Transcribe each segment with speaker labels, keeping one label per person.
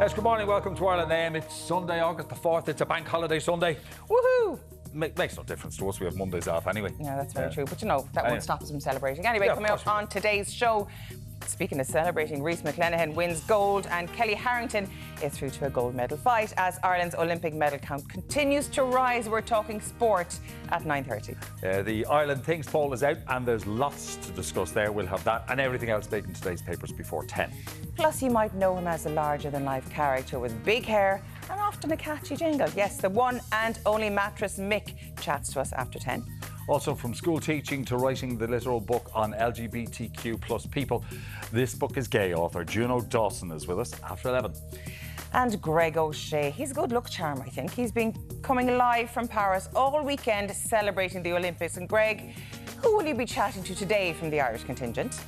Speaker 1: Yes, good morning, welcome to Ireland AM. It's Sunday, August the 4th. It's a bank holiday Sunday. Woohoo! Makes no difference to us, we have Mondays off anyway.
Speaker 2: Yeah, that's very true. But you know, that won't stop us from celebrating. Anyway, coming up on today's show, speaking of celebrating, Rhys McClenaghan wins gold and Kellie Harrington is through to a gold medal fight as Ireland's Olympic medal count continues to rise. We're talking sport at 9:30.
Speaker 1: The Ireland Thinks poll is out and there's lots to discuss there. We'll have that and everything else big in today's papers before 10.
Speaker 2: Plus, you might know him as a larger-than-life character with big hair and often a catchy jingle. Yes, the one and only Mattress Mick chats to us after 10.
Speaker 1: Also, from school teaching to writing the literal book on LGBTQ plus people, this book is gay author Juno Dawson is with us after 11.
Speaker 2: And Greg O'Shea, he's a good luck charm, I think. He's been coming live from Paris all weekend celebrating the Olympics. And Greg, who will you be chatting to today from the Irish contingent?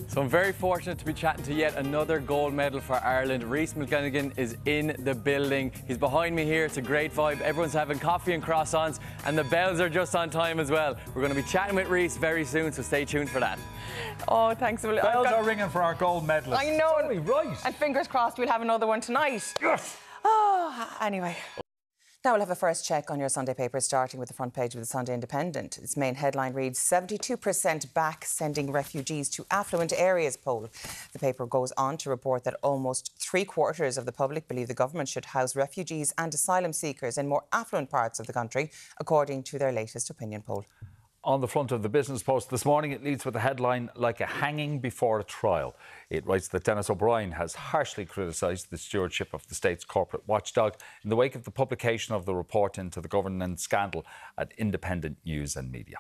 Speaker 3: So I'm very fortunate to be chatting to yet another gold medal for Ireland. Rhys McClenaghan is in the building. He's behind me here. It's a great vibe. Everyone's having coffee and croissants and the bells are just on time as well. We're going to be chatting with Rhys very soon, so stay tuned for that.
Speaker 2: Oh, thanks.
Speaker 1: Bells are ringing for our gold medalists.
Speaker 2: I know.
Speaker 1: Totally right.
Speaker 2: And fingers crossed we'll have another one tonight.
Speaker 1: Yes.
Speaker 2: Oh, anyway. Now we'll have a first check on your Sunday paper, starting with the front page of the Sunday Independent. Its main headline reads, 72% back sending refugees to affluent areas poll. The paper goes on to report that almost 3/4 of the public believe the government should house refugees and asylum seekers in more affluent parts of the country, according to their latest opinion poll.
Speaker 1: On the front of the Business Post this morning, it leads with a headline, like a hanging before a trial. It writes that Denis O'Brien has harshly criticised the stewardship of the state's corporate watchdog in the wake of the publication of the report into the governance scandal at Independent News and Media.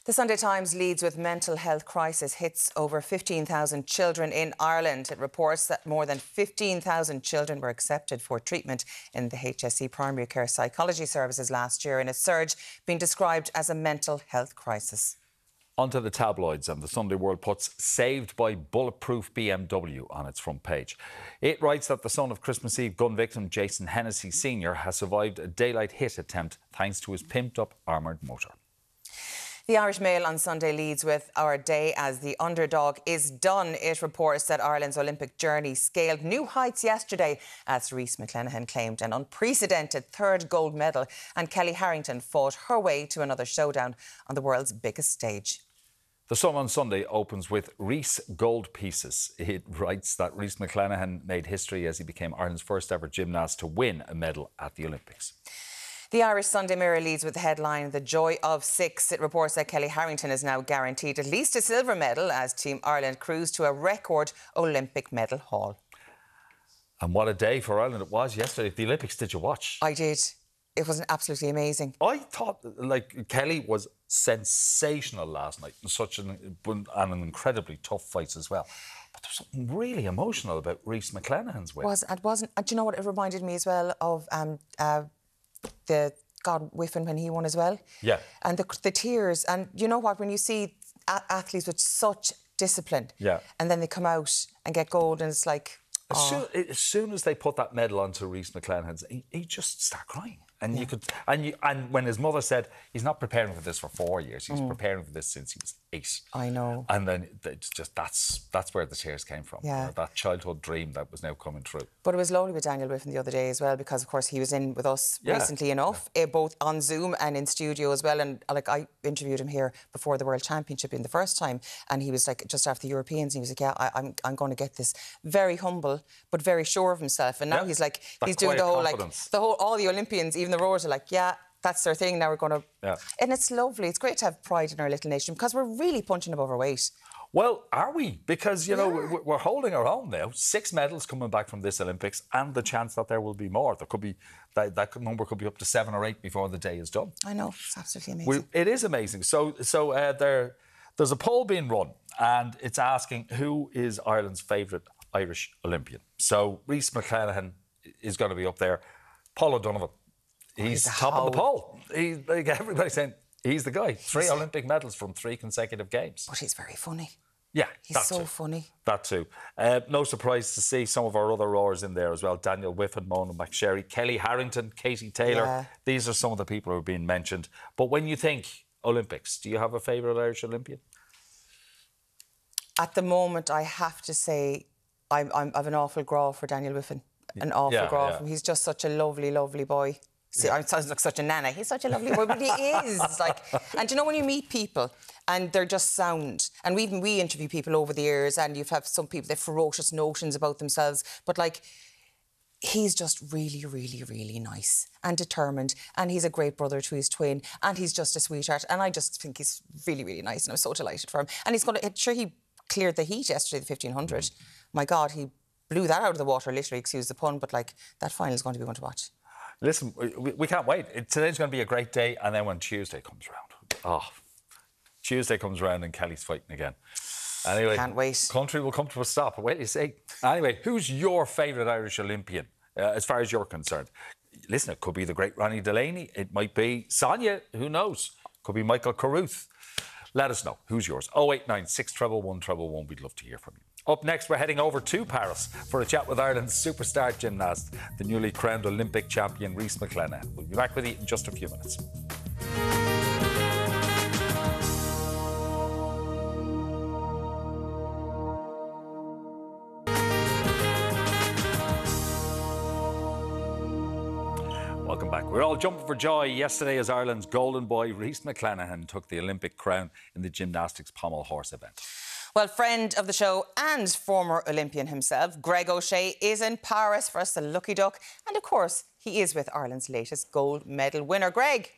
Speaker 2: The Sunday Times leads with mental health crisis hits over 15,000 children in Ireland. It reports that more than 15,000 children were accepted for treatment in the HSE primary care psychology services last year, in a surge being described as a mental health crisis.
Speaker 1: Onto the tabloids, and the Sunday World puts saved by bulletproof BMW on its front page. It writes that the son of Christmas Eve gun victim Jason Hennessy Sr. has survived a daylight hit attempt thanks to his pimped-up armoured motor.
Speaker 2: The Irish Mail on Sunday leads with our day as the underdog is done. It reports that Ireland's Olympic journey scaled new heights yesterday as Rhys McClenaghan claimed an unprecedented third gold medal and Kellie Harrington fought her way to another showdown on the world's biggest stage.
Speaker 1: The Sun on Sunday opens with Rhys Gold Pieces. It writes that Rhys McClenaghan made history as he became Ireland's first ever gymnast to win a medal at the Olympics.
Speaker 2: The Irish Sunday Mirror leads with the headline, The Joy of Six. It reports that Kellie Harrington is now guaranteed at least a silver medal as Team Ireland cruise to a record Olympic medal haul.
Speaker 1: And what a day for Ireland it was yesterday at the Olympics. Did you watch?
Speaker 2: I did. It was absolutely amazing.
Speaker 1: I thought, Kellie was sensational last night. Such an incredibly tough fight as well. But there was something really emotional about Rhys McClenaghan's win.
Speaker 2: Do you know what it reminded me as well of? The God Whiffen when he won as well.
Speaker 1: Yeah.
Speaker 2: And the tears. And you know what? When you see athletes with such discipline,
Speaker 1: yeah,
Speaker 2: and then they come out and get gold, and it's like,
Speaker 1: as soon as they put that medal onto Rhys McClenaghan's, he just started crying. And you could, and when his mother said he's not preparing for this for 4 years, he's preparing for this since he was 8.
Speaker 2: I know.
Speaker 1: And then it's just that's where the tears came from.
Speaker 2: Yeah.
Speaker 1: You know, that childhood dream that was now coming true.
Speaker 2: But it was lovely with Daniel Whiffen the other day as well, because of course he was in with us recently enough, both on Zoom and in studio as well. And I interviewed him here before the World Championship in the first time, and he was like just after the Europeans, and he was like, "Yeah, I'm going to get this." Very humble, but very sure of himself. And now he's like, he's doing the whole
Speaker 1: confidence.
Speaker 2: all the Olympians, even the rowers are like, yeah, that's their thing. Now we're going to...
Speaker 1: Yeah.
Speaker 2: And it's lovely. It's great to have pride in our little nation because we're really punching above our weight.
Speaker 1: Well, are we? Because, you know, we're holding our own now. 6 medals coming back from this Olympics and the chance that there will be more. There could be... That number could be up to 7 or 8 before the day is done.
Speaker 2: I know. It's absolutely amazing.
Speaker 1: It is amazing. So there's a poll being run and it's asking who is Ireland's favourite Irish Olympian. So Rhys McClenaghan is going to be up there. Paul O'Donovan. He's top of the poll. Like everybody's saying he's the guy. 3 Olympic medals from 3 consecutive games.
Speaker 2: But he's very funny.
Speaker 1: Yeah,
Speaker 2: he's so funny.
Speaker 1: That too. No surprise to see some of our other rowers in there as well. Daniel Whiffen, Mona McSherry, Kellie Harrington, Katie Taylor.
Speaker 2: Yeah.
Speaker 1: These are some of the people who are being mentioned. But when you think Olympics, do you have a favourite Irish Olympian?
Speaker 2: At the moment, I have to say I've an awful graw for Daniel Whiffen. An awful graw for him. He's just such a lovely, lovely boy. See, I sound like such a nana. He's such a lovely boy, but he is. Like, and you know when you meet people and they're just sound, and we interview people over the years, and you've had some people, they've ferocious notions about themselves, but like, he's just really, really, really nice and determined, and he's a great brother to his twin, and he's just a sweetheart, and I just think he's really, really nice, and I'm so delighted for him. And he's going to, sure, he cleared the heat yesterday, the 1500. My God, he blew that out of the water, literally, excuse the pun, but like, that final is going to be one to watch.
Speaker 1: Listen, we can't wait. Today's going to be a great day, and then when Tuesday comes around, Tuesday comes around and Kelly's fighting again. Anyway,
Speaker 2: can't wait.
Speaker 1: Country will come to a stop. Wait, you see. Anyway, who's your favourite Irish Olympian, as far as you're concerned? Listen, it could be the great Ronnie Delaney. It might be Sonia. Who knows? Could be Michael Carruth. Let us know. Who's yours? 089 611 111. We'd love to hear from you. Up next, we're heading over to Paris for a chat with Ireland's superstar gymnast, the newly crowned Olympic champion, Rhys McClenaghan. We'll be back with you in just a few minutes. Welcome back. We're all jumping for joy yesterday as Ireland's golden boy, Rhys McClenaghan, took the Olympic crown in the gymnastics pommel horse event.
Speaker 2: Well, friend of the show and former Olympian himself, Greg O'Shea, is in Paris for us, the lucky duck. And of course, he is with Ireland's latest gold medal winner. Greg.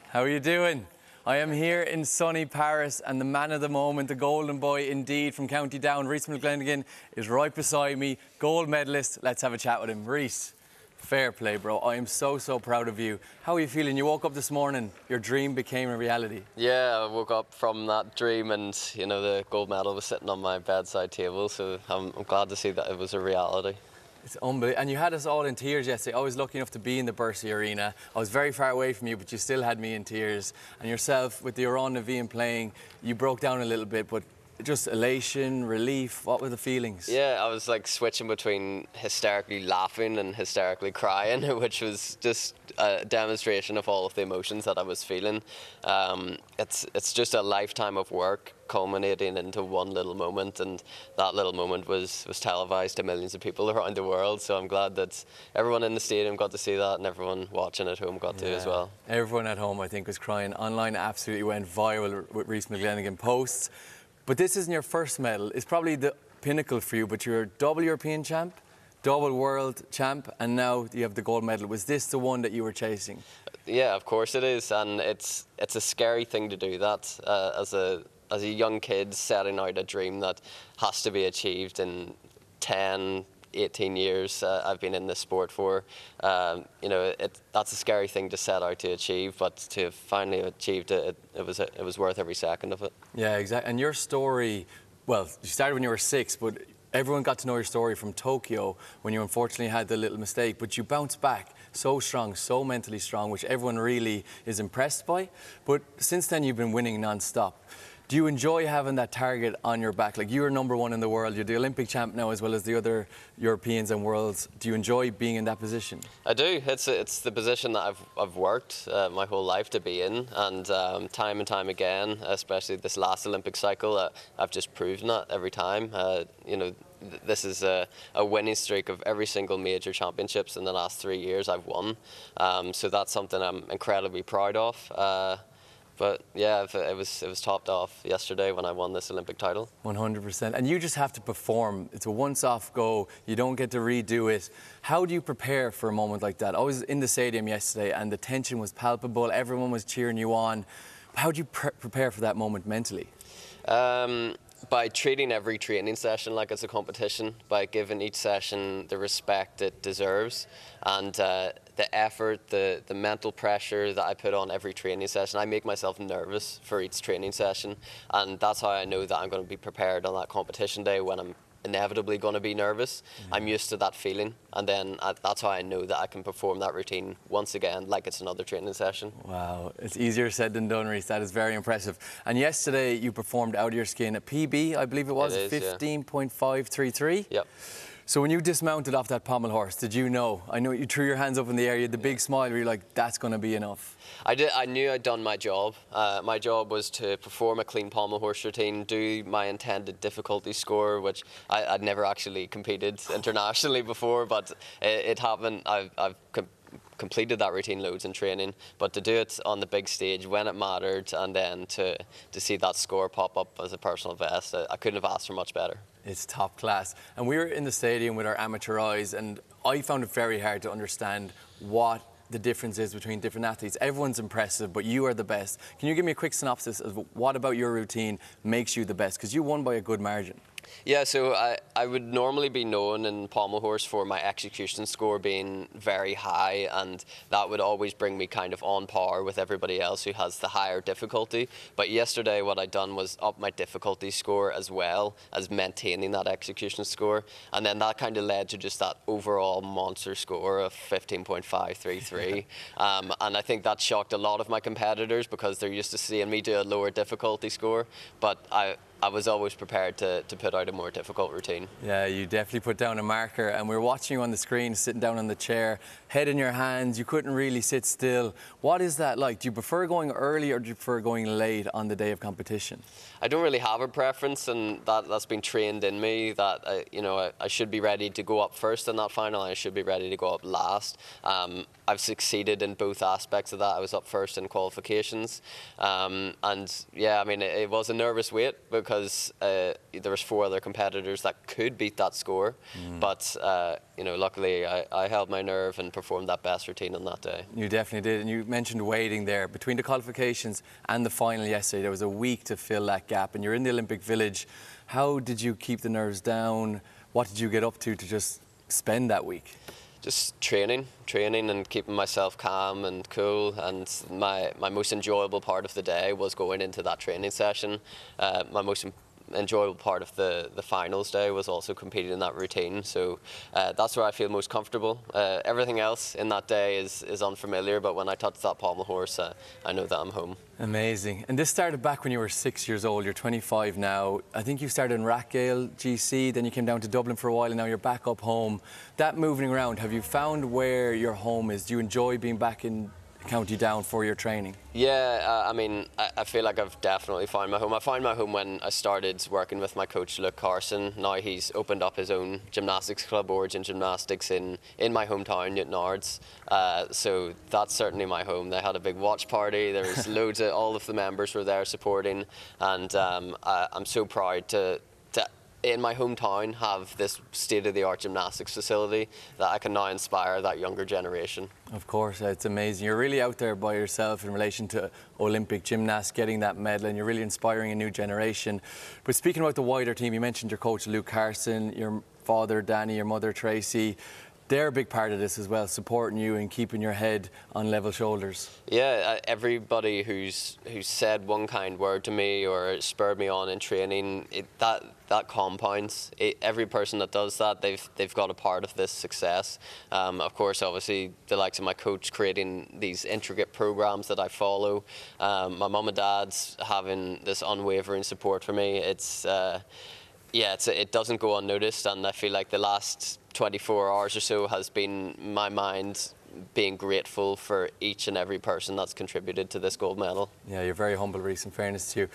Speaker 3: How are you doing? I am here in sunny Paris, and the man of the moment, the golden boy indeed from County Down, Rhys McClenaghan, is right beside me, gold medalist. Let's have a chat with him. Rhys, fair play, bro. I am so proud of you. How are you feeling? You woke up this morning, your dream became a reality.
Speaker 4: Yeah, I woke up from that dream and, you know, the gold medal was sitting on my bedside table, so I'm glad to see that it was a reality.
Speaker 3: It's unbelievable. And you had us all in tears yesterday. I was lucky enough to be in the Bercy Arena. I was very far away from you, but you still had me in tears. And yourself, with the Oran Naveen playing, you broke down a little bit, but just elation, relief, what were the feelings? Yeah,
Speaker 4: I was like switching between hysterically laughing and hysterically crying, which was just a demonstration of all of the emotions that I was feeling. It's just a lifetime of work culminating into one little moment, and that little moment was televised to millions of people around the world, so I'm glad that everyone in the stadium got to see that and everyone watching at home got to as well.
Speaker 3: Everyone at home, I think, was crying. Online absolutely went viral with Rhys McClenaghan posts. But this isn't your first medal. It's probably the pinnacle for you, but you're a double European champ, double world champ, and now you have the gold medal. Was this the one that you were chasing?
Speaker 4: Yeah, of course it is, and it's a scary thing to do that as a young kid setting out a dream that has to be achieved in 10, 18 years I've been in this sport for. You know, that's a scary thing to set out to achieve, but to have finally achieved it, it was worth every second of it.
Speaker 3: Yeah, exactly. And your story, well, you started when you were 6, but everyone got to know your story from Tokyo when you unfortunately had the little mistake, but you bounced back so strong, so mentally strong, which everyone really is impressed by. But since then, you've been winning non-stop. Do you enjoy having that target on your back? Like, you're #1 in the world, you're the Olympic champ now as well as the other Europeans and worlds. Do you enjoy being in that position?
Speaker 4: I do. It's the position that I've worked my whole life to be in, and time and time again, especially this last Olympic cycle, I've just proven that every time. You know, this is a winning streak of every single major championships in the last 3 years I've won. So that's something I'm incredibly proud of. But yeah, it was topped off yesterday when I won this Olympic title.
Speaker 3: 100%. And you just have to perform. It's a once-off go. You don't get to redo it. How do you prepare for a moment like that? I was in the stadium yesterday and the tension was palpable. Everyone was cheering you on. How do you prepare for that moment mentally?
Speaker 4: By treating every training session like it's a competition, by giving each session the respect it deserves, and the effort, the mental pressure that I put on every training session. I make myself nervous for each training session, and that's how I know that I'm going to be prepared on that competition day when I'm inevitably going to be nervous. I'm used to that feeling, and then that's how I know that I can perform that routine once again like it's another training session.
Speaker 3: Wow, it's easier said than done, Rhys. That is very impressive. And yesterday you performed out of your skin, a PB, I believe it was, 15.533.
Speaker 4: Yep.
Speaker 3: So when you dismounted off that pommel horse, did you know? I know you threw your hands up in the air, you had the big smile, where you're like, that's going to be enough.
Speaker 4: I did. I knew I'd done my job. My job was to perform a clean pommel horse routine, do my intended difficulty score, which I'd never actually competed internationally before, but it happened. I've completed that routine loads in training, but to do it on the big stage when it mattered, and then to see that score pop up as a personal best, I couldn't have asked for much better.
Speaker 3: It's top class. And we were in the stadium with our amateur eyes, and I found it very hard to understand what the difference is between different athletes. Everyone's impressive, but you are the best. Can you give me a quick synopsis of what about your routine makes you the best? Because you won by a good margin.
Speaker 4: Yeah, so I would normally be known in pommel horse for my execution score being very high, and that would always bring me kind of on par with everybody else who has the higher difficulty. But yesterday what I'd done was up my difficulty score as well as maintaining that execution score, and then that kind of led to just that overall monster score of 15.533. And I think that shocked a lot of my competitors because they're used to seeing me do a lower difficulty score, but I was always prepared to put out a more difficult routine.
Speaker 3: Yeah, you definitely put down a marker, and we were watching you on the screen, sitting down on the chair, head in your hands, you couldn't really sit still. What is that like? Do you prefer going early or do you prefer going late on the day of competition?
Speaker 4: I don't really have a preference, and that's been trained in me that I should be ready to go up first in that final, and I should be ready to go up last. I've succeeded in both aspects of that. I was up first in qualifications, and yeah, I mean it was a nervous wait because there was 4 other competitors that could beat that score, but luckily I held my nerve and performed that best routine on that day.
Speaker 3: You definitely did, and you mentioned waiting there. Between the qualifications and the final yesterday, there was a week to fill that gap, and you're in the Olympic Village. How did you keep the nerves down? What did you get up to just spend that week?
Speaker 4: Just training and keeping myself calm and cool, and my most enjoyable part of the day was going into that training session. My most enjoyable part of the finals day was also competing in that routine, so that's where I feel most comfortable. Everything else in that day is unfamiliar, but when I touch that pommel horse, I know that I'm home.
Speaker 3: Amazing. And this started back when you were 6 years old. You're 25 now. I think you started in Rathgale GC, then you came down to Dublin for a while, and now you're back up home. That moving around, have you found where your home is? Do you enjoy being back in County Down for your training? Yeah,
Speaker 4: I mean, I feel like I've definitely found my home. I found my home when I started working with my coach, Luke Carson. Now he's opened up his own gymnastics club, Origin Gymnastics, in my hometown, Newtonards. So that's certainly my home. They had a big watch party. There was loads of, all of the members were there supporting, and I'm so proud to in my hometown have this state-of-the-art gymnastics facility that I can now inspire that younger generation.
Speaker 3: Of course, it's amazing. You're really out there by yourself in relation to Olympic gymnasts getting that medal, and you're really inspiring a new generation. But speaking about the wider team, you mentioned your coach Luke Carson, your father Danny, your mother Tracy. They're a big part of this as well, supporting you and keeping your head on level shoulders.
Speaker 4: Yeah, everybody who's said one kind word to me or spurred me on in training, that compounds. Every person that does that, they've got a part of this success. Of course, obviously, the likes of my coach creating these intricate programs that I follow. My mum and dad's having this unwavering support for me. It doesn't go unnoticed, and I feel like the last 24 hours or so has been my mind being grateful for each and every person that's contributed to this gold medal.
Speaker 3: Yeah, you're very humble, Rhys, in fairness to you.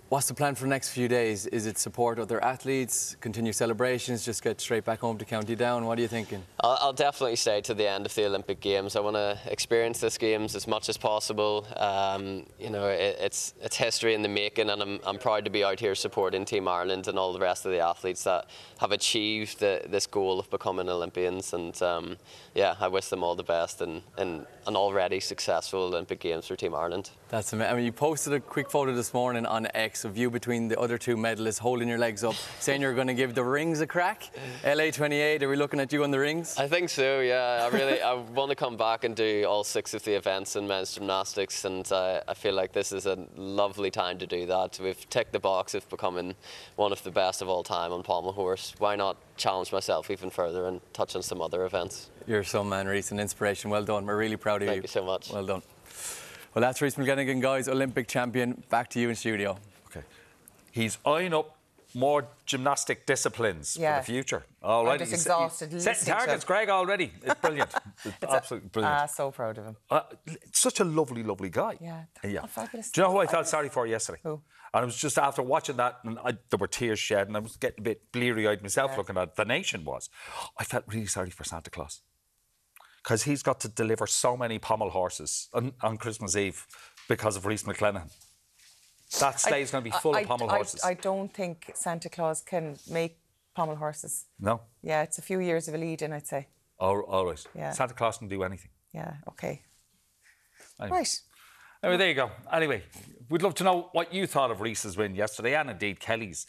Speaker 3: What's the plan for the next few days? Is it support other athletes, continue celebrations, just get straight back home to County Down? What are you thinking?
Speaker 4: I'll definitely stay to the end of the Olympic Games. I want to experience this Games as much as possible. It's history in the making, and I'm proud to be out here supporting Team Ireland and all the rest of the athletes that have achieved this goal of becoming Olympians. And I wish them all the best in an already successful Olympic Games for Team Ireland.
Speaker 3: That's amazing. I mean, you posted a quick photo this morning on X of you between the other 2 medalists holding your legs up, saying you're going to give the rings a crack. LA 28, are we looking at you on the rings?
Speaker 4: I think so, yeah. I want to come back and do all 6 of the events in men's gymnastics, and I feel like this is a lovely time to do that. We've ticked the box of becoming one of the best of all time on pommel horse. Why not challenge myself even further and touch on some other events?
Speaker 3: You're some man, Rhys, an inspiration. Well done. We're really proud of you.
Speaker 4: Thank you so much.
Speaker 3: Well done. Well, that's Rhys McGlenigan, guys, Olympic champion. Back to you in studio.
Speaker 1: Okay. He's eyeing up more gymnastic disciplines for the future. All right.
Speaker 2: I'm just exhausted listening
Speaker 1: Setting
Speaker 2: to
Speaker 1: targets,
Speaker 2: him.
Speaker 1: Greg, already. It's brilliant. It's absolutely brilliant.
Speaker 2: So proud of him.
Speaker 1: Such a lovely, lovely guy.
Speaker 2: Yeah. Oh, fabulous.
Speaker 1: Do you know who I felt sorry for yesterday?
Speaker 2: Who?
Speaker 1: And it was just after watching that, and there were tears shed, and I was getting a bit bleary-eyed myself looking at it. The nation was. I felt really sorry for Santa Claus. Because he's got to deliver so many pommel horses on Christmas Eve because of Rhys McClenaghan. That sleigh's going to be full of pommel horses.
Speaker 2: I don't think Santa Claus can make pommel horses.
Speaker 1: No?
Speaker 2: Yeah, it's a few years of a lead in, I'd say.
Speaker 1: All right.
Speaker 2: Yeah.
Speaker 1: Santa Claus can do anything.
Speaker 2: Yeah, OK.
Speaker 1: Anyway.
Speaker 2: Right.
Speaker 1: Anyway, there you go. Anyway, we'd love to know what you thought of Rhys's win yesterday and indeed Kelly's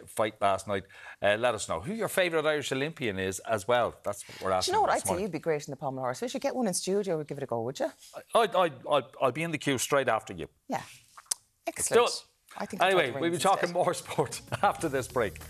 Speaker 1: fight last night. Let us know who your favourite Irish Olympian is as well. That's what we're asking.
Speaker 2: Do you know what?
Speaker 1: this
Speaker 2: I'd say
Speaker 1: morning.
Speaker 2: you'd be great in the pommel horse. We should get one in studio. We'll give it a go, would you?
Speaker 1: I'll be in the queue straight after you.
Speaker 2: Yeah.
Speaker 1: Let's do
Speaker 2: Excellent.
Speaker 1: it.
Speaker 2: I think I'll
Speaker 1: Anyway,
Speaker 2: take the
Speaker 1: we'll be
Speaker 2: reins
Speaker 1: talking
Speaker 2: instead.
Speaker 1: more sport after this break.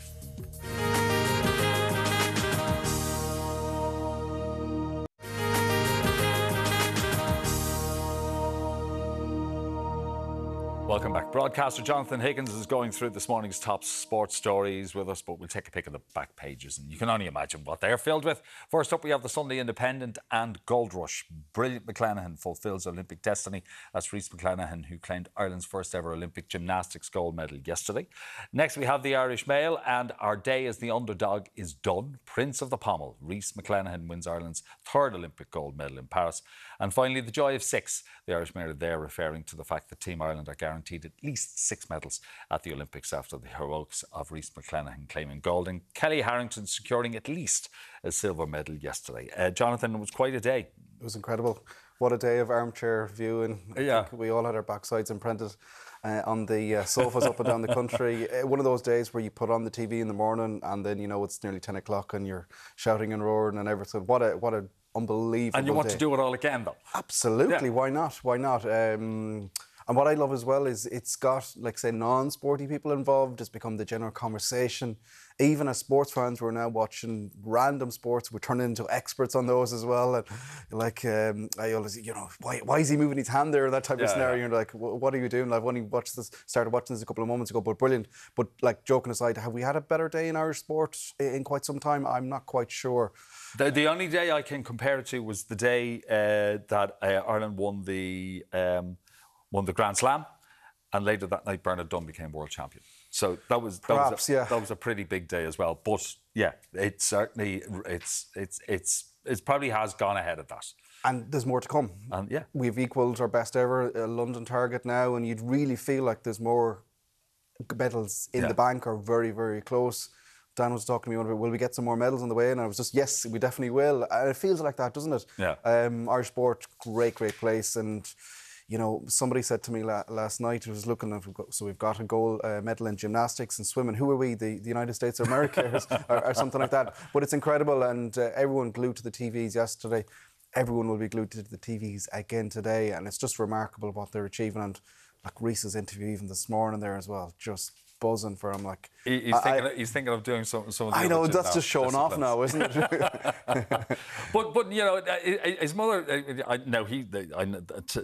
Speaker 1: Welcome back. Broadcaster Jonathan Higgins is going through this morning's top sports stories with us, but we'll take a pick of the back pages and you can only imagine what they're filled with. First up, we have the Sunday Independent and Gold Rush. Brilliant McClenaghan fulfills Olympic destiny. That's Rhys McClenaghan, who claimed Ireland's first ever Olympic gymnastics gold medal yesterday. Next, we have the Irish Mail and Our Day as the Underdog is Done. Prince of the Pommel, Rhys McClenaghan wins Ireland's third Olympic gold medal in Paris. And finally, the Joy of Six. The Irish Mail are there referring to the fact that Team Ireland are guaranteed at least 6 medals at the Olympics after the heroics of Rhys McClenaghan claiming gold and Kelly Harrington securing at least a silver medal yesterday. Jonathan, it was quite a day.
Speaker 5: It was incredible. What a day of armchair viewing.
Speaker 1: Yeah.
Speaker 5: I think we all had our backsides imprinted on the sofas up and down the country. One of those days where you put on the TV in the morning and then, you know, it's nearly 10 o'clock and you're shouting and roaring and everything. What a unbelievable
Speaker 1: And you want
Speaker 5: day.
Speaker 1: to do it all again, though.
Speaker 5: Absolutely.
Speaker 1: Yeah.
Speaker 5: Why not? Why not? And what I love as well is it's got, like, say, non-sporty people involved. It's become the general conversation. Even as sports fans, we're now watching random sports. We're turning into experts on those as well. And like, I always, you know, why is he moving his hand there? That type of scenario. You're like, what are you doing? I've only started watching this a couple of moments ago, but brilliant. But like, joking aside, have we had a better day in Irish sport in quite some time? I'm not quite sure.
Speaker 1: The only day I can compare it to was the day that Ireland won the Grand Slam, and later that night Bernard Dunn became world champion. So that was a pretty big day as well. But yeah, it certainly it probably has gone ahead of that.
Speaker 5: And there's more to come.
Speaker 1: And yeah,
Speaker 5: We've equalled our best ever London target now, and you'd really feel like there's more medals in the bank or very, very close. Dan was talking to me about, will we get some more medals on the way? And I was just, yes, we definitely will. And it feels like that, doesn't it?
Speaker 1: Yeah.
Speaker 5: Irish sport, great place. And, you know, somebody said to me last night, who was looking at, so we've got a gold medal in gymnastics and swimming. Who are we, the United States of America or something like that? But it's incredible, and everyone glued to the TVs yesterday. Everyone will be glued to the TVs again today, and it's just remarkable what they're achieving. And like Rhys's interview even this morning there as well, just buzzing for him. Like
Speaker 1: he's thinking of doing some of the
Speaker 5: I know,
Speaker 1: other
Speaker 5: that's just showing off now, isn't it?
Speaker 1: But you know, his mother.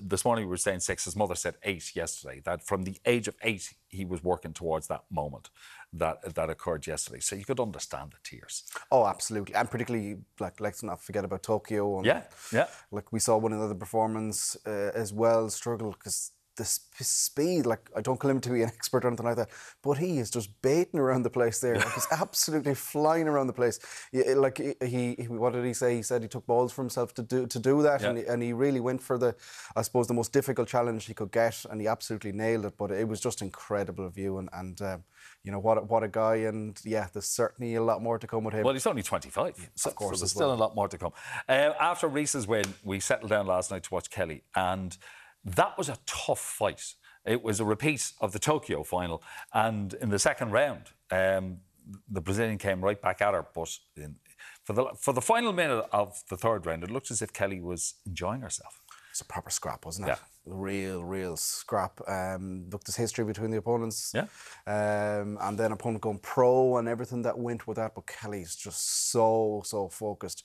Speaker 1: This morning we were saying 6. His mother said 8 yesterday. That from the age of 8 he was working towards that moment that occurred yesterday. So you could understand the tears.
Speaker 5: Oh, absolutely, and particularly like let's not forget about Tokyo. And,
Speaker 1: Yeah.
Speaker 5: Like we saw one another performance as well struggle because the speed, like, I don't claim to be an expert or anything like that, but he is just baiting around the place there. Like, he's absolutely flying around the place. Like, he what did he say? He said he took balls for himself to do that, and he really went for the, I suppose, the most difficult challenge he could get, and he absolutely nailed it. But it was just incredible viewing, and you know, what a guy, and yeah, there's certainly a lot more to come with him.
Speaker 1: Well, he's only 25, so there's still a lot more to come. After Rhys's win, we settled down last night to watch Kelly, and that was a tough fight. It was a repeat of the Tokyo final, and in the second round, the Brazilian came right back at her. But for the final minute of the third round, it looked as if Kelly was enjoying herself.
Speaker 5: It's a proper scrap, wasn't it?
Speaker 1: Yeah.
Speaker 5: Real scrap. Look, there's history between the opponents.
Speaker 1: Yeah.
Speaker 5: And then opponent going pro and everything that went with that. But Kelly's just so focused.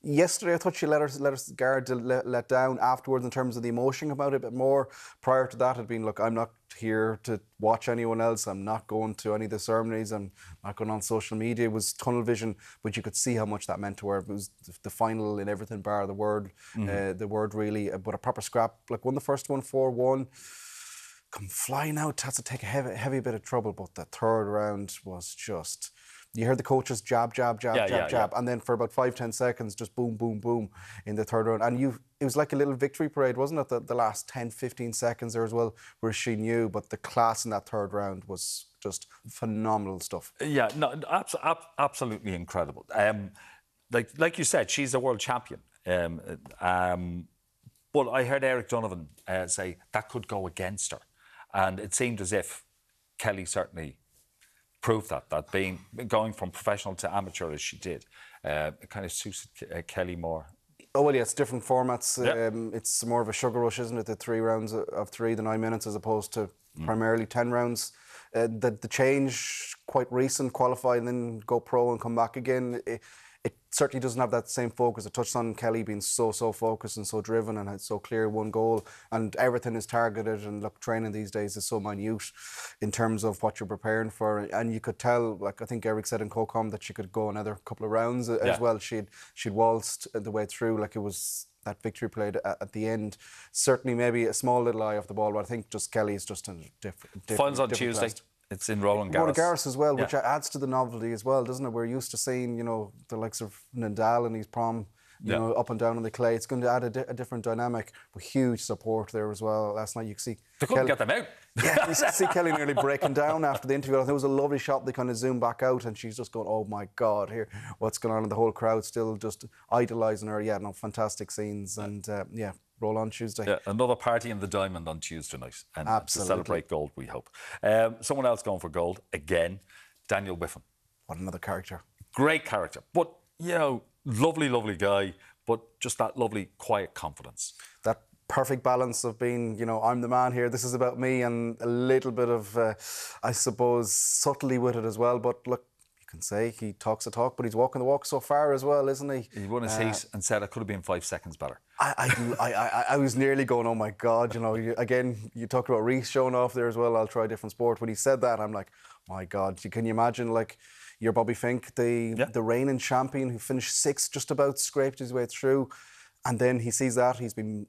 Speaker 5: Yesterday, I thought she let her guard let down afterwards in terms of the emotion about it a bit more. Prior to that, it had been, look, I'm not here to watch anyone else. I'm not going to any of the ceremonies. I'm not going on social media. It was tunnel vision, but you could see how much that meant to her. It was the final in everything bar the word really. But a proper scrap, like won the first one 4-1. Come flying out, has to take a heavy bit of trouble. But the third round was just... You heard the coaches jab, and then for about 5-10 seconds, just boom, boom, boom in the third round. And it was like a little victory parade, wasn't it? The last 10-15 seconds there as well, where she knew. But the class in that third round was just phenomenal stuff.
Speaker 1: Yeah, no, absolutely incredible. Like you said, she's a world champion. But I heard Eric Donovan say that could go against her, and it seeed as if Kelly certainly proved that going from professional to amateur as she did, it kind of suited Kelly more.
Speaker 5: Oh, well, yeah, it's different formats. It's more of a sugar rush, isn't it? The 3 rounds of 3, the 9 minutes, as opposed to primarily 10 rounds. The change, quite recent, qualify and then go pro and come back again. It certainly doesn't have that same focus. It touched on Kelly being so focused and so driven and had so clear one goal, and everything is targeted. And look, training these days is so minute in terms of what you're preparing for. And you could tell, like I think Eric said in CoCom, that she could go another couple of rounds as well. She'd waltzed the way through, like it was that victory played at the end. Certainly maybe a small little eye off the ball, but I think just Kelly's just a different
Speaker 1: Finals on Tuesday.
Speaker 5: Class.
Speaker 1: It's in Roland Garros.
Speaker 5: Roland Garros as well, which adds to the novelty as well, doesn't it? We're used to seeing, the likes of Nadal and his prom, you know, up and down on the clay. It's going to add a different dynamic, with huge support there as well. Last night you could see...
Speaker 1: They couldn't get them out.
Speaker 5: Yeah, you see Kelly nearly breaking down after the interview. I think it was a lovely shot. They kind of zoomed back out and she's just going, oh my God, here, what's going on? And the whole crowd still just idolising her. Yeah, no, fantastic scenes. And roll on Tuesday.
Speaker 1: Yeah, another party in the Diamond on Tuesday night. And
Speaker 5: absolutely.
Speaker 1: To celebrate gold, we hope. Someone else going for gold again, Daniel Wiffen.
Speaker 5: What another character.
Speaker 1: Great character. But, lovely guy, but just that lovely, quiet confidence.
Speaker 5: That perfect balance of being, I'm the man here, this is about me, and a little bit of, I suppose, subtlety with it as well. But look, can say he talks the talk, but he's walking the walk so far as well, isn't he?
Speaker 1: He won his heat and said it could have been 5 seconds better.
Speaker 5: I was nearly going, oh my God, you talked about Reece showing off there as well, I'll try a different sport. When he said that, I'm like, my God, can you imagine, like, your Bobby Fink, the reigning champion who finished 6th, just about scraped his way through. And then he sees that he's been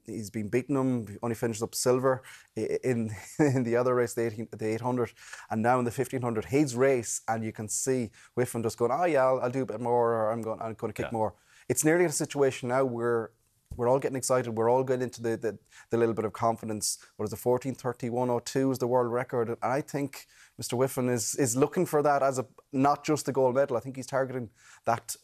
Speaker 5: beaten him. He only finished up silver in the other race, the 800, and now in the 1500, his race, and you can see Wiffen just going, oh yeah, I'll do a bit more, or I'm going to kick more. It's nearly a situation now where we're all getting excited. We're all getting into the little bit of confidence. What is it, 14:31:02 is the world record, and I think Mr. Wiffen is looking for that as not just the gold medal. I think he's targeting that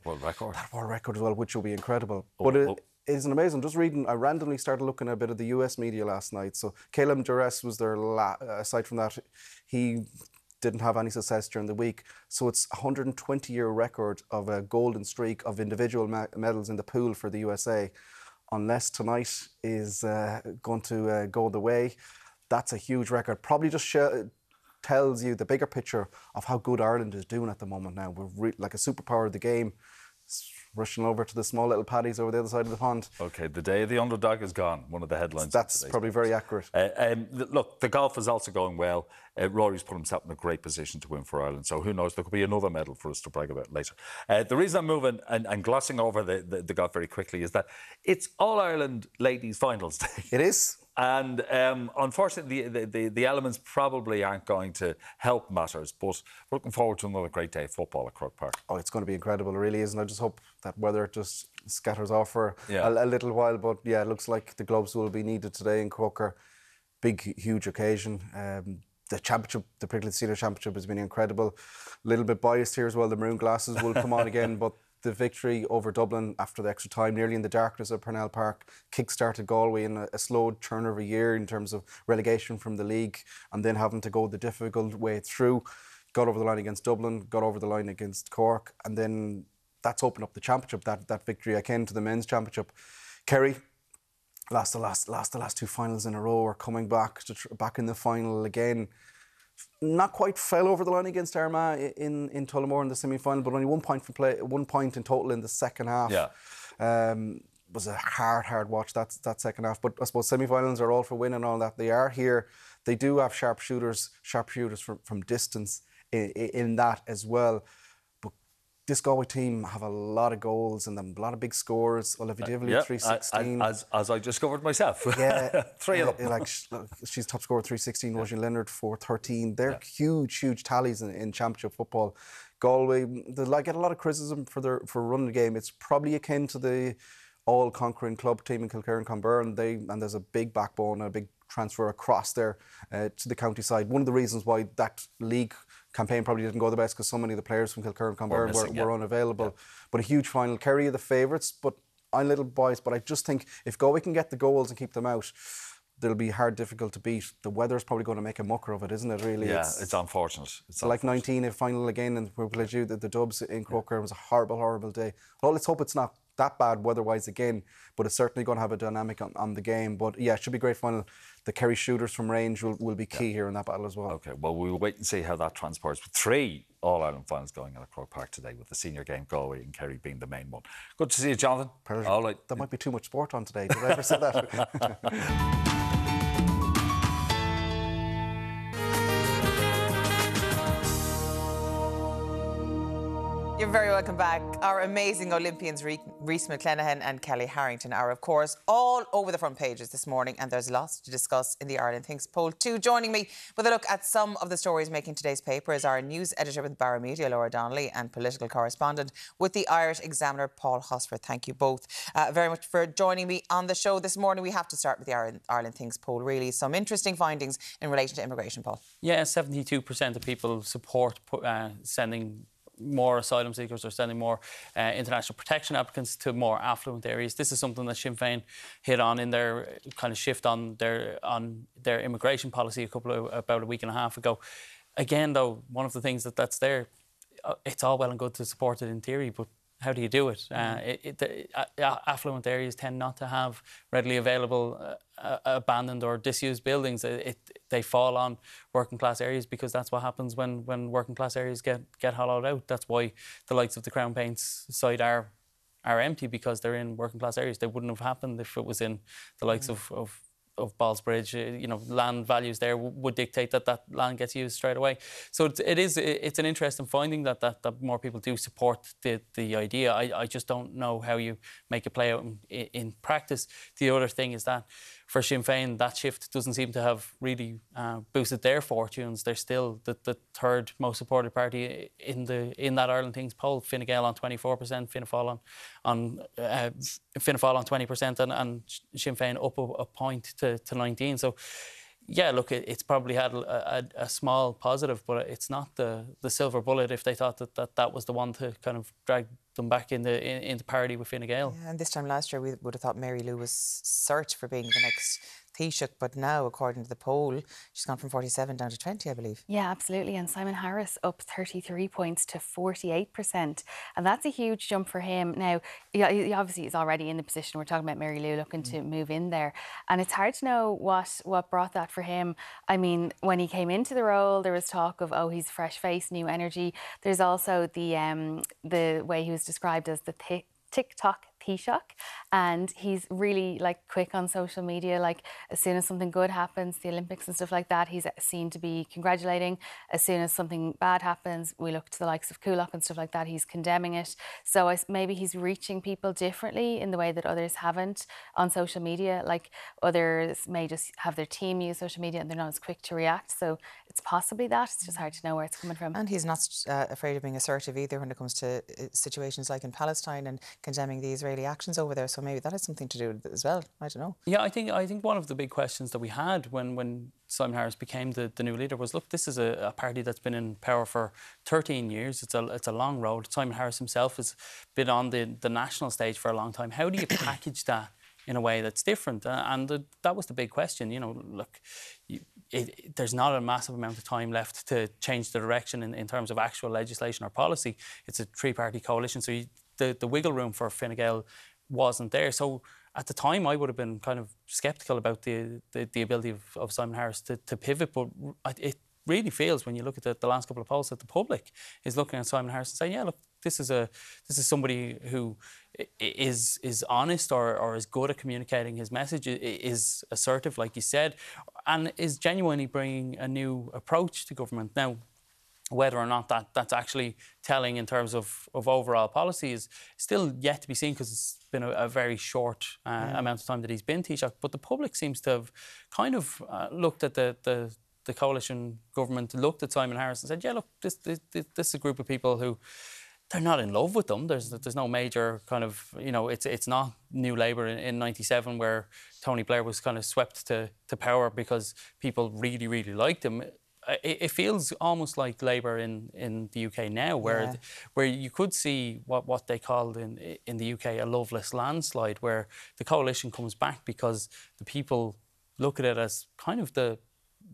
Speaker 1: world record.
Speaker 5: That world record as well, which will be incredible. But it is amazing. Just reading, I randomly started looking at a bit of the US media last night. So Caleb Duress was there. Aside from that, he didn't have any success during the week. So it's a 120-year record of a golden streak of individual medals in the pool for the USA. Unless tonight is going to go the way, that's a huge record. Probably just tells you the bigger picture of how good Ireland is doing at the moment now. We're like a superpower of the game. Rushing over to the small little paddies over the other side of the pond. OK, the day of the underdog is gone, one of the headlines. That's probably very accurate.
Speaker 1: Look, the golf is also going well. Rory's put himself in a great position to win for Ireland, so who knows, there could be another medal for us to brag about later. The reason I'm moving and glossing over the golf very quickly is that it's All-Ireland Ladies Finals Day.
Speaker 5: It is.
Speaker 1: And unfortunately, the elements probably aren't going to help matters, but we're looking forward to another great day of football at Croke Park.
Speaker 5: Oh, it's going to be incredible, it really is. And I just hope that weather just scatters off for a little while. But yeah, it looks like the gloves will be needed today in Croker. Big, huge occasion. The championship, the Pricklet Senior Championship, has been incredible. A little bit biased here as well. The maroon glasses will come on again, but the victory over Dublin after the extra time, nearly in the darkness of Purnell Park, kick-started Galway in a slow turn of a year in terms of relegation from the league, and then having to go the difficult way through. Got over the line against Dublin, got over the line against Cork, and then that's opened up the championship, that victory akin to the men's championship. Kerry lost the last 2 finals in a row, are coming back in the final again. not quite fell over the line against Armagh in Tullamore in the semi-final, but only 1 point from play, 1 point in total in the second half.
Speaker 1: Yeah.
Speaker 5: Was a hard watch that second half. But I suppose semi-finals are all for winning and all that. They are here. They do have sharpshooters from distance in that as well. This Galway team have a lot of goals and a lot of big scores. Olivia Dively, 316.
Speaker 1: As I discovered myself.
Speaker 5: Yeah.
Speaker 1: 3 of them.
Speaker 5: Like, she's top scorer, 316. Roisin Leonard, 413. They're huge tallies in championship football. Galway, they get a lot of criticism for running the game. It's probably akin to the all-conquering club team in Kilkerran and Conburn. And there's a big backbone and a big transfer across there to the county side. One of the reasons why that league campaign probably didn't go the best because so many of the players from Kilkerran and Conburn were unavailable. Yeah. But a huge final. Kerry are the favourites, but I'm a little biased. But I just think if Galway can get the goals and keep them out, they'll be difficult to beat. The weather's probably going to make a mucker of it, isn't it, really?
Speaker 1: Yeah, it's unfortunate. It's
Speaker 5: like 19 in final again, and we played you, the Dubs in Croker. It was a horrible day. Well, let's hope it's not that bad weather-wise again, but it's certainly going to have a dynamic on the game. But yeah, it should be a great final. The Kerry shooters from range will be key here in that battle as well.
Speaker 1: Okay, well, we'll wait and see how that transpires. With 3 All-Ireland finals going on at Croke Park today, with the senior game, Galway and Kerry being the main one. Good to see you, Jonathan.
Speaker 5: Pleasure.
Speaker 1: All right.
Speaker 5: There might be too much sport on today. Did I ever say that?
Speaker 2: You're very welcome back. Our amazing Olympians, Rhys McClenaghan and Kellie Harrington, are, of course, all over the front pages this morning, and there's lots to discuss in the Ireland Thinks poll too. Joining me with a look at some of the stories making today's paper is our news editor with Bauer Media, Laura Donnelly, and political correspondent with the Irish Examiner, Paul Hosford. Thank you both very much for joining me on the show this morning. We have to start with the Ireland Thinks poll, really. Some interesting findings in relation to immigration, Paul.
Speaker 6: Yeah, 72% of people support sending more asylum seekers or sending more international protection applicants to more affluent areas. This is something that Sinn Féin hit on in their kind of shift on their immigration policy about a week and a half ago. Again, though, one of the things that's there, it's all well and good to support it in theory, but how do you do it? Affluent areas tend not to have readily available abandoned or disused buildings. They fall on working class areas because that's what happens when working class areas get hollowed out. That's why the likes of the Crown Paints site are empty, because they're in working class areas. They wouldn't have happened if it was in the likes of Ballsbridge. Land values there would dictate that land gets used straight away. So it's an interesting finding that more people do support the idea. I just don't know how you make it play out in practice. The other thing is that for Sinn Féin, that shift doesn't seem to have really boosted their fortunes. They're still the third most supported party in that Ireland Thinks poll. Fine Gael on 24%, Fianna Fáil on 20%, and Sinn Féin up a point to 19. So, yeah, look, it's probably had a small positive, but it's not the silver bullet if they thought that was the one to kind of drag them back into parity with Fine Gael.
Speaker 2: Yeah, and this time last year we would have thought Mary Lou was searched for being the next Taoiseach, but now, according to the poll, she's gone from 47 down to 20, I believe.
Speaker 7: Yeah, absolutely. And Simon Harris up 33 points to 48%. And that's a huge jump for him. Now, he obviously is already in the position. We're talking about Mary Lou looking to move in there. And it's hard to know what brought that for him. I mean, when he came into the role, there was talk of, he's a fresh face, new energy. There's also the way he was described as the TikTok Taoiseach, and he's really quick on social media. As soon as something good happens, the Olympics and stuff like that, he's seen to be congratulating. As soon as something bad happens, we look to the likes of Kulak and stuff like that, he's condemning it. So maybe he's reaching people differently in the way that others haven't on social media. Others may just have their team use social media and they're not as quick to react. So it's possibly that. It's just hard to know where it's coming from.
Speaker 2: And he's not afraid of being assertive either when it comes to situations like in Palestine and condemning the Israeli actions over there. So maybe that has something to do with it as well. I don't know.
Speaker 6: Yeah, I think one of the big questions that we had when Simon Harris became the new leader was, look, this is a party that's been in power for 13 years. It's a long road. Simon Harris himself has been on the national stage for a long time. How do you package that in a way that's different? That was the big question. Look, there's not a massive amount of time left to change the direction in terms of actual legislation or policy. It's a three-party coalition, so the wiggle room for Fine Gael wasn't there. So at the time, I would have been kind of sceptical about the ability of Simon Harris to pivot, but really feels, when you look at the last couple of polls, that the public is looking at Simon Harris and saying, yeah, look, this is somebody who is honest or is good at communicating his message, is assertive, like you said, and is genuinely bringing a new approach to government. Now, whether or not that's actually telling in terms of overall policy is still yet to be seen, because it's been a very short amount of time that he's been Taoiseach. But the public seems to have kind of looked at the coalition government, looked at Simon Harris and said, yeah, look, this is a group of people who, they're not in love with them. There's no major kind of, it's not New Labour in 97 where Tony Blair was kind of swept to power because people really, really liked him. It feels almost like Labour in the UK now, where you could see what they called in the UK a loveless landslide, where the coalition comes back because the people look at it as kind of the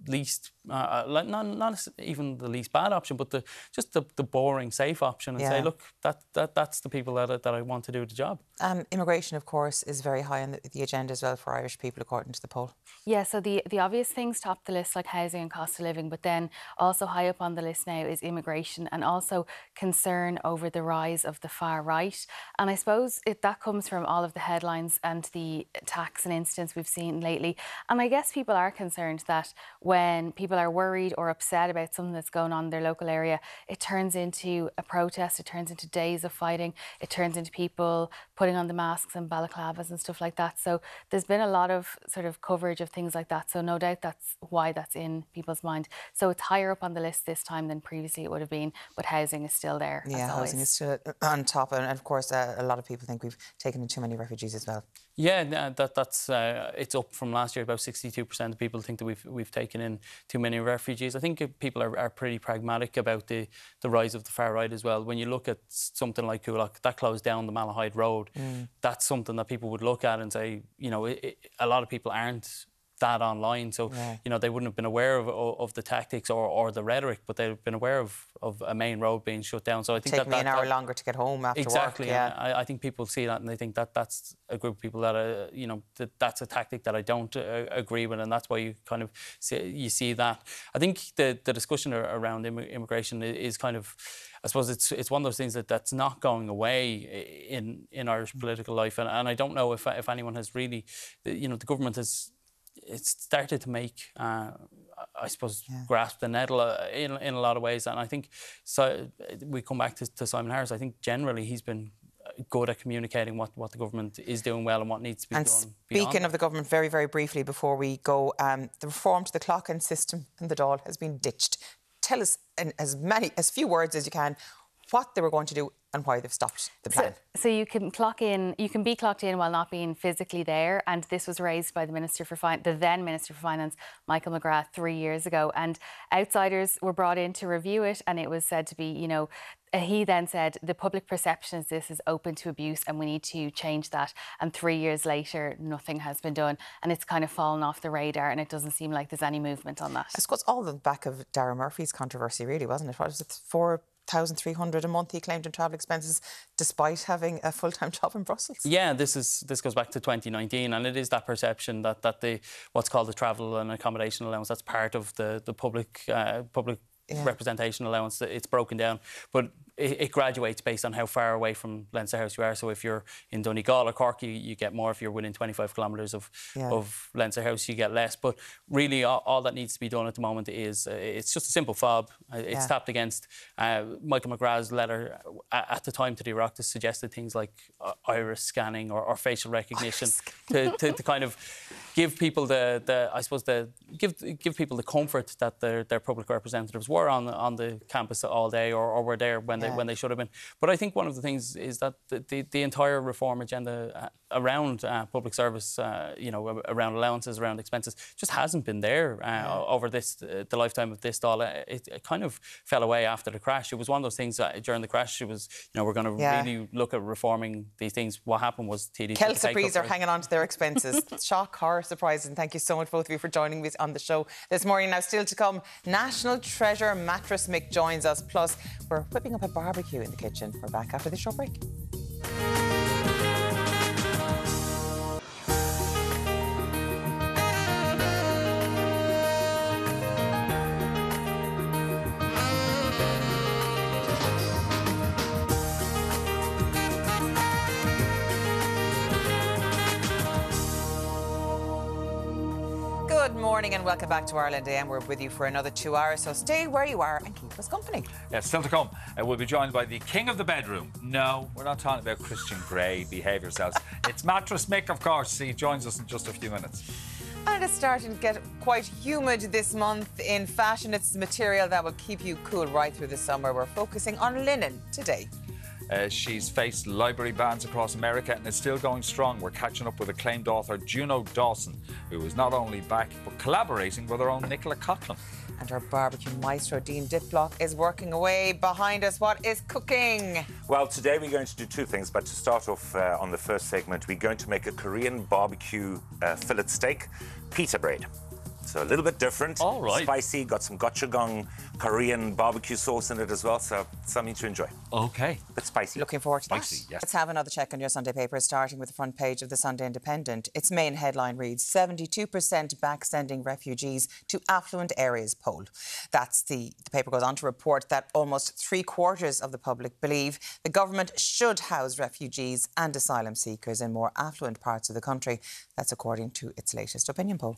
Speaker 6: least, not even the least bad option, but just the boring, safe option, and say, look, that's the people that I want to do the job.
Speaker 2: Immigration, of course, is very high on the agenda as well for Irish people, according to the poll.
Speaker 7: Yeah, so the obvious things top the list, like housing and cost of living, but then also high up on the list now is immigration, and also concern over the rise of the far right. And I suppose that comes from all of the headlines and the attacks and incidents we've seen lately. And I guess people are concerned that when people are worried or upset about something that's going on in their local area, it turns into a protest, it turns into days of fighting, it turns into people putting on the masks and balaclavas and stuff like that. So there's been a lot of sort of coverage of things like that. So no doubt that's why that's in people's mind. So it's higher up on the list this time than previously it would have been, but housing is still there.
Speaker 2: Yeah, housing is still on top. And of course, a lot of people think we've taken in too many refugees as well.
Speaker 6: Yeah, that's it's up from last year. About 62% of people think that we've taken in too many refugees. I think people are pretty pragmatic about the rise of the far right as well. When you look at something like Coolock, that closed down the Malahide Road, that's something that people would look at and say, a lot of people aren't that online, so they wouldn't have been aware of the tactics or the rhetoric, but they've been aware of a main road being shut down. So I think
Speaker 2: take me an hour longer to get home after
Speaker 6: exactly,
Speaker 2: work.
Speaker 6: Yeah, I think people see that and they think that's a group of people that that's a tactic that I don't agree with, and that's why you kind of see that. I think the discussion around immigration is kind of, I suppose it's one of those things that's not going away in Irish political life, and I don't know if anyone has really, the government has. It's started to make, I suppose, grasp the nettle in a lot of ways. And I think, so we come back to Simon Harris, I think generally he's been good at communicating what the government is doing well and what needs to be done. And
Speaker 2: speaking of the government, very, very briefly before we go, the reform to the clock-in system in the Dáil has been ditched. Tell us in as few words as you can what they were going to do and why they've stopped the plan.
Speaker 7: So you can be clocked in while not being physically there, and this was raised by the then Minister for Finance, Michael McGrath, 3 years ago, and outsiders were brought in to review it, and it was said to be, he then said the public perception is this is open to abuse and we need to change that, and 3 years later nothing has been done, and it's kind of fallen off the radar, and it doesn't seem like there's any movement on that.
Speaker 2: I suppose all the back of Darragh Murphy's controversy, really, wasn't it? What was it, 4,300 a month he claimed in travel expenses despite having a full-time job in Brussels? Yeah,
Speaker 6: this goes back to 2019, and it is that perception that the what's called the travel and accommodation allowance, that's part of the public representation allowance, it's broken down, but it graduates based on how far away from Leinster House you are. So if you're in Donegal or Cork, you get more. If you're within 25 kilometres of Leinster House, you get less. But really, all that needs to be done at the moment is it's just a simple fob. It's tapped against. Michael McGrath's letter at the time to the Oireachtas suggested things like iris scanning or facial recognition to kind of give people give people the comfort that their public representatives were on the campus all day or were there when they should have been. But I think one of the things is that the entire reform agenda around public service, around allowances, around expenses, just hasn't been there over the lifetime of this Dáil. It kind of fell away after the crash. It was one of those things during the crash. It was, we're going to really look at reforming these things. What happened was TD.
Speaker 2: Kelsaprees are hanging on to their expenses. Shock, horror, surprise, and thank you so much, both of you, for joining me on the show this morning. Now, still to come, National Treasure Mattress Mick joins us. Plus, we're whipping up a barbecue in the kitchen. We're back after this short break. Good morning and welcome back to Ireland AM. We're with you for another 2 hours, so stay where you are and keep us company.
Speaker 1: Yeah, still to come. We'll be joined by the king of the bedroom. No, we're not talking about Christian Grey. Behave yourselves. It's Mattress Mick, of course. He joins us in just a few minutes.
Speaker 2: And it's starting to get quite humid this month. In fashion, it's the material that will keep you cool right through the summer. We're focusing on linen today.
Speaker 1: She's faced library bans across America and is still going strong. We're catching up with acclaimed author Juno Dawson, who is not only back, but collaborating with her own Nicola Coughlan.
Speaker 2: And our barbecue maestro, Dean Diplock, is working away behind us. What is cooking?
Speaker 8: Well, today we're going to do two things, but to start off on the first segment, we're going to make a Korean barbecue fillet steak pita bread. So a little bit different.
Speaker 1: All right.
Speaker 8: Spicy, got some gochujang Korean barbecue sauce in it as well, so something to enjoy.
Speaker 1: Okay.
Speaker 8: But spicy.
Speaker 2: Looking forward to that.
Speaker 1: Spicy, yes.
Speaker 2: Let's have another check on your Sunday paper, starting with the front page of the Sunday Independent. Its main headline reads, 72% back sending refugees to affluent areas poll. That's the paper goes on to report that almost 3/4 of the public believe the government should house refugees and asylum seekers in more affluent parts of the country. That's according to its latest opinion poll.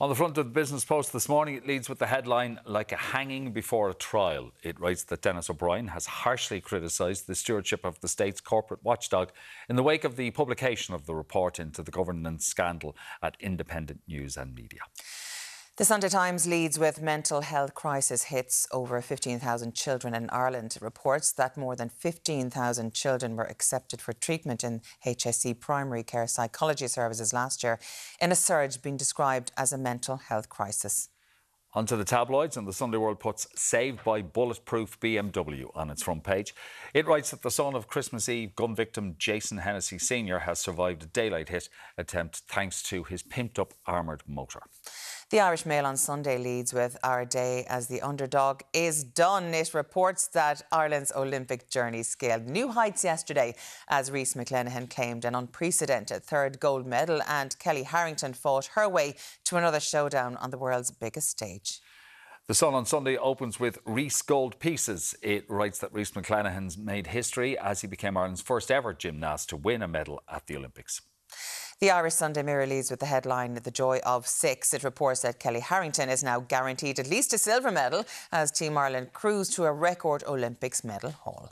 Speaker 1: On the front of the Business Post this morning, it leads with the headline, like a hanging before a trial. It writes that Denis O'Brien has harshly criticised the stewardship of the state's corporate watchdog in the wake of the publication of the report into the governance scandal at Independent News and Media.
Speaker 2: The Sunday Times leads with mental health crisis hits over 15,000 children in Ireland. It reports that more than 15,000 children were accepted for treatment in HSE primary care psychology services last year, in a surge being described as a mental health crisis.
Speaker 1: Onto the tabloids, and the Sunday World puts saved by bulletproof BMW on its front page. It writes that the son of Christmas Eve gun victim Jason Hennessy Sr. has survived a daylight hit attempt thanks to his pimped-up armoured motor.
Speaker 2: The Irish Mail on Sunday leads with our day as the underdog is done. It reports that Ireland's Olympic journey scaled new heights yesterday as Rhys McClenaghan claimed an unprecedented third gold medal, and Kelly Harrington fought her way to another showdown on the world's biggest stage.
Speaker 1: The Sun on Sunday opens with Rhys Gold Pieces. It writes that Rhys McClenaghan's made history as he became Ireland's first ever gymnast to win a medal at the Olympics.
Speaker 2: The Irish Sunday Mirror leads with the headline, The Joy of Six. It reports that Kelly Harrington is now guaranteed at least a silver medal as Team Ireland cruise to a record Olympics medal haul.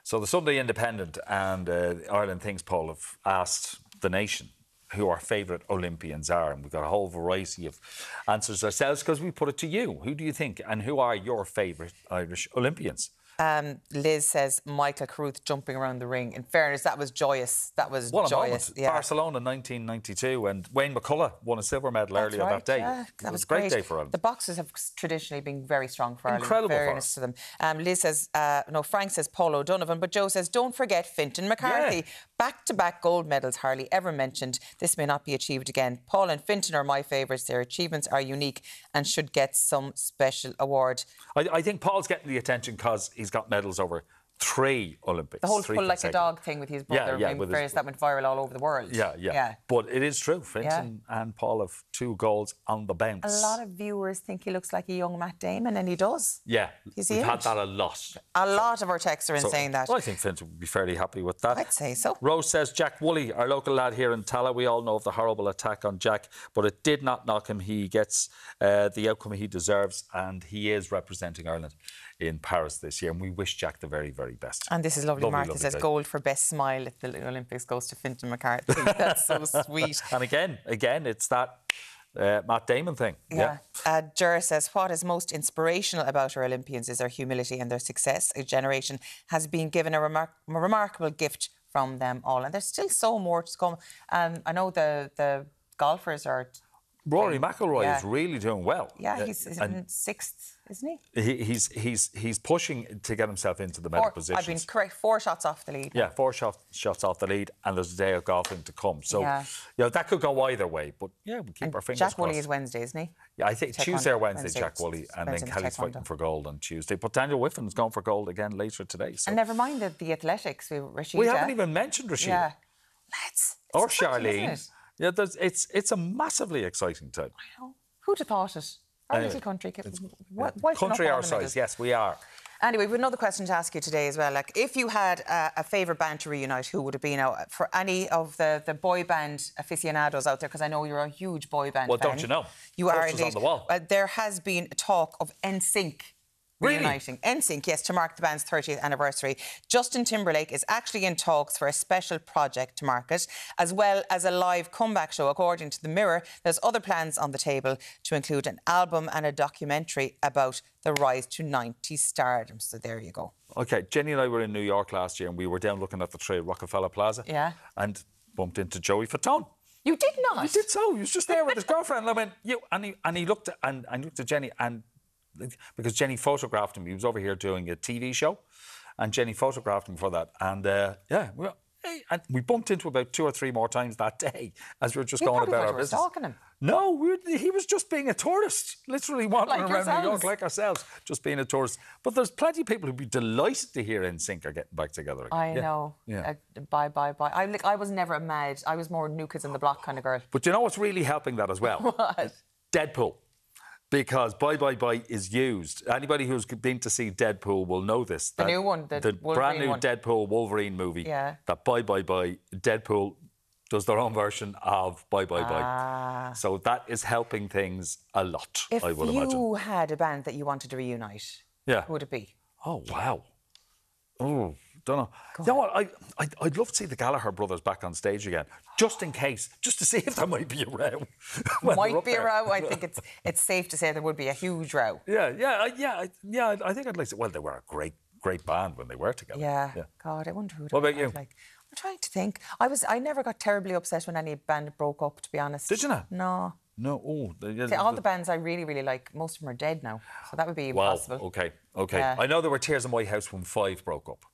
Speaker 1: So the Sunday Independent and Ireland Thinks poll have asked the nation who our favourite Olympians are, and we've got a whole variety of answers ourselves because we put it to you. Who do you think and who are your favourite Irish Olympians?
Speaker 2: Liz says Michael Carruth jumping around the ring. In fairness, that was joyous. That was
Speaker 1: what
Speaker 2: joyous.
Speaker 1: A moment. Barcelona 1992, and Wayne McCullough won a silver medal earlier that day.
Speaker 2: Yeah, that was
Speaker 1: a great
Speaker 2: great
Speaker 1: day for Ireland.
Speaker 2: The boxers have traditionally been very strong for Ireland.
Speaker 1: Incredible
Speaker 2: in
Speaker 1: for
Speaker 2: fairness
Speaker 1: us.
Speaker 2: to them. Liz says, Frank says Paul O'Donovan, but Joe says, don't forget Fintan McCarthy.
Speaker 1: Yeah.
Speaker 2: Back-to-back gold medals hardly ever mentioned. This may not be achieved again. Paul and Fintan are my favourites. Their achievements are unique and should get some special award.
Speaker 1: I think Paul's getting the attention because he's got medals over 3 Olympics.
Speaker 2: The whole
Speaker 1: three
Speaker 2: pull like a
Speaker 1: consecutive.
Speaker 2: dog thing with his brother, that went viral all over the world.
Speaker 1: Yeah. But it is true. Fintan and Paul have 2 goals on the bounce.
Speaker 2: A lot of viewers think he looks like a young Matt Damon, and he does.
Speaker 1: Yeah,
Speaker 2: He's
Speaker 1: we've
Speaker 2: the
Speaker 1: had
Speaker 2: image.
Speaker 1: that a lot.
Speaker 2: A lot of our texts are in saying that.
Speaker 1: Well, I think Fintan would be fairly happy with that.
Speaker 2: I'd say so.
Speaker 1: Rose says Jack Woolley, our local lad here in Tala. We all know of the horrible attack on Jack, but it did not knock him. He gets the outcome he deserves, and he is representing Ireland in Paris this year, and we wish Jack the very, very best.
Speaker 2: And this is lovely. Martha
Speaker 1: lovely
Speaker 2: says
Speaker 1: day.
Speaker 2: Gold for best smile at the Olympics goes to Fintan McCarthy. That's so sweet.
Speaker 1: And again, it's that Matt Damon thing.
Speaker 2: Yeah. Ger says, what is most inspirational about our Olympians is their humility and their success. A generation has been given a remarkable gift from them all. And there's still so more to come. I know the golfers are...
Speaker 1: Rory McIlroy is really doing well.
Speaker 2: Yeah, he's in 6th, isn't
Speaker 1: he? He's pushing to get himself into the medal positions.
Speaker 2: I've been correct, 4 shots off the lead.
Speaker 1: Yeah, 4 shots off the lead, and there's a day of golfing to come. So, that could go either way. But, we keep our fingers crossed.
Speaker 2: Jack Woolley is Wednesday, isn't he?
Speaker 1: Yeah, I think Tuesday or Wednesday, Jack Woolley, and then Kelly's fighting for gold on Tuesday. But Daniel Whiffin's going for gold again later today. So.
Speaker 2: And never mind the athletics. Rashida.
Speaker 1: We haven't even mentioned Rashida.
Speaker 2: Yeah.
Speaker 1: Or Charlene. Yeah, it's a massively exciting time.
Speaker 2: I know. Who'd have thought it? Our little country.
Speaker 1: Country our size, yes, we are.
Speaker 2: Anyway, we have another question to ask you today as well. Like, if you had a favourite band to reunite, who would it be now? For any of the boy band aficionados out there, because I know you're a huge boy band
Speaker 1: Well,
Speaker 2: fan.
Speaker 1: don't you know?
Speaker 2: You are
Speaker 1: Posters
Speaker 2: indeed.
Speaker 1: on the wall.
Speaker 2: There has been talk of NSYNC reuniting. NSYNC, yes, to mark the band's 30th anniversary. Justin Timberlake is actually in talks for a special project to market, as well as a live comeback show. According to The Mirror, there's other plans on the table to include an album and a documentary about the rise to 90s stardom. So there you go.
Speaker 1: OK, Jenny and I were in New York last year and we were down looking at the tree at Rockefeller Plaza.
Speaker 2: Yeah.
Speaker 1: And bumped into Joey Fatone.
Speaker 2: You did not?
Speaker 1: He did so. He was just there with his girlfriend. And I went, you. And he looked at, I looked at Jenny, and because Jenny photographed him, he was over here doing a TV show, and Jenny photographed him for that. And yeah, and we bumped into about 2 or 3 more times that day as we were just going about our business.
Speaker 2: Stalking him.
Speaker 1: No, he was just being a tourist, literally wandering
Speaker 2: Like
Speaker 1: around New York
Speaker 2: yourselves.
Speaker 1: like ourselves, just being a tourist. But there's plenty of people who'd be delighted to hear NSYNC are getting back together again.
Speaker 2: I know.
Speaker 1: Yeah.
Speaker 2: Bye. I was never a mad. I was more New Kids on the Block kind of girl.
Speaker 1: But you know what's really helping that as well?
Speaker 2: What?
Speaker 1: Deadpool. Because Bye Bye Bye is used. Anybody who's been to see Deadpool will know this.
Speaker 2: The new one, the
Speaker 1: brand
Speaker 2: Wolverine
Speaker 1: new
Speaker 2: one.
Speaker 1: Deadpool Wolverine movie.
Speaker 2: Yeah.
Speaker 1: That Bye Bye Bye, Deadpool does their own version of Bye Bye Bye. So that is helping things a lot,
Speaker 2: If
Speaker 1: I would
Speaker 2: you
Speaker 1: imagine.
Speaker 2: had a band that you wanted to reunite,
Speaker 1: Yeah.
Speaker 2: who would it be?
Speaker 1: Oh, wow. Oh, don't know. You know what? I'd love to see the Gallagher brothers back on stage again, just in case, just to see if there might be a row. when they're
Speaker 2: Might
Speaker 1: up
Speaker 2: be a
Speaker 1: there.
Speaker 2: row. I think it's safe to say there would be a huge row.
Speaker 1: I think I'd like to. Well, they were a great band when they were together.
Speaker 2: Yeah. God, I wonder who.
Speaker 1: What about you?
Speaker 2: Like, I'm trying to think. I never got terribly upset when any band broke up. To be honest.
Speaker 1: Did you not?
Speaker 2: No.
Speaker 1: No. Oh,
Speaker 2: See, all the bands I really, really like, most of them are dead now. So that would be
Speaker 1: wow.
Speaker 2: impossible.
Speaker 1: Okay.
Speaker 2: Yeah.
Speaker 1: I know there were tears in my house when 5 broke up,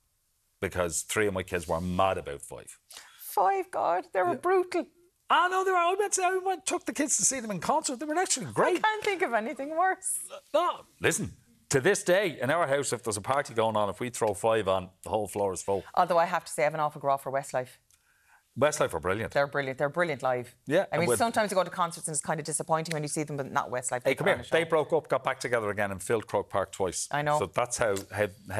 Speaker 1: because 3 of my kids were mad about 5.
Speaker 2: 5, God, they were brutal.
Speaker 1: Ah, no, they were. I took the kids to see them in concert. They were actually great.
Speaker 2: I can't think of anything worse.
Speaker 1: No, listen. To this day, in our house, if there's a party going on, if we throw 5 on, the whole floor is full.
Speaker 2: Although I have to say, I have an awful graw for Westlife.
Speaker 1: Westlife are brilliant.
Speaker 2: They're brilliant. They're brilliant live.
Speaker 1: Yeah,
Speaker 2: I mean,
Speaker 1: and
Speaker 2: sometimes you go to concerts and it's kind of disappointing when you see them, but not Westlife.
Speaker 1: Hey, come here.
Speaker 2: Show.
Speaker 1: They broke up, got back together again, and filled Croke Park twice.
Speaker 2: I know.
Speaker 1: So that's how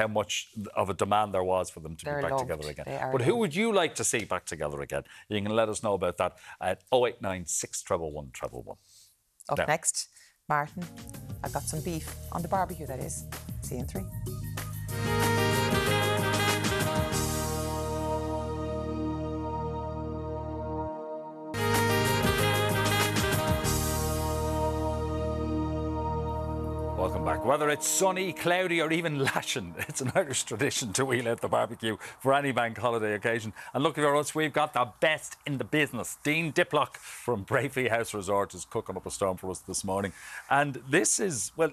Speaker 1: much of a demand there was for them to
Speaker 2: They're
Speaker 1: be back
Speaker 2: loved.
Speaker 1: together again.
Speaker 2: They are
Speaker 1: But who
Speaker 2: loved.
Speaker 1: would you like to see back together again? You can let us know about that at 089 611 111.
Speaker 2: Up
Speaker 1: Now.
Speaker 2: next, Martin, I've got some beef on the barbecue, that is. See you in 3.
Speaker 1: Welcome back. Whether it's sunny, cloudy, or even lashing, it's an Irish tradition to wheel out the barbecue for any bank holiday occasion. And lucky for us, we've got the best in the business. Dean Diplock from Brayfee House Resort is cooking up a storm for us this morning. And this is, well,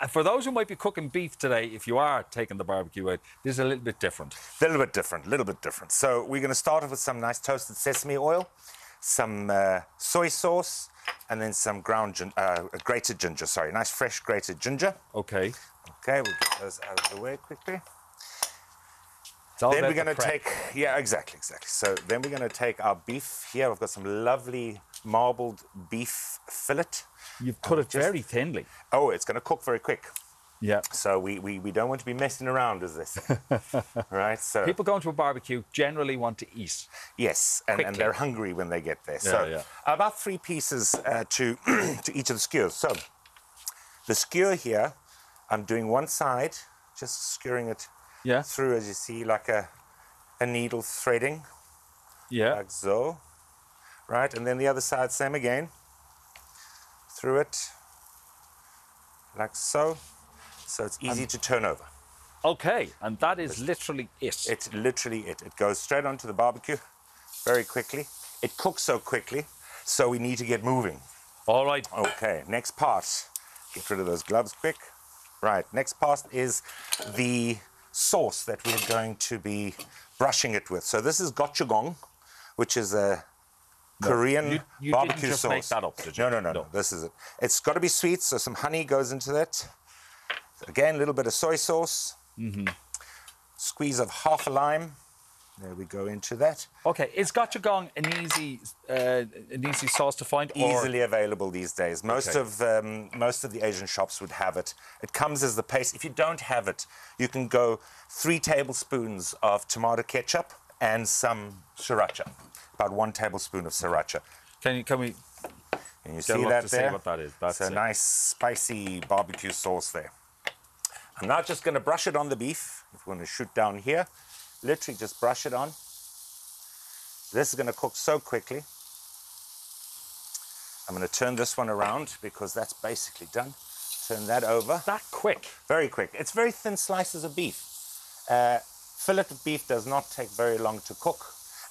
Speaker 1: for those who might be cooking beef today, if you are taking the barbecue out, this is a little bit different.
Speaker 8: A little bit different. So we're going to start off with some nice toasted sesame oil, some soy sauce, and then some grated ginger. Sorry, nice fresh grated ginger.
Speaker 1: Okay.
Speaker 8: Okay, we'll get those out of the way quickly.
Speaker 1: It's all
Speaker 8: Then
Speaker 1: about
Speaker 8: we're going
Speaker 1: the
Speaker 8: to
Speaker 1: prep.
Speaker 8: take, yeah, exactly. So then we're going to take our beef here. I've got some lovely marbled beef fillet.
Speaker 1: You've cut it very thinly.
Speaker 8: Oh, it's going to cook very quick.
Speaker 1: Yeah.
Speaker 8: So we don't want to be messing around, as they say. Right? So
Speaker 1: People going to a barbecue generally want to eat.
Speaker 8: yes, and
Speaker 1: Quickly.
Speaker 8: they're hungry when they get there. So
Speaker 1: yeah.
Speaker 8: about 3 pieces to to each of the skewers. So the skewer here, I'm doing one side, just skewering it
Speaker 1: Yeah.
Speaker 8: through, as you see, like a needle threading,
Speaker 1: Yeah.
Speaker 8: like so. Right, and then the other side, same again. Through it, like so. So it's easy to turn over.
Speaker 1: Okay, and that is literally it.
Speaker 8: It's literally it. It goes straight onto the barbecue very quickly. It cooks so quickly, so we need to get moving.
Speaker 1: All right.
Speaker 8: Okay, next part. Get rid of those gloves quick. Right, next part is the sauce that we're going to be brushing it with. So this is gochujang, which is a Korean
Speaker 1: you
Speaker 8: barbecue
Speaker 1: didn't just
Speaker 8: sauce.
Speaker 1: make that up, did you?
Speaker 8: No. This is it. It's got to be sweet, so some honey goes into that. Again, a little bit of soy sauce. Squeeze of half a lime. There we go into that.
Speaker 1: Okay, is gochujang an easy sauce to find? Or?
Speaker 8: Easily available these days. Most of the Asian shops would have it. It comes as the paste. If you don't have it, you can go 3 tablespoons of tomato ketchup and some sriracha. About 1 tablespoon of sriracha.
Speaker 1: Can we?
Speaker 8: Can you see that there?
Speaker 1: See what that is. That's
Speaker 8: a nice spicy barbecue sauce there. I'm now just going to brush it on the beef. If we're going to shoot down here, literally just brush it on. This is going to cook so quickly. I'm going to turn this one around because that's basically done. Turn that over.
Speaker 1: That quick?
Speaker 8: Very quick. It's very thin slices of beef. Fillet of beef does not take very long to cook.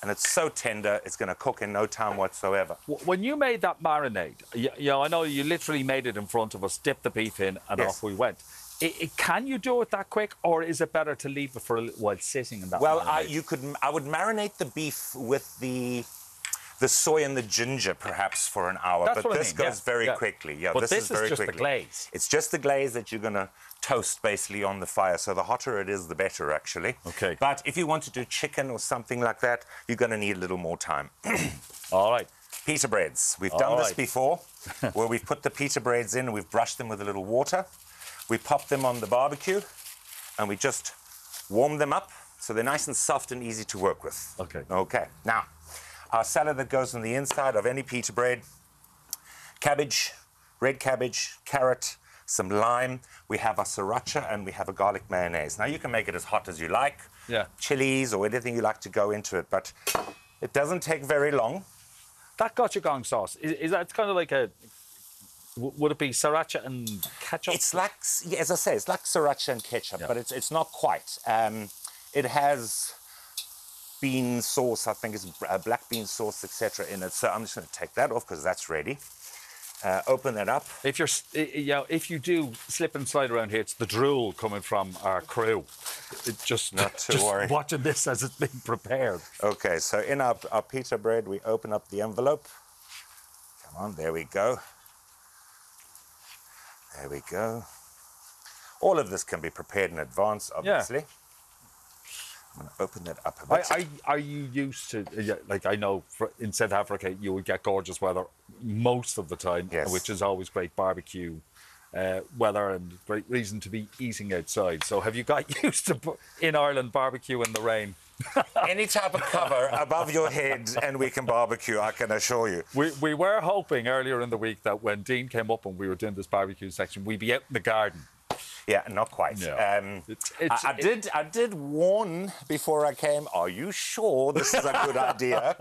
Speaker 8: And it's so tender, it's going to cook in no time whatsoever.
Speaker 1: When you made that marinade, I know you literally made it in front of us, dipped the beef in, and off we went. Can you do it that quick, or is it better to leave it for a little while sitting in that?
Speaker 8: Well, I would marinate the beef with the soy and the ginger perhaps for an hour,
Speaker 1: That's
Speaker 8: but this goes very quickly. Yeah,
Speaker 1: but this is
Speaker 8: very
Speaker 1: just
Speaker 8: quickly.
Speaker 1: the glaze.
Speaker 8: It's just the glaze that you're going to toast basically on the fire. So the hotter it is, the better actually.
Speaker 1: Okay.
Speaker 8: But if you want to do chicken or something like that, you're going to need a little more time.
Speaker 1: All right.
Speaker 8: Pita breads. We've done this before, where we've put the pita breads in and we've brushed them with a little water. We pop them on the barbecue and we just warm them up so they're nice and soft and easy to work with.
Speaker 1: Okay.
Speaker 8: Okay. Now, our salad that goes on the inside of any pita bread, cabbage, red cabbage, carrot, some lime. We have a sriracha and we have a garlic mayonnaise. Now, you can make it as hot as you like.
Speaker 1: Yeah.
Speaker 8: Chilies or anything you like to go into it, but it doesn't take very long.
Speaker 1: That gochujang sauce, is that kind of like a... Would it be sriracha and ketchup?
Speaker 8: It's like, as I say, it's like sriracha and ketchup, but it's not quite. It has bean sauce, I think it's black bean sauce, etc. in it. So I'm just going to take that off because that's ready. Open that up.
Speaker 1: If you do slip and slide around here, it's the drool coming from our crew.
Speaker 8: Not to worry.
Speaker 1: Watching this as it's being prepared.
Speaker 8: Okay, so in our pita bread, we open up the envelope. Come on, there we go. There we go. All of this can be prepared in advance, obviously.
Speaker 1: Yeah.
Speaker 8: I'm going to open that up a bit.
Speaker 1: Are you used to, like I know in South Africa, you would get gorgeous weather most of the time, which is always great barbecue weather and great reason to be eating outside. So have you got used to, in Ireland, barbecue in the rain?
Speaker 8: Any type of cover above your head and we can barbecue, I can assure you.
Speaker 1: We were hoping earlier in the week that when Dean came up and we were doing this barbecue section, we'd be out in the garden.
Speaker 8: Yeah, not quite.
Speaker 1: No.
Speaker 8: I did warn before I came, are you sure this is a good idea?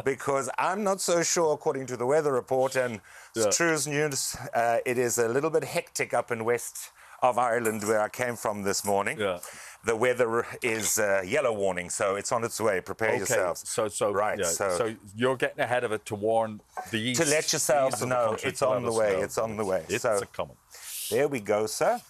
Speaker 8: Because I'm not so sure, according to the weather report and Stru's News, it is a little bit hectic up in west of Ireland where I came from this morning.
Speaker 1: Yeah.
Speaker 8: The weather is yellow warning, so it's on its way. Prepare yourselves.
Speaker 1: So you're getting ahead of it to warn the east.
Speaker 8: To let yourselves know it's on the way. It's on the way.
Speaker 1: It's coming.
Speaker 8: There we go, sir.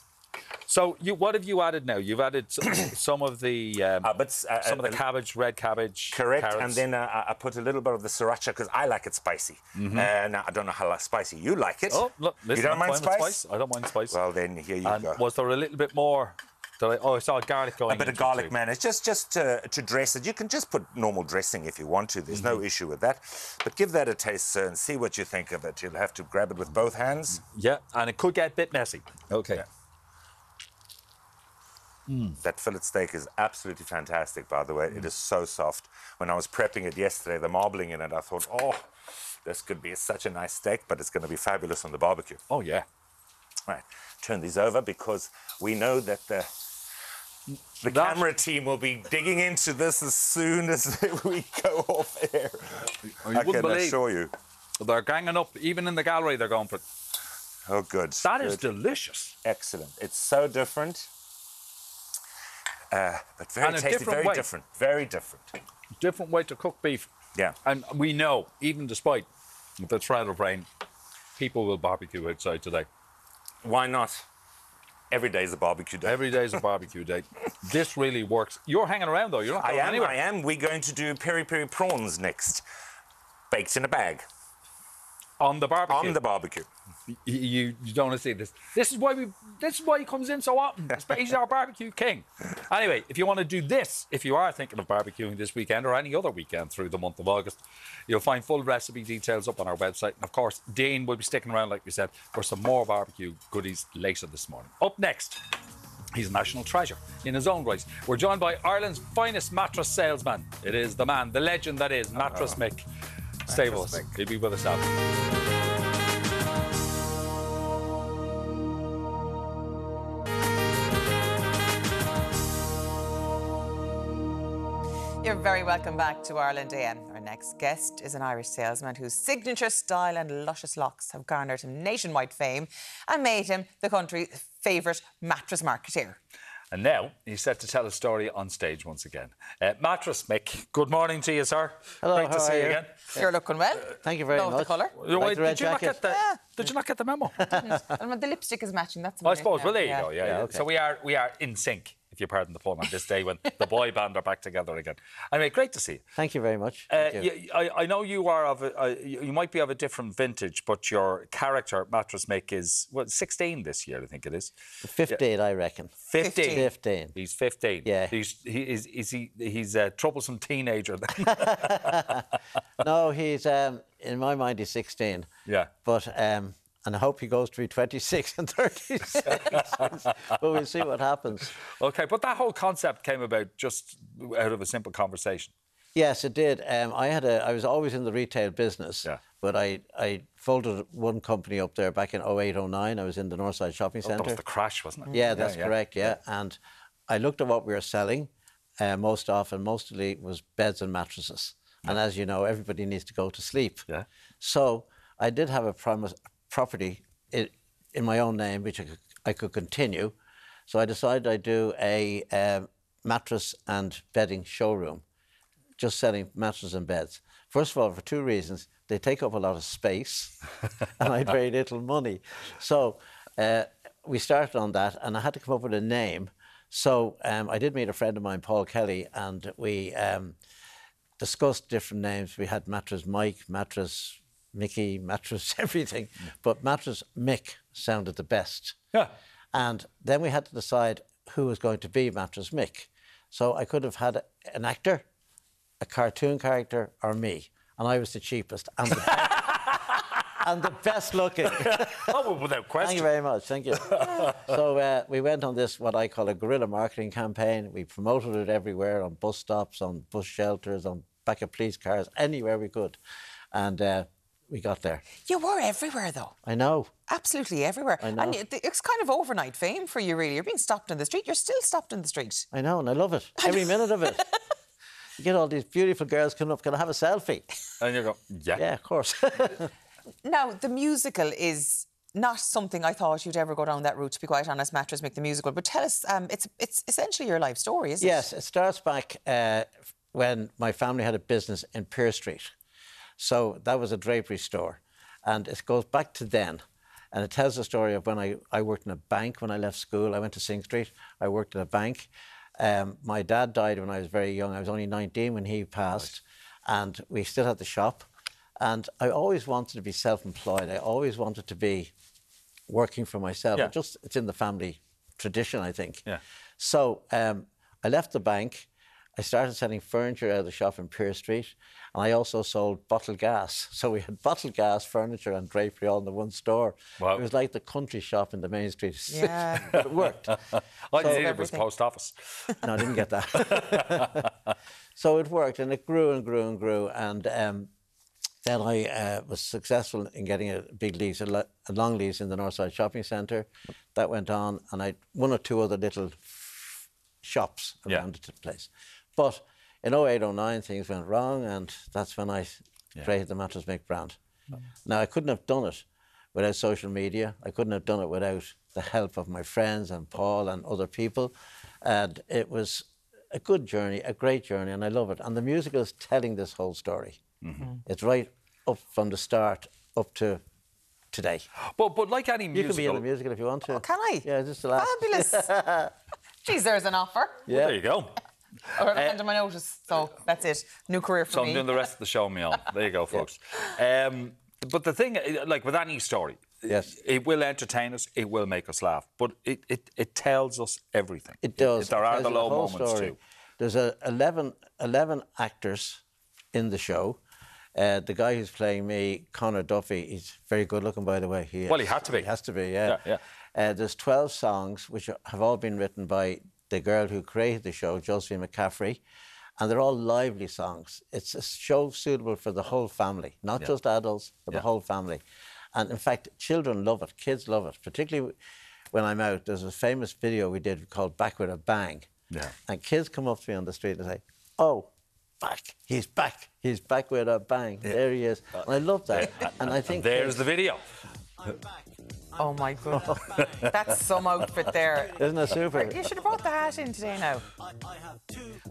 Speaker 1: So what have you added now? You've added some of the some of the cabbage, red cabbage,
Speaker 8: correct,
Speaker 1: carrots.
Speaker 8: and then I put a little bit of the sriracha because I like it spicy. Now I don't know how spicy you like it.
Speaker 1: Oh, look, listen,
Speaker 8: you don't mind spice?
Speaker 1: I don't mind spice.
Speaker 8: Well, then here you go.
Speaker 1: Was there a little bit more? I saw garlic going.
Speaker 8: A bit of garlic mayonnaise, just to dress it. You can just put normal dressing if you want to. There's no issue with that. But give that a taste, sir, and see what you think of it. You'll have to grab it with both hands.
Speaker 1: Yeah, and it could get a bit messy. Okay.
Speaker 8: Yeah. That fillet steak is absolutely fantastic, by the way. It is so soft. When I was prepping it yesterday, the marbling in it, I thought, oh, this could be such a nice steak, but it's going to be fabulous on the barbecue.
Speaker 1: Oh, yeah.
Speaker 8: Right. Turn these over because we know that the camera team will be digging into this as soon as we go off air. I can assure you.
Speaker 1: They're ganging up. Even in the gallery, they're going for it.
Speaker 8: Oh, good.
Speaker 1: That is delicious.
Speaker 8: Excellent. It's so different. But very tasty, very different. Very different.
Speaker 1: Different way to cook beef.
Speaker 8: Yeah.
Speaker 1: And we know, even despite the threat of rain, people will barbecue outside today.
Speaker 8: Why not? Every day is a barbecue day.
Speaker 1: Every day is a barbecue day. This really works. You're hanging around, though. You're not going anywhere.
Speaker 8: I am. We're going to do peri-peri prawns next. Baked in a bag.
Speaker 1: On the barbecue.
Speaker 8: On the barbecue.
Speaker 1: You don't want to see this. This is why he comes in so often. He's our barbecue king. Anyway, if you want to do this, if you are thinking of barbecuing this weekend or any other weekend through the month of August, you'll find full recipe details up on our website. And of course, Dean will be sticking around, like we said, for some more barbecue goodies later this morning. Up next, he's a national treasure in his own right. We're joined by Ireland's finest mattress salesman. It is the man, the legend that is Mattress Mick. Stay with us. He'll be with us after.
Speaker 2: You're very welcome back to Ireland AM. Our next guest is an Irish salesman whose signature style and luscious locks have garnered him nationwide fame and made him the country's favourite mattress marketeer.
Speaker 1: And now he's set to tell a story on stage once again. Mattress Mick, good morning to you, sir.
Speaker 9: Hello,
Speaker 1: Great to see you again.
Speaker 2: You're looking well.
Speaker 9: Thank you very
Speaker 2: Love
Speaker 9: much.
Speaker 2: the colour.
Speaker 9: Like the red jacket.
Speaker 1: Did you not get the memo?
Speaker 2: And the lipstick is matching. That's
Speaker 1: I suppose. Well, there you go.
Speaker 2: Yeah.
Speaker 1: Yeah.
Speaker 9: okay.
Speaker 1: So we are in sync, if you pardon the pun, on this day when the boy band are back together again. Anyway, great to see you.
Speaker 9: Thank you very much. Thank you.
Speaker 1: I know you are you might be of a different vintage, but your character, Mattress Mick, is 16 this year, I think it is.
Speaker 9: 15, I reckon.
Speaker 1: 15.
Speaker 9: 15.
Speaker 1: He's 15.
Speaker 9: Yeah.
Speaker 1: He's a troublesome teenager then.
Speaker 9: No, he's, in my mind, he's 16.
Speaker 1: Yeah.
Speaker 9: But, and I hope he goes to be 26 and 36. But we'll see what happens.
Speaker 1: Okay, but that whole concept came about just out of a simple conversation.
Speaker 9: Yes, it did. I was always in the retail business, but I folded one company up there back in 08, 09. I was in the Northside Shopping Centre.
Speaker 1: That was the crash, wasn't it?
Speaker 9: Yeah, that's correct, yeah. And I looked at what we were selling mostly was beds and mattresses. And as you know, everybody needs to go to sleep.
Speaker 1: Yeah.
Speaker 9: So I did have a property in my own name, which I could continue. So I decided I'd do a mattress and bedding showroom, just selling mattresses and beds. First of all, for two reasons. They take up a lot of space and I had very little money. So we started on that and I had to come up with a name. So I did meet a friend of mine, Paul Kelly, and we discussed different names. We had Mattress Mike, Mattress Mickey, Mattress everything, but Mattress Mick sounded the best.
Speaker 1: Yeah.
Speaker 9: And then we had to decide who was going to be Mattress Mick. So I could have had an actor, a cartoon character, or me. And I was the cheapest and the best looking.
Speaker 1: Oh, well, without question.
Speaker 9: Thank you very much. Thank you. So we went on this, what I call a guerrilla marketing campaign. We promoted it everywhere, on bus stops, on bus shelters, on back of police cars, anywhere we could. And we got there.
Speaker 2: You were everywhere, though.
Speaker 9: I know.
Speaker 2: Absolutely everywhere.
Speaker 9: I know.
Speaker 2: And it's kind of overnight fame for you, really. You're being stopped in the street. You're still stopped in the street.
Speaker 9: I know, and I love it. Every minute of it. You get all these beautiful girls coming up, can I have a selfie?
Speaker 1: And you go, yeah.
Speaker 9: Yeah, of course.
Speaker 2: Now, the musical is not something I thought you'd ever go down that route, to be quite honest, Mattress Mick the musical. But tell us, it's essentially your life story, isn't it?
Speaker 9: Yes, it starts back when my family had a business in Pearse Street. So that was a drapery store. And it goes back to then. And it tells the story of when I worked in a bank when I left school. I went to Sing Street. I worked in a bank. My dad died when I was very young. I was only 19 when he passed. Right. And we still had the shop. And I always wanted to be self-employed. I always wanted to be working for myself.
Speaker 1: Yeah.
Speaker 9: It's in the family tradition, I think.
Speaker 1: Yeah.
Speaker 9: So I left the bank. I started selling furniture out of the shop in Pearse Street, and I also sold bottled gas. So we had bottled gas, furniture and drapery all in the one store.
Speaker 1: Wow.
Speaker 9: It was like the country shop in the main street.
Speaker 2: Yeah.
Speaker 9: But it worked.
Speaker 1: I didn't it was post office.
Speaker 9: No, I didn't get that. So it worked, and it grew and grew and grew. And then I was successful in getting a big lease, a long lease in the Northside Shopping Centre. That went on, and I had one or two other little shops around the place. But in 08, 09, things went wrong, and that's when I created the Mattress Mick brand. Now, I couldn't have done it without social media. I couldn't have done it without the help of my friends and Paul and other people. And it was a good journey, a great journey, and I love it. And the musical is telling this whole story. Mm-hmm. It's right up from the start up to today.
Speaker 1: But like any musical...
Speaker 9: You can be in the musical if you want to.
Speaker 2: Oh, can I?
Speaker 9: Yeah, just the last.
Speaker 2: Fabulous. Geez, there's an offer.
Speaker 9: Yeah.
Speaker 1: Well, there you go.
Speaker 2: Or under my notice. So that's it. New career for
Speaker 1: So
Speaker 2: me.
Speaker 1: I'm doing the rest of the show on my own. There you go, folks. But the thing, like with any story,
Speaker 9: Yes.
Speaker 1: it will entertain us, it will make us laugh, but it tells us everything.
Speaker 9: It does.
Speaker 1: There
Speaker 9: It
Speaker 1: are
Speaker 9: tells
Speaker 1: the
Speaker 9: you
Speaker 1: low
Speaker 9: whole
Speaker 1: moments
Speaker 9: story.
Speaker 1: too.
Speaker 9: There's 11 actors in the show. The guy who's playing me, Conor Duffy, he's very good looking, by the way.
Speaker 1: Well, he had to be.
Speaker 9: He has to be, yeah. There's 12 songs, which have all been written by the girl who created the show, Josephine McCaffrey, and they're all lively songs. It's a show suitable for the whole family, not just adults, but the whole family. And in fact, children love it, kids love it, particularly when I'm out. There's a famous video we did called Back with a Bang.
Speaker 1: Yeah.
Speaker 9: And kids come up to me on the street and say, "Oh, he's back with a bang. There he is." And I love that. And I think
Speaker 1: There's the video.
Speaker 2: Oh my goodness. That's some outfit there.
Speaker 9: Isn't it super?
Speaker 2: You should have brought the hat in today now.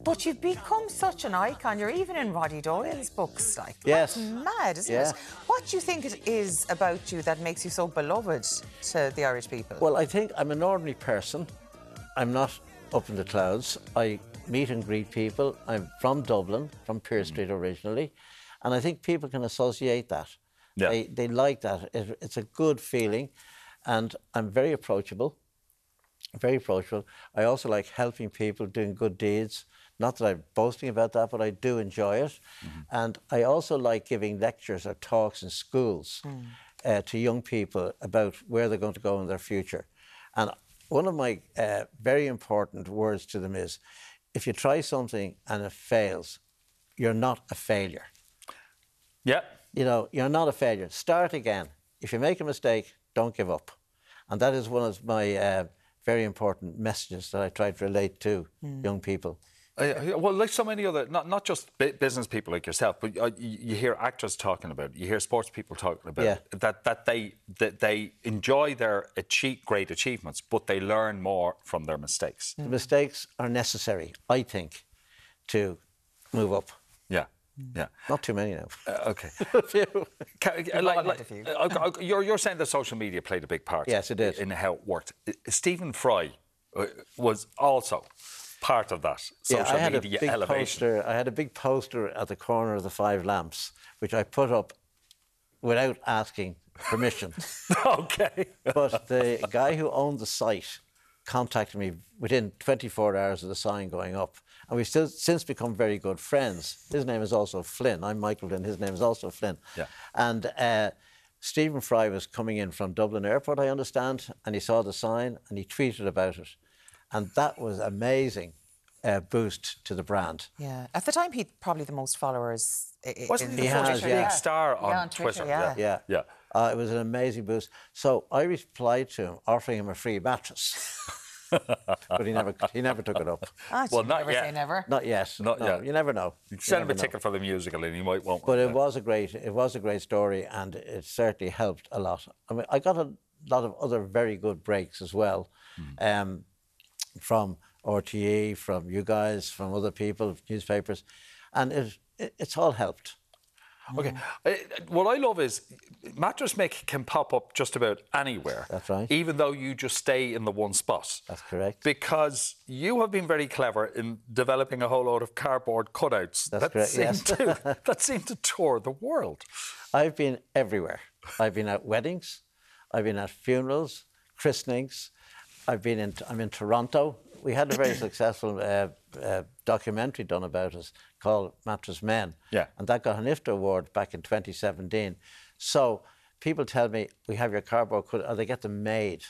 Speaker 2: But you've become such an icon. You're even in Roddy Doyle's books. Like,
Speaker 9: Yes.
Speaker 2: that's mad, isn't
Speaker 9: Yeah.
Speaker 2: it? What do you think it is about you that makes you so beloved to the Irish people?
Speaker 9: Well, I think I'm an ordinary person. I'm not up in the clouds. I meet and greet people. I'm from Dublin, from Pearse Street originally. And I think people can associate that.
Speaker 1: Yeah.
Speaker 9: They like that. It's a good feeling. And I'm very approachable. Very approachable. I also like helping people, doing good deeds. Not that I'm boasting about that, but I do enjoy it. And I also like giving lectures or talks in schools to young people about where they're going to go in their future. And one of my very important words to them is, if you try something and it fails, you're not a failure.
Speaker 1: Yeah.
Speaker 9: You know, you're not a failure. Start again. If you make a mistake, don't give up. And that is one of my very important messages that I try to relate to young people.
Speaker 1: Well, like so many other, not just business people like yourself, but you hear actors talking about it, you hear sports people talking about it, that they enjoy their great achievements, but they learn more from their mistakes.
Speaker 9: The mistakes are necessary, I think, to move up.
Speaker 1: Yeah. Yeah.
Speaker 9: Not too many now.
Speaker 1: Okay. You're saying that social media played a big part.
Speaker 9: Yes, it did.
Speaker 1: In how it worked. Stephen Fry was also part of that social media elevation.
Speaker 9: I had a big poster at the corner of the Five Lamps, which I put up without asking permission.
Speaker 1: Okay.
Speaker 9: But the guy who owned the site contacted me within 24 hours of the sign going up. And we've since become very good friends. His name is also Flynn. I'm Michael Flynn. His name is also Flynn.
Speaker 1: Yeah.
Speaker 9: And Stephen Fry was coming in from Dublin Airport, I understand, and he saw the sign and he tweeted about it. And that was amazing boost to the brand.
Speaker 2: Yeah. At the time, he'd probably the most followers.
Speaker 1: Wasn't he the
Speaker 9: He
Speaker 1: first
Speaker 9: has,
Speaker 1: big
Speaker 9: yeah.
Speaker 1: star on
Speaker 2: on Twitter,
Speaker 1: Twitter?
Speaker 2: yeah.
Speaker 9: Yeah. It was an amazing boost. So I replied to him, offering him a free mattress. But he never took it up.
Speaker 1: Well, not
Speaker 2: never
Speaker 1: yet.
Speaker 2: say never.
Speaker 9: Not yet.
Speaker 1: Not
Speaker 9: No,
Speaker 1: yet.
Speaker 9: You never know.
Speaker 1: Send him
Speaker 9: never
Speaker 1: a
Speaker 9: know.
Speaker 1: ticket for the musical and he might want
Speaker 9: But
Speaker 1: one.
Speaker 9: it was a great story, and it certainly helped a lot. I mean, I got a lot of other very good breaks as well, from RTE, from you guys, from other people, newspapers, and it's all helped.
Speaker 1: Okay. What I love is Mattress Mick can pop up just about anywhere.
Speaker 9: That's right.
Speaker 1: Even though you just stay in the one spot.
Speaker 9: That's correct.
Speaker 1: Because you have been very clever in developing a whole load of cardboard cutouts
Speaker 9: That's correct, yes.
Speaker 1: that seem to tour the world.
Speaker 9: I've been everywhere. I've been at weddings, I've been at funerals, christenings. I'm in Toronto. We had a very successful documentary done about us called Mattress Men.
Speaker 1: Yeah.
Speaker 9: And that got an IFTA award back in 2017. So people tell me, we have your cardboard cut, or they get them made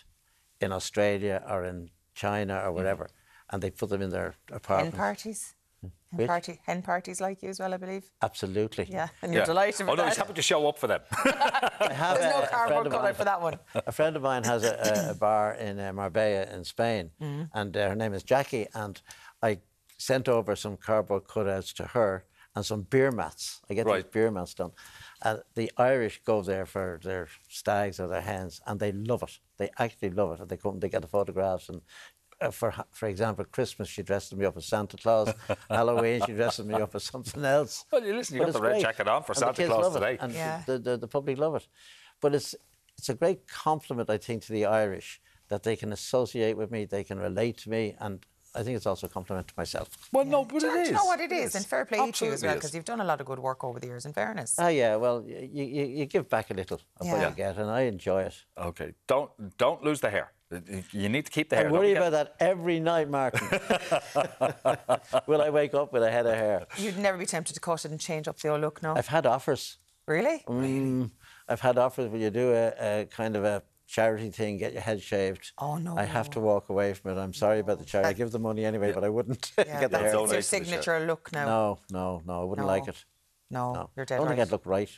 Speaker 9: in Australia or in China or whatever, and they put them in their
Speaker 2: Hen
Speaker 9: apartments.
Speaker 2: parties.
Speaker 9: Which?
Speaker 2: Hen parties like you as well, I believe.
Speaker 9: Absolutely.
Speaker 2: Yeah, and you're delighted with
Speaker 1: Oh, no,
Speaker 2: that.
Speaker 1: he's happy to show up for them.
Speaker 9: I have
Speaker 2: There's no
Speaker 9: a
Speaker 2: cardboard
Speaker 9: friend of mine-
Speaker 2: cutout for that one.
Speaker 9: A friend of mine has a bar in Marbella in Spain, and her name is Jackie, and I sent over some cardboard cutouts to her and some beer mats. I get these
Speaker 1: Right.
Speaker 9: beer mats done. And the Irish go there for their stags or their hens, and they love it. They actually love it. And they come, they get the photographs, and for example, Christmas, she dressed me up as Santa Claus. Halloween, she dressed me up as something else.
Speaker 1: Well, listen, you
Speaker 9: But
Speaker 1: got the
Speaker 9: it's
Speaker 1: red
Speaker 9: great.
Speaker 1: jacket on for
Speaker 9: And the
Speaker 1: Santa
Speaker 9: kids
Speaker 1: Claus
Speaker 9: love it,
Speaker 1: today.
Speaker 9: and
Speaker 2: Yeah.
Speaker 9: the public love it. But it's a great compliment, I think, to the Irish that they can associate with me, they can relate to me, and I think it's also a compliment to myself.
Speaker 1: Well, no, but
Speaker 2: Do
Speaker 1: it is.
Speaker 2: you know what it is? And fair play to you as
Speaker 1: Absolutely
Speaker 2: well,
Speaker 1: is.
Speaker 2: because you've done a lot of good work over the years, in fairness.
Speaker 9: Oh yeah, well, you give back a little of what
Speaker 2: Yeah.
Speaker 9: you get, and I enjoy it.
Speaker 1: Okay, don't lose the hair. You need to keep the hair.
Speaker 9: I
Speaker 1: Don't
Speaker 9: worry
Speaker 1: forget-
Speaker 9: about that every night, Martin. Will I wake up with a head of hair?
Speaker 2: You'd never be tempted to cut it and change up the old look, no?
Speaker 9: I've had offers.
Speaker 2: Really?
Speaker 9: I've had offers where you do a kind of a charity thing, get your head shaved.
Speaker 2: Oh, no.
Speaker 9: I have to walk away from it. I'm sorry about the charity. I give the money anyway, but I wouldn't
Speaker 2: Yeah,
Speaker 9: get the
Speaker 2: that's
Speaker 9: hair.
Speaker 1: Donate
Speaker 2: your
Speaker 1: to the
Speaker 2: signature look now.
Speaker 9: No, I wouldn't
Speaker 2: No.
Speaker 9: like it.
Speaker 2: No,
Speaker 9: No.
Speaker 2: you're
Speaker 9: I
Speaker 2: dead
Speaker 9: don't
Speaker 2: right.
Speaker 9: think I'd look right.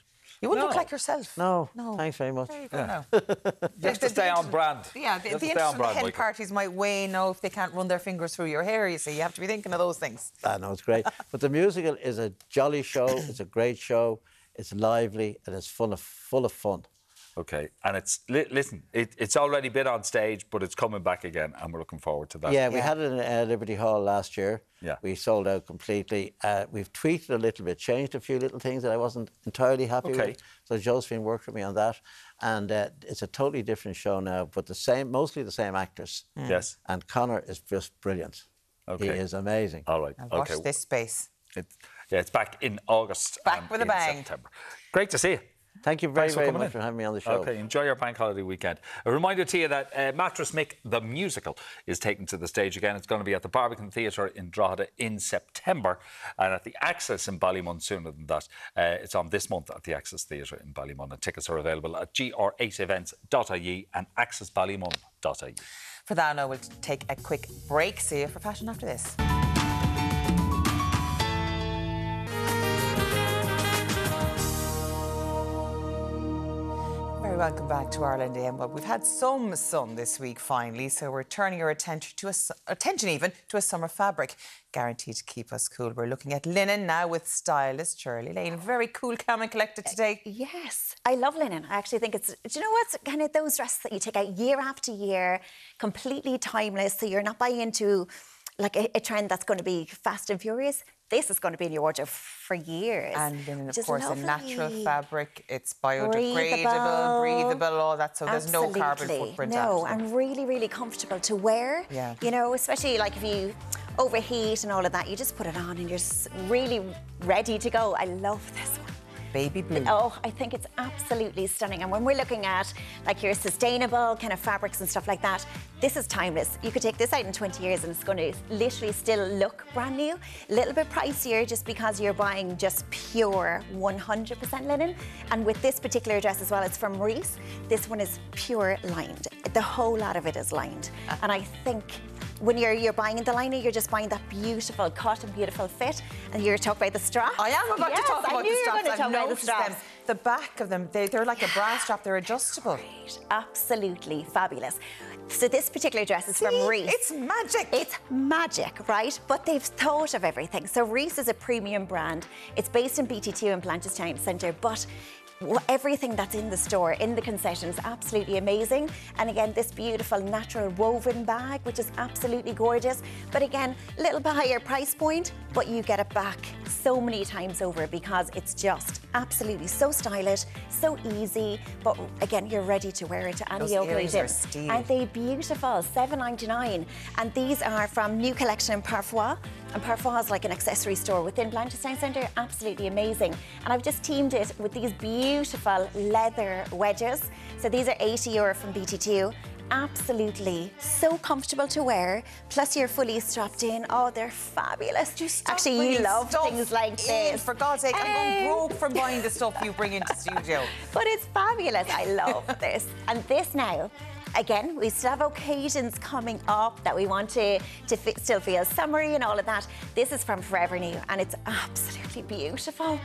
Speaker 2: You wouldn't look
Speaker 1: No.
Speaker 2: like yourself.
Speaker 9: No,
Speaker 2: No.
Speaker 9: thanks very much.
Speaker 2: There you go now.
Speaker 1: You have to stay on brand.
Speaker 2: Yeah,
Speaker 1: You have
Speaker 2: the
Speaker 1: to stay
Speaker 2: interest
Speaker 1: on
Speaker 2: in the
Speaker 1: brand,
Speaker 2: hen
Speaker 1: Michael.
Speaker 2: parties might wane now if they can't run their fingers through your hair, you see. You have to be thinking of those things.
Speaker 9: I know, it's great. But the musical is a jolly show. It's a great show. It's lively and it's full of fun.
Speaker 1: Okay, and it's listen. It's already been on stage, but it's coming back again, and we're looking forward to that.
Speaker 9: Yeah, we had it in Liberty Hall last year.
Speaker 1: Yeah.
Speaker 9: We sold out completely. We've tweaked it a little bit, changed a few little things that I wasn't entirely happy
Speaker 1: Okay.
Speaker 9: with. So Josephine worked with me on that. And it's a totally different show now, but mostly the same actors.
Speaker 1: Yes.
Speaker 9: And Connor is just brilliant.
Speaker 1: Okay.
Speaker 9: He is amazing.
Speaker 1: All right.
Speaker 2: Now watch
Speaker 1: Okay.
Speaker 2: this space.
Speaker 1: It's back in August.
Speaker 2: Back
Speaker 1: and
Speaker 2: with a
Speaker 1: in
Speaker 2: bang.
Speaker 1: September. Great to see you.
Speaker 9: Thank you very,
Speaker 1: Thanks for
Speaker 9: very
Speaker 1: coming
Speaker 9: much
Speaker 1: in.
Speaker 9: for having me on the show.
Speaker 1: Okay, enjoy your bank holiday weekend. A reminder to you that Mattress Mick, the musical, is taken to the stage again. It's going to be at the Barbican Theatre in Drogheda in September and at the Axis in Ballymun sooner than that. It's on this month at the Axis Theatre in Ballymun, and tickets are available at gr8events.ie and axisballymun.ie.
Speaker 2: For that, now we'll take a quick break. See you for fashion after this. Very welcome back to Ireland AM. Well, we've had some sun this week finally, so we're turning our attention to a summer fabric guaranteed to keep us cool. We're looking at linen now with stylist Shirley Lane. Very cool, calm and collected today.
Speaker 10: Yes, I love linen. I actually think it's, do you know what's kind of those dresses that you take out year after year, completely timeless, so you're not buying into like a trend that's going to be fast and furious. This is going to be in your wardrobe for years.
Speaker 2: And linen,
Speaker 10: which
Speaker 2: of
Speaker 10: is
Speaker 2: course,
Speaker 10: lovely.
Speaker 2: a natural fabric. It's biodegradable, breathable, all that. So there's no carbon
Speaker 10: Absolutely.
Speaker 2: footprint.
Speaker 10: No,
Speaker 2: after them.
Speaker 10: and really, really comfortable to wear.
Speaker 2: Yeah.
Speaker 10: You know, especially like if you overheat and all of that, you just put it on and you're just really ready to go. I love this one.
Speaker 2: Baby blue.
Speaker 10: Oh, I think it's absolutely stunning. And when we're looking at like your sustainable kind of fabrics and stuff like that, this is timeless. You could take this out in 20 years and it's going to literally still look brand new. A little bit pricier just because you're buying just pure 100% linen. And with this particular dress as well, it's from Reese. This one is pure lined. The whole lot of it is lined. And I think when you're buying the liner, you're just buying that beautiful cotton, beautiful fit. And you're talking about the straps.
Speaker 2: I am about to talk
Speaker 10: I
Speaker 2: about
Speaker 10: knew
Speaker 2: the
Speaker 10: you were
Speaker 2: straps.
Speaker 10: going to
Speaker 2: I've
Speaker 10: talk about the
Speaker 2: noticed
Speaker 10: straps.
Speaker 2: them. The back of them, they're like a bra strap. They're adjustable.
Speaker 10: Absolutely fabulous. So this particular dress is from Reese.
Speaker 2: It's magic.
Speaker 10: It's magic, right? But they've thought of everything. So Reese is a premium brand. It's based in BT2 in Blanchardstown Centre, but everything that's in the store, in the concessions, absolutely amazing. And again, this beautiful natural woven bag, which is absolutely gorgeous. But again, a little bit higher price point, but you get it back so many times over because it's just absolutely so stylish, so easy. But again, you're ready to wear it to any
Speaker 2: Those earrings
Speaker 10: occasion.
Speaker 2: are steel.
Speaker 10: Aren't they beautiful? $7.99. And these are from New Collection in Parfois. And Parfois is like an accessory store within Blanchardstown Centre. Absolutely amazing. And I've just teamed it with these beautiful leather wedges. So these are €80 from BT2. Absolutely so comfortable to wear. Plus you're fully strapped in. Oh, they're fabulous. Actually, you love things like this.
Speaker 2: For God's sake, I'm going broke from buying the stuff you bring into studio.
Speaker 10: But it's fabulous. I love this. And this now, again, we still have occasions coming up that we want to still feel summery and all of that. This is from Forever New and it's absolutely beautiful.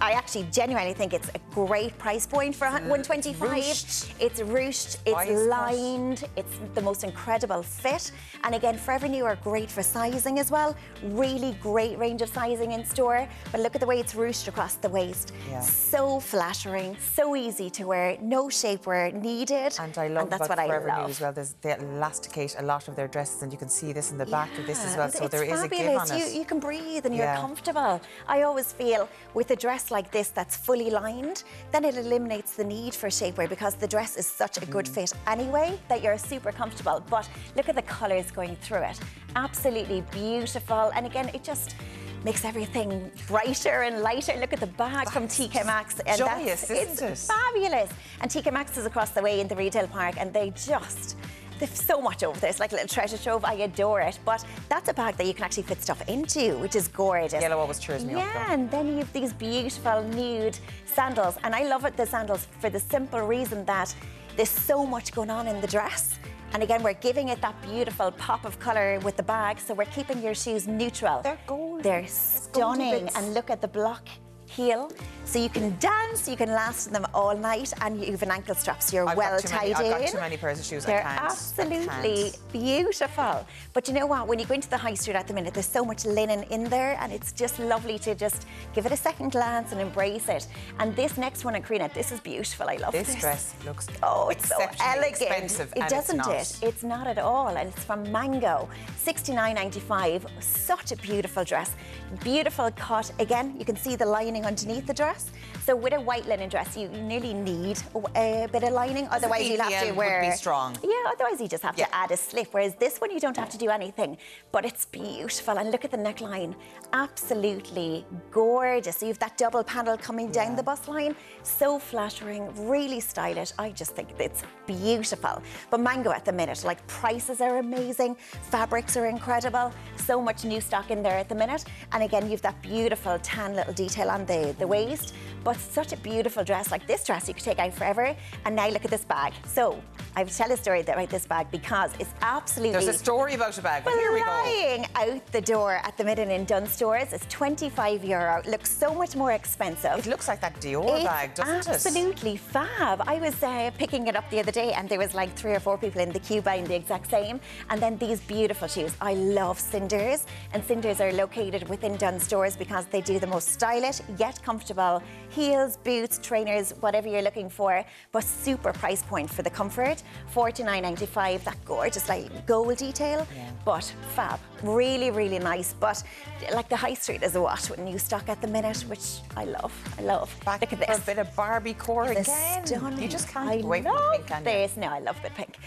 Speaker 10: I actually genuinely think it's a great price point for $125.
Speaker 2: Ruched.
Speaker 10: It's ruched,
Speaker 2: Why
Speaker 10: it's
Speaker 2: is that?
Speaker 10: lined, it's the most incredible fit. And again, Forever New are great for sizing as well. Really great range of sizing in store. But look at the way it's ruched across the waist.
Speaker 2: Yeah.
Speaker 10: So flattering, so easy to wear, no shapewear needed.
Speaker 2: And I love
Speaker 10: that's
Speaker 2: about
Speaker 10: what
Speaker 2: Forever
Speaker 10: I
Speaker 2: New
Speaker 10: love.
Speaker 2: as well. They elasticate a lot of their dresses, and you can see this in the back of this as well. So
Speaker 10: It's
Speaker 2: there is a give
Speaker 10: fabulous.
Speaker 2: on it.
Speaker 10: You can breathe and you're
Speaker 2: Yeah.
Speaker 10: comfortable. comfortable. I always feel with a dress like this that's fully lined, then it eliminates the need for shapewear because the dress is such a good fit anyway that you're super comfortable. But look at the colours going through it. Absolutely beautiful. And again, it just makes everything brighter and lighter. Look at the bag from TK Maxx. And
Speaker 2: joyous,
Speaker 10: it's
Speaker 2: isn't it?
Speaker 10: fabulous. And TK Maxx is across the way in the retail park, and they've so much over there. It's like a little treasure trove. I adore it. But that's a bag that you can actually fit stuff into, which is gorgeous.
Speaker 2: Yellow always cheers me up.
Speaker 10: Yeah, and then you have these beautiful nude sandals. And I love the sandals for the simple reason that there's so much going on in the dress. And again, we're giving it that beautiful pop of colour with the bag, so we're keeping your shoes neutral.
Speaker 2: They're gorgeous.
Speaker 10: They're stunning. And look at the block heel. So you can dance, you can last in them all night, and you have an ankle strap, so you're well tied in.
Speaker 2: I've got too many pairs of shoes.
Speaker 10: They're
Speaker 2: I can't.
Speaker 10: absolutely beautiful. But you know what? When you go into the high street at the minute, there's so much linen in there, and it's just lovely to just give it a second glance and embrace it. And this next one, Karina, this is beautiful. I love this.
Speaker 2: This dress looks
Speaker 10: it's so elegant.
Speaker 2: expensive.
Speaker 10: It doesn't it? It's not at all. And it's from Mango, $69.95. Such a beautiful dress. Beautiful cut. Again, you can see the lining underneath the dress. So with a white linen dress, you nearly need a bit of lining. Otherwise, you'll have to wear.
Speaker 2: Would be strong.
Speaker 10: Yeah. Otherwise, you just have to add a slip. Whereas this one, you don't have to do anything. But it's beautiful. And look at the neckline. Absolutely gorgeous. So you have that double panel coming down the bust line. So flattering. Really stylish. I just think it's beautiful. But Mango at the minute, like prices are amazing. Fabrics are incredible. So much new stock in there at the minute. And again, you've that beautiful tan little detail on the waist. But such a beautiful dress. Like this dress you could take out forever. And now look at this bag. So I have to tell a story about this bag because it's absolutely...
Speaker 2: There's a story about a bag. Well, here we go.
Speaker 10: Flying out the door at the minute in Dunnes Stores. It's €25. Looks so much more expensive.
Speaker 2: It looks like that Dior bag, doesn't it?
Speaker 10: Absolutely fab. I was picking it up the other day and there was like 3 or 4 people in the queue buying the exact same. And then these beautiful shoes. I love Cinders. And Cinders are located within Dunnes Stores because they do the most stylish yet comfortable heels, boots, trainers, whatever you're looking for, but super price point for the comfort. $49.95, that gorgeous like gold detail, but fab. Really, really nice. But like the high street is what with new stock at the minute, which I love.
Speaker 2: Back
Speaker 10: look at this.
Speaker 2: For a bit of Barbie core again.
Speaker 10: Stunning.
Speaker 2: You just can't go away from the pink, can you?
Speaker 10: This. No, I love a bit pink.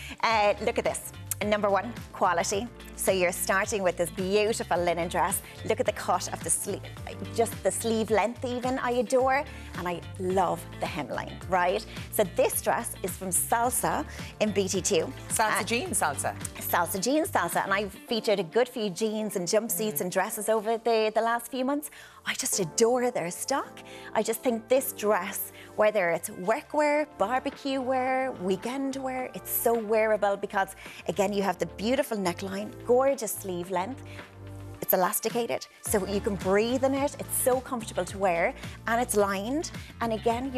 Speaker 10: Look at this. Number 1, quality. So you're starting with this beautiful linen dress. Look at the cut of the sleeve, just the sleeve length even, I adore. And I love the hemline, right? So this dress is from Salsa in BT2.
Speaker 2: Salsa jeans, Salsa.
Speaker 10: Salsa jeans, Salsa. And I've featured a good few jeans and jumpsuits and dresses over the last few months. I just adore their stock. I just think this dress, whether it's workwear, barbecue wear, weekend wear, it's so wearable because, again, you have the beautiful neckline, gorgeous sleeve length. It's elasticated, so you can breathe in it. It's so comfortable to wear, and it's lined. And again,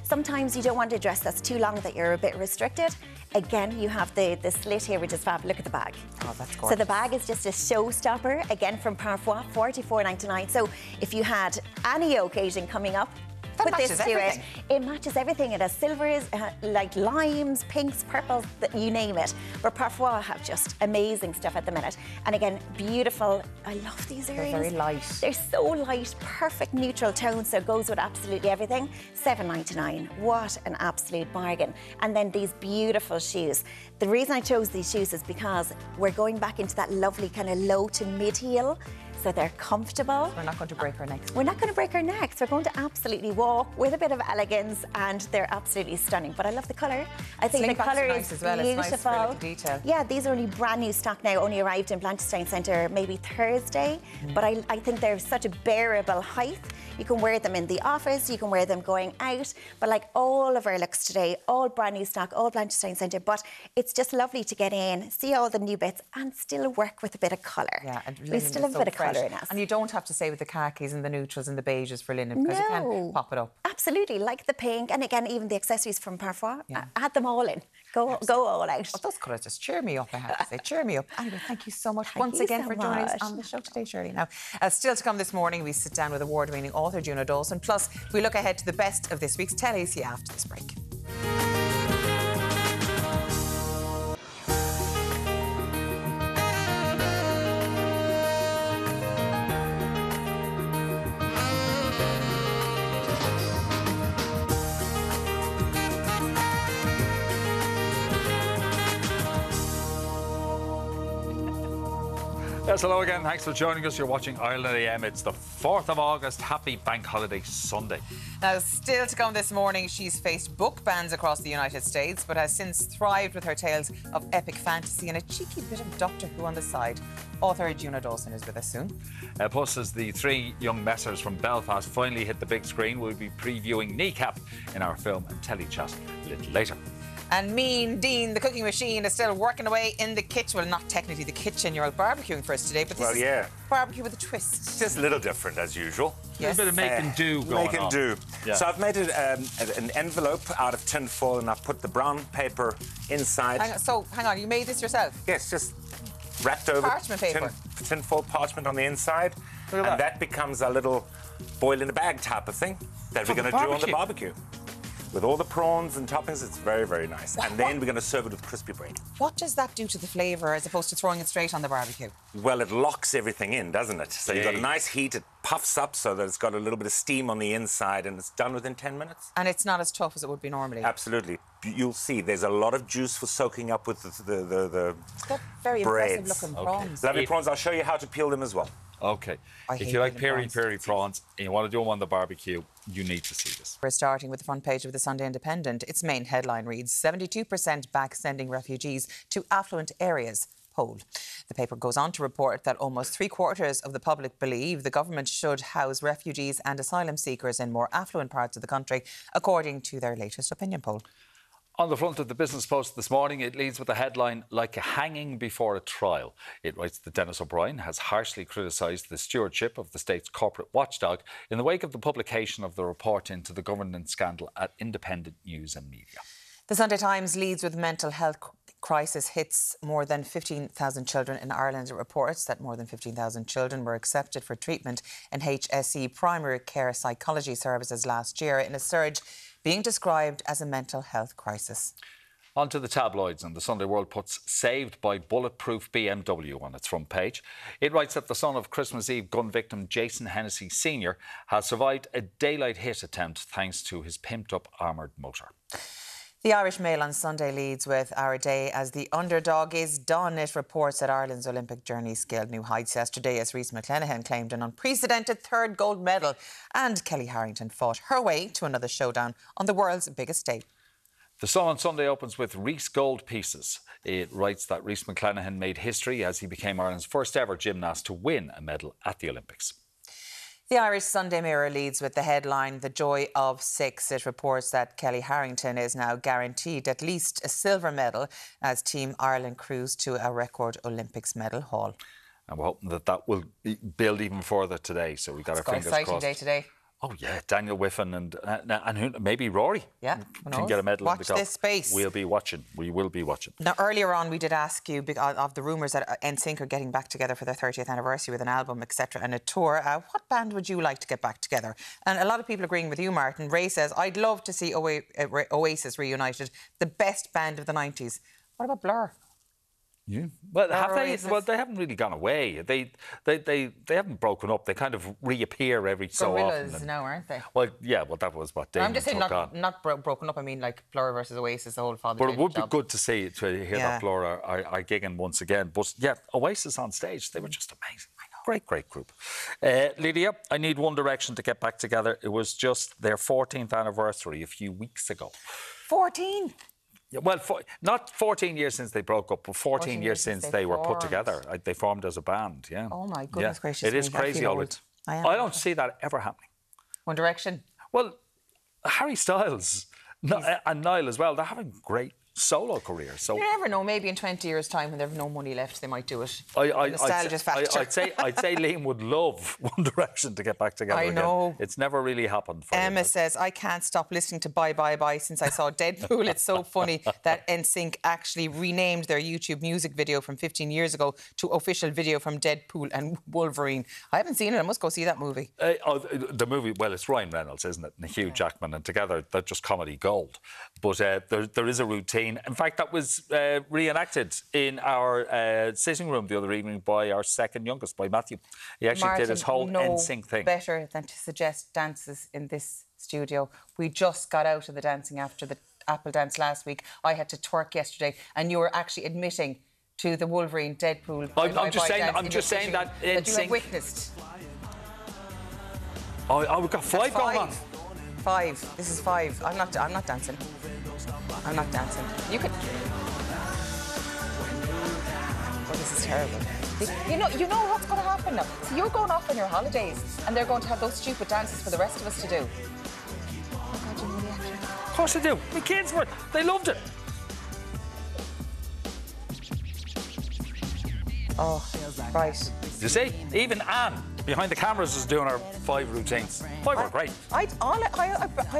Speaker 10: sometimes you don't want a dress that's too long that you're a bit restricted. Again, you have the slit here, which is fab. Look at the bag.
Speaker 2: Oh, that's gorgeous.
Speaker 10: So the bag is just a showstopper, again, from Parfois, $44.99. So if you had any occasion coming up,
Speaker 2: That
Speaker 10: put this
Speaker 2: matches
Speaker 10: to
Speaker 2: everything.
Speaker 10: it. It matches everything. It has silvers, like limes, pinks, purples, you name it. But Parfois have just amazing stuff at the minute. And again, beautiful. I love these earrings.
Speaker 2: They're very light.
Speaker 10: They're so light, perfect neutral tone, so it goes with absolutely everything. $7.99. What an absolute bargain. And then these beautiful shoes. The reason I chose these shoes is because we're going back into that lovely kind of low to mid heel. So they're comfortable.
Speaker 2: We're not going to break our necks.
Speaker 10: We're not going to break our necks. We're going to absolutely walk with a bit of elegance, and they're absolutely stunning. But I love the colour. I think
Speaker 2: Sling
Speaker 10: the colour
Speaker 2: nice
Speaker 10: is
Speaker 2: as well.
Speaker 10: beautiful.
Speaker 2: It's nice for a little detail.
Speaker 10: Yeah, these are only brand new stock now. Only arrived in Blanchardstown Centre maybe Thursday. But I think they're such a bearable height. You can wear them in the office. You can wear them going out. But like all of our looks today, all brand new stock, all Blanchardstown Centre. But it's just lovely to get in, see all the new bits, and still work with a bit of colour.
Speaker 2: Yeah, and
Speaker 10: we
Speaker 2: linen
Speaker 10: still
Speaker 2: is
Speaker 10: have a
Speaker 2: so
Speaker 10: bit of
Speaker 2: fresh.
Speaker 10: colour in us.
Speaker 2: And you don't have to say with the khakis and the neutrals and the beiges for linen because you can pop it up.
Speaker 10: Absolutely, like the pink, and again, even the accessories from Parfois. Add them all in. Go all out.
Speaker 2: Oh, those colours just cheer me up, I have to say. Cheer me up. Anyway, thank you so much
Speaker 10: Thank
Speaker 2: once
Speaker 10: you
Speaker 2: again
Speaker 10: so
Speaker 2: for joining us
Speaker 10: much.
Speaker 2: on the show today, Shirley. Now, still to come this morning, we sit down with award-winning author Juno Dawson. Plus, we look ahead to the best of this week's Tell-AC after this break.
Speaker 1: Yes, hello again. Thanks for joining us. You're watching Ireland AM. It's the 4th of August. Happy Bank Holiday Sunday.
Speaker 2: Now, still to come this morning, she's faced book bans across the United States, but has since thrived with her tales of epic fantasy and a cheeky bit of Doctor Who on the side. Author Juna Dawson is with us soon.
Speaker 1: Plus, as the three young messers from Belfast finally hit the big screen, we'll be previewing Kneecap in our film and telly chat a little later.
Speaker 2: And Mean Dean, the cooking machine, is still working away in the kitchen. Well, not technically the kitchen. You're out barbecuing for us today, but this is barbecue with a twist.
Speaker 8: Just a little different as usual.
Speaker 2: Yes.
Speaker 1: A bit of make and do going
Speaker 8: Make and
Speaker 1: on.
Speaker 8: do.
Speaker 1: Yeah.
Speaker 8: So I've made it an envelope out of tin foil, and I've put the brown paper inside.
Speaker 2: Hang on, you made this yourself?
Speaker 8: Yes, just wrapped over
Speaker 2: Parchment paper.
Speaker 8: tin foil parchment on the inside.
Speaker 1: Look at
Speaker 8: and that becomes a little boil in a bag type of thing that we're going to do on the barbecue. With all the prawns and toppings, it's very, very nice. And then we're going to serve it with crispy bread.
Speaker 2: What does that do to the flavour as opposed to throwing it straight on the barbecue?
Speaker 8: Well, it locks everything in, doesn't it? So you've got a nice heat, it puffs up so that it's got a little bit of steam on the inside, and it's done within 10 minutes.
Speaker 2: And it's not as tough as it would be normally?
Speaker 8: Absolutely. You'll see there's a lot of juice for soaking up with the
Speaker 2: It's got very
Speaker 8: breads.
Speaker 2: impressive looking prawns.
Speaker 8: Lovely prawns. I'll show you how to peel them as well.
Speaker 1: OK.
Speaker 2: I
Speaker 1: If
Speaker 2: hate
Speaker 1: you like
Speaker 2: peeling
Speaker 1: peri prawns and you want to do them on the barbecue, you need to see this.
Speaker 2: We're starting with the front page of the Sunday Independent. Its main headline reads, 72% back sending refugees to affluent areas. Poll. The paper goes on to report that almost 3/4 of the public believe the government should house refugees and asylum seekers in more affluent parts of the country, according to their latest opinion poll.
Speaker 1: On the front of the Business Post this morning, it leads with the headline, like a hanging before a trial. It writes that Denis O'Brien has harshly criticised the stewardship of the state's corporate watchdog in the wake of the publication of the report into the governance scandal at Independent News and Media.
Speaker 2: The Sunday Times leads with mental health crisis hits more than 15,000 children in Ireland. It reports that more than 15,000 children were accepted for treatment in HSE primary care psychology services last year in a surge being described as a mental health crisis.
Speaker 1: On to the tabloids, and the Sunday World puts saved by bulletproof BMW on its front page. It writes that the son of Christmas Eve gun victim Jason Hennessy Sr. has survived a daylight hit attempt thanks to his pimped-up armoured motor.
Speaker 2: The Irish Mail on Sunday leads with our day as the underdog is done. It reports that Ireland's Olympic journey scaled new heights yesterday as Rhys McClenaghan claimed an unprecedented third gold medal, and Kellie Harrington fought her way to another showdown on the world's biggest stage.
Speaker 1: The Sun on Sunday opens with Rhys Gold Pieces. It writes that Rhys McClenaghan made history as he became Ireland's first ever gymnast to win a medal at the Olympics.
Speaker 2: The Irish Sunday Mirror leads with the headline, The Joy of Six. It reports that Kellie Harrington is now guaranteed at least a silver medal as Team Ireland cruise to a record Olympics medal haul.
Speaker 1: And we're hoping that that will build even further today. So we've got our fingers crossed.
Speaker 2: Exciting day today.
Speaker 1: Oh, yeah, Daniel Whiffen and maybe Rory can get a medal.
Speaker 2: Watch this space.
Speaker 1: We'll be watching. We will be watching.
Speaker 2: Now, earlier on, we did ask you of the rumours that NSYNC are getting back together for their 30th anniversary with an album, etc., and a tour. What band would you like to get back together? And a lot of people agreeing with you, Martin. Ray says, I'd love to see Oasis reunited, the best band of the 90s. What about Blur?
Speaker 1: Yeah. Well, have they?
Speaker 2: Oasis.
Speaker 1: Well, they haven't really gone away. They haven't broken up. They kind of reappear every so
Speaker 2: Gorillas
Speaker 1: often.
Speaker 2: now, aren't they?
Speaker 1: Well, yeah. Well, that was what Damon
Speaker 2: I'm just saying
Speaker 1: took on.
Speaker 2: not broken up. I mean, like Blur versus Oasis, the whole father.
Speaker 1: But it would be
Speaker 2: job.
Speaker 1: good to hear that Blur are gigging once again. But yeah, Oasis on stage, they were just amazing. I know. Great group. Lydia, I need One Direction to get back together. It was just their 14th anniversary a few weeks ago.
Speaker 2: 14?
Speaker 1: Yeah, well, not 14 years since they broke up, but 14 years since they were put together. They formed as a band, yeah.
Speaker 2: Oh, my goodness gracious
Speaker 1: It
Speaker 2: me,
Speaker 1: is
Speaker 2: I
Speaker 1: crazy.
Speaker 2: feel
Speaker 1: All
Speaker 2: old.
Speaker 1: I
Speaker 2: I am.
Speaker 1: don't see that ever happening.
Speaker 2: One Direction?
Speaker 1: Well, Harry Styles and Niall as well, they're having great solo careers. So
Speaker 2: You never know. Maybe in 20 years' time, when they've no money left, they might do it. Nostalgia's factor.
Speaker 1: I'd say Liam would love One Direction to get back together
Speaker 2: I know.
Speaker 1: again. It's never really happened for
Speaker 2: Emma
Speaker 1: him.
Speaker 2: says, I can't stop listening to Bye Bye Bye since I saw Deadpool. It's so funny that NSYNC actually renamed their YouTube music video from 15 years ago to official video from Deadpool and Wolverine. I haven't seen it. I must go see that movie.
Speaker 1: The movie, well, it's Ryan Reynolds, isn't it? And Hugh Jackman, and together they're just comedy gold. But there is a routine. In fact, that was reenacted in our sitting room the other evening by our second youngest, by Matthew. He actually did his whole NSYNC thing.
Speaker 2: Better than to suggest dances in this studio. We just got out of the dancing after the Apple dance last week. I had to twerk yesterday, and you were actually admitting to the Wolverine Deadpool.
Speaker 1: I'm just saying that
Speaker 2: you
Speaker 1: NSYNC.
Speaker 2: have witnessed.
Speaker 1: Oh, we've got 5 going on.
Speaker 2: 5. This is 5. I'm not dancing. I'm not dancing. You could. Oh, this is terrible. You know what's going to happen now. So you're going off on your holidays, and they're going to have those stupid dances for the rest of us to do. Oh God, you really have to.
Speaker 1: Of course they do. The kids they loved it.
Speaker 2: Oh, right.
Speaker 1: You see, even Anne behind the cameras is doing her 5 routines. 5 are great.
Speaker 2: I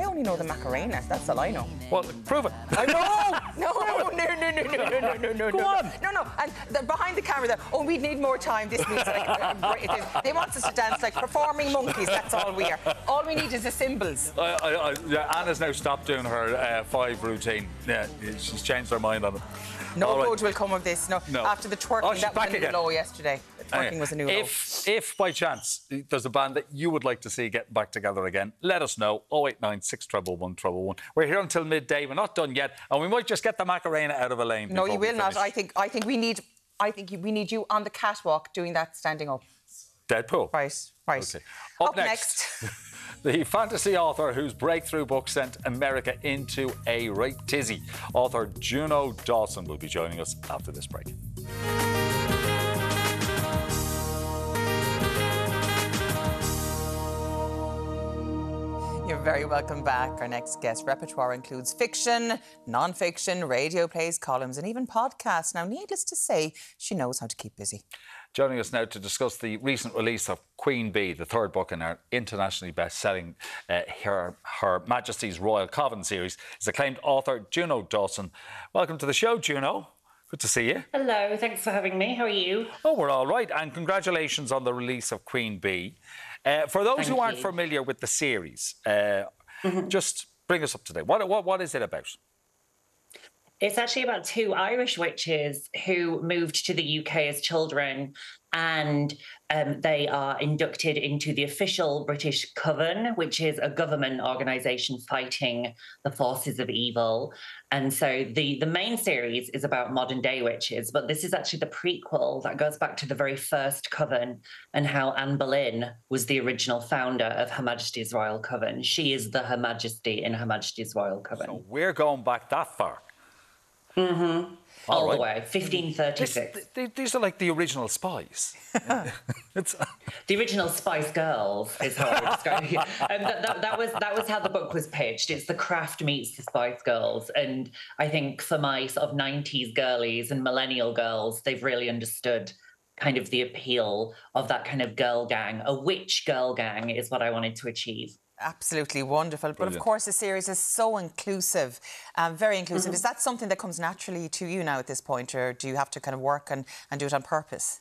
Speaker 2: only know the Macarena. That's all I know.
Speaker 1: Well, prove it.
Speaker 2: I know. No.
Speaker 1: Go on.
Speaker 2: No. And behind the camera, we need more time. This means they want us to dance like performing monkeys. That's all we are. All we need is the cymbals.
Speaker 1: Anna's now stopped doing her 5 routine. Yeah, she's changed her mind on it.
Speaker 2: No good will come of this. No. After the twerking, that was a new low yesterday. Twerking was a new low.
Speaker 1: If by chance there's a band that you would like to see getting back together again, let us know. 089 611 111. We're here until midday. We're not done yet, and we might just get the Macarena out of Elaine.
Speaker 2: No, you will not. I think we need you on the catwalk doing that standing up.
Speaker 1: Deadpool.
Speaker 2: Right.
Speaker 1: Okay. Up next. The fantasy author whose breakthrough book sent America into a right tizzy. Author Juno Dawson will be joining us after this break.
Speaker 2: You're very welcome back. Our next guest repertoire includes fiction, non-fiction, radio plays, columns and even podcasts. Now, needless to say, she knows how to keep busy.
Speaker 1: Joining us now to discuss the recent release of Queen Bee, the 3rd book in our internationally best-selling Her Majesty's Royal Coven series, is acclaimed author Juno Dawson. Welcome to the show, Juno. Good to see you.
Speaker 11: Hello, thanks for having me. How are you?
Speaker 1: Oh, we're all right. And congratulations on the release of Queen Bee. For those who aren't familiar with the series, just bring us up to date. What is it about?
Speaker 11: It's actually about 2 Irish witches who moved to the UK as children, and they are inducted into the official British Coven, which is a government organisation fighting the forces of evil. And so the main series is about modern day witches, but this is actually the prequel that goes back to the very first Coven and how Anne Boleyn was the original founder of Her Majesty's Royal Coven. She is the Her Majesty in Her Majesty's Royal Coven.
Speaker 1: So we're going back that far.
Speaker 11: All the way, 1536.
Speaker 1: These are like the original Spies.
Speaker 11: The original Spice Girls is how I would describe it. That was how the book was pitched. It's the craft meets the Spice Girls. And I think for my sort of 90s girlies and millennial girls, they've really understood kind of the appeal of that kind of girl gang. A witch girl gang is what I wanted to achieve.
Speaker 2: Absolutely wonderful. Brilliant. But of course, the series is so inclusive, very inclusive. Is that something that comes naturally to you now at this point, or do you have to kind of work and do it on purpose?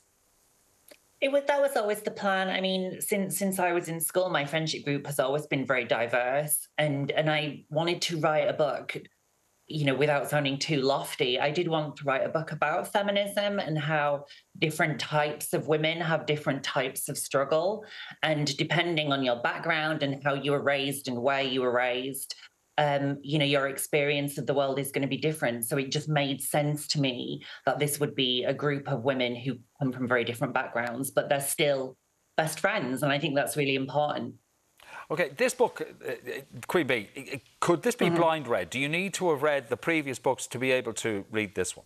Speaker 11: That was always the plan. I mean, since I was in school, my friendship group has always been very diverse, and I wanted to write a book, you know, without sounding too lofty. I did want to write a book about feminism and how different types of women have different types of struggle. And depending on your background and how you were raised and where you were raised, you know, your experience of the world is going to be different. So it just made sense to me that this would be a group of women who come from very different backgrounds, but they're still best friends. And I think that's really important.
Speaker 1: OK, this book, Queen Bee, could this be blind read? Do you need to have read the previous books to be able to read this one?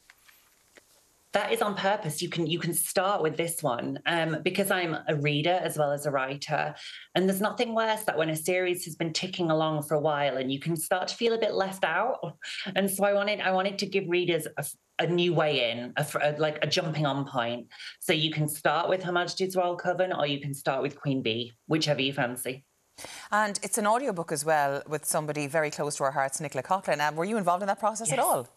Speaker 11: That is on purpose. You can start with this one because I'm a reader as well as a writer. And there's nothing worse that when a series has been ticking along for a while and you can start to feel a bit left out. And so I wanted to give readers a new way in, like a jumping on point. So you can start with Her Majesty's Royal Coven or you can start with Queen Bee, whichever you fancy.
Speaker 2: And it's an audiobook as well with somebody very close to our hearts, Nicola Coughlan. Were you involved in that process at all?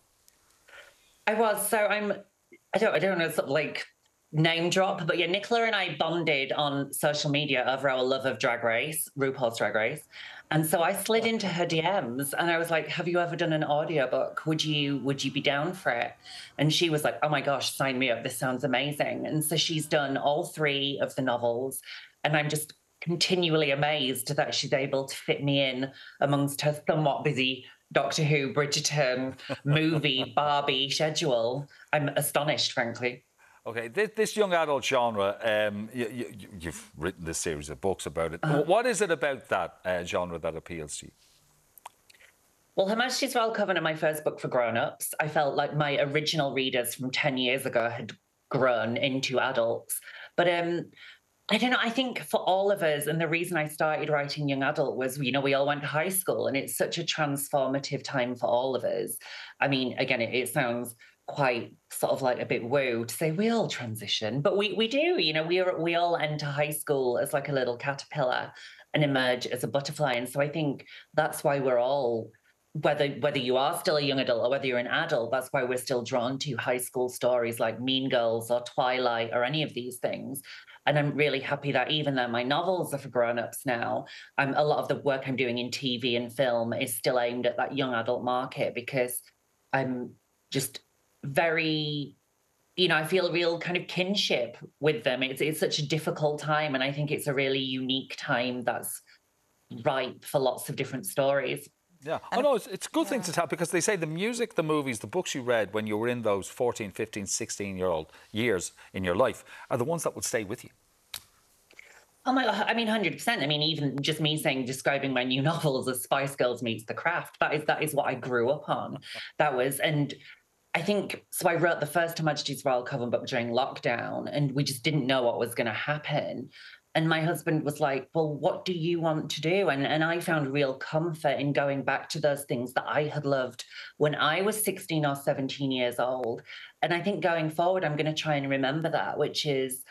Speaker 11: I was. So I don't know, sort of like name drop, but yeah, Nicola and I bonded on social media over our love of Drag Race, RuPaul's Drag Race. And so I slid into her DMs and I was like, have you ever done an audiobook? Would you be down for it? And she was like, oh my gosh, sign me up. This sounds amazing. And so she's done all 3 of the novels. And I'm just continually amazed that she's able to fit me in amongst her somewhat busy Doctor Who, Bridgerton, movie, Barbie schedule. I'm astonished, frankly.
Speaker 1: Okay, this young adult genre, you've written this series of books about it. What is it about that genre that appeals to you?
Speaker 11: Well, Her Majesty's Royal Covenant, my first book for grown-ups, I felt like my original readers from 10 years ago had grown into adults. But I don't know, I think for all of us, and the reason I started writing young adult was, we all went to high school, and it's such a transformative time for all of us. I mean, again, it sounds quite sort of like a bit woo to say we all transition, but we do, we all enter high school as like a little caterpillar and emerge as a butterfly. And so I think that's why we're all, whether you are still a young adult or whether you're an adult, that's why we're still drawn to high school stories like Mean Girls or Twilight or any of these things. And I'm really happy that even though my novels are for grown-ups now, a lot of the work I'm doing in TV and film is still aimed at that young adult market, because I'm just very, I feel a real kind of kinship with them. It's such a difficult time, and I think it's a really unique time that's ripe for lots of different stories.
Speaker 1: Yeah. It's a good thing to tell, because they say the music, the movies, the books you read when you were in those 14, 15, 16-year-old years in your life are the ones that would stay with you.
Speaker 11: Oh my God, 100%. Even just me describing my new novels as Spice Girls meets The Craft, that is what I grew up on. And I think, so I wrote the first Her Majesty's Royal Covenant book during lockdown, and we just didn't know what was going to happen. And my husband was like, well, what do you want to do? And I found real comfort in going back to those things that I had loved when I was 16 or 17 years old. And I think going forward, I'm going to try and remember that, which is,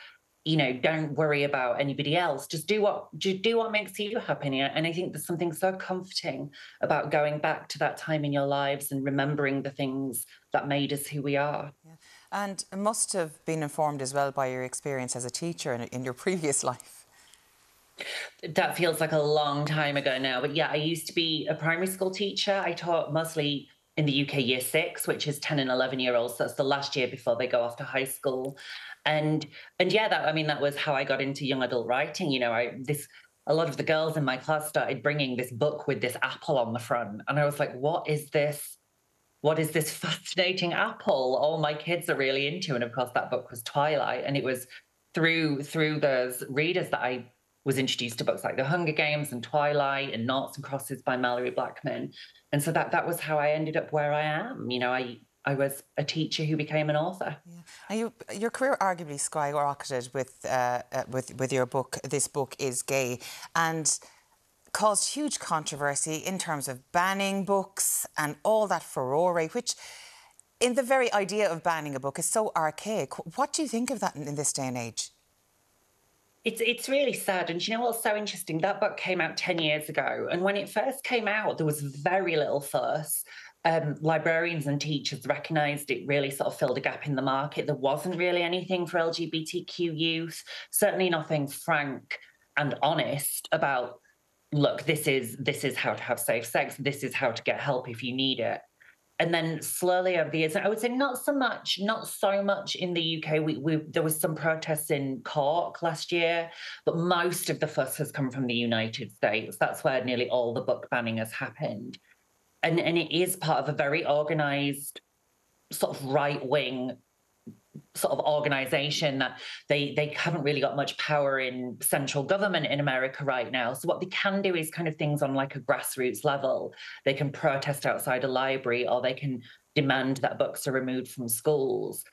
Speaker 11: don't worry about anybody else. Just do what makes you happy. And I think there's something so comforting about going back to that time in your lives and remembering the things that made us who we are.
Speaker 2: Yeah. And it must have been informed as well by your experience as a teacher in your previous life.
Speaker 11: That feels like a long time ago now. But yeah, I used to be a primary school teacher. I taught mostly in the UK Year 6, which is 10 and 11-year-olds. So that's the last year before they go off to high school. And yeah, that was how I got into young adult writing. A lot of the girls in my class started bringing this book with this apple on the front. And I was like, what is this? What is this fascinating apple all my kids are really into? And of course, that book was Twilight. And it was through those readers that I was introduced to books like The Hunger Games and Twilight and Noughts and Crosses by Mallory Blackman. And so that was how I ended up where I am. I was a teacher who became an author.
Speaker 2: Yeah. And your career arguably skyrocketed with your book, This Book Is Gay, and caused huge controversy in terms of banning books and all that furore, which in the very idea of banning a book is so archaic. What do you think of that in this day and age?
Speaker 11: It's really sad. And you know what's so interesting? That book came out 10 years ago. And when it first came out, there was very little fuss. Librarians and teachers recognised it really sort of filled a gap in the market. There wasn't really anything for LGBTQ youth, certainly nothing frank and honest about, look, this is how to have safe sex, this is how to get help if you need it. And then slowly over the years, I would say not so much in the UK. There was some protests in Cork last year, but most of the fuss has come from the United States. That's where nearly all the book banning has happened. And it is part of a very organised sort of right-wing sort of organisation that they haven't really got much power in central government in America right now. So what they can do is kind of things on like a grassroots level. They can protest outside a library, or they can demand that books are removed from schools.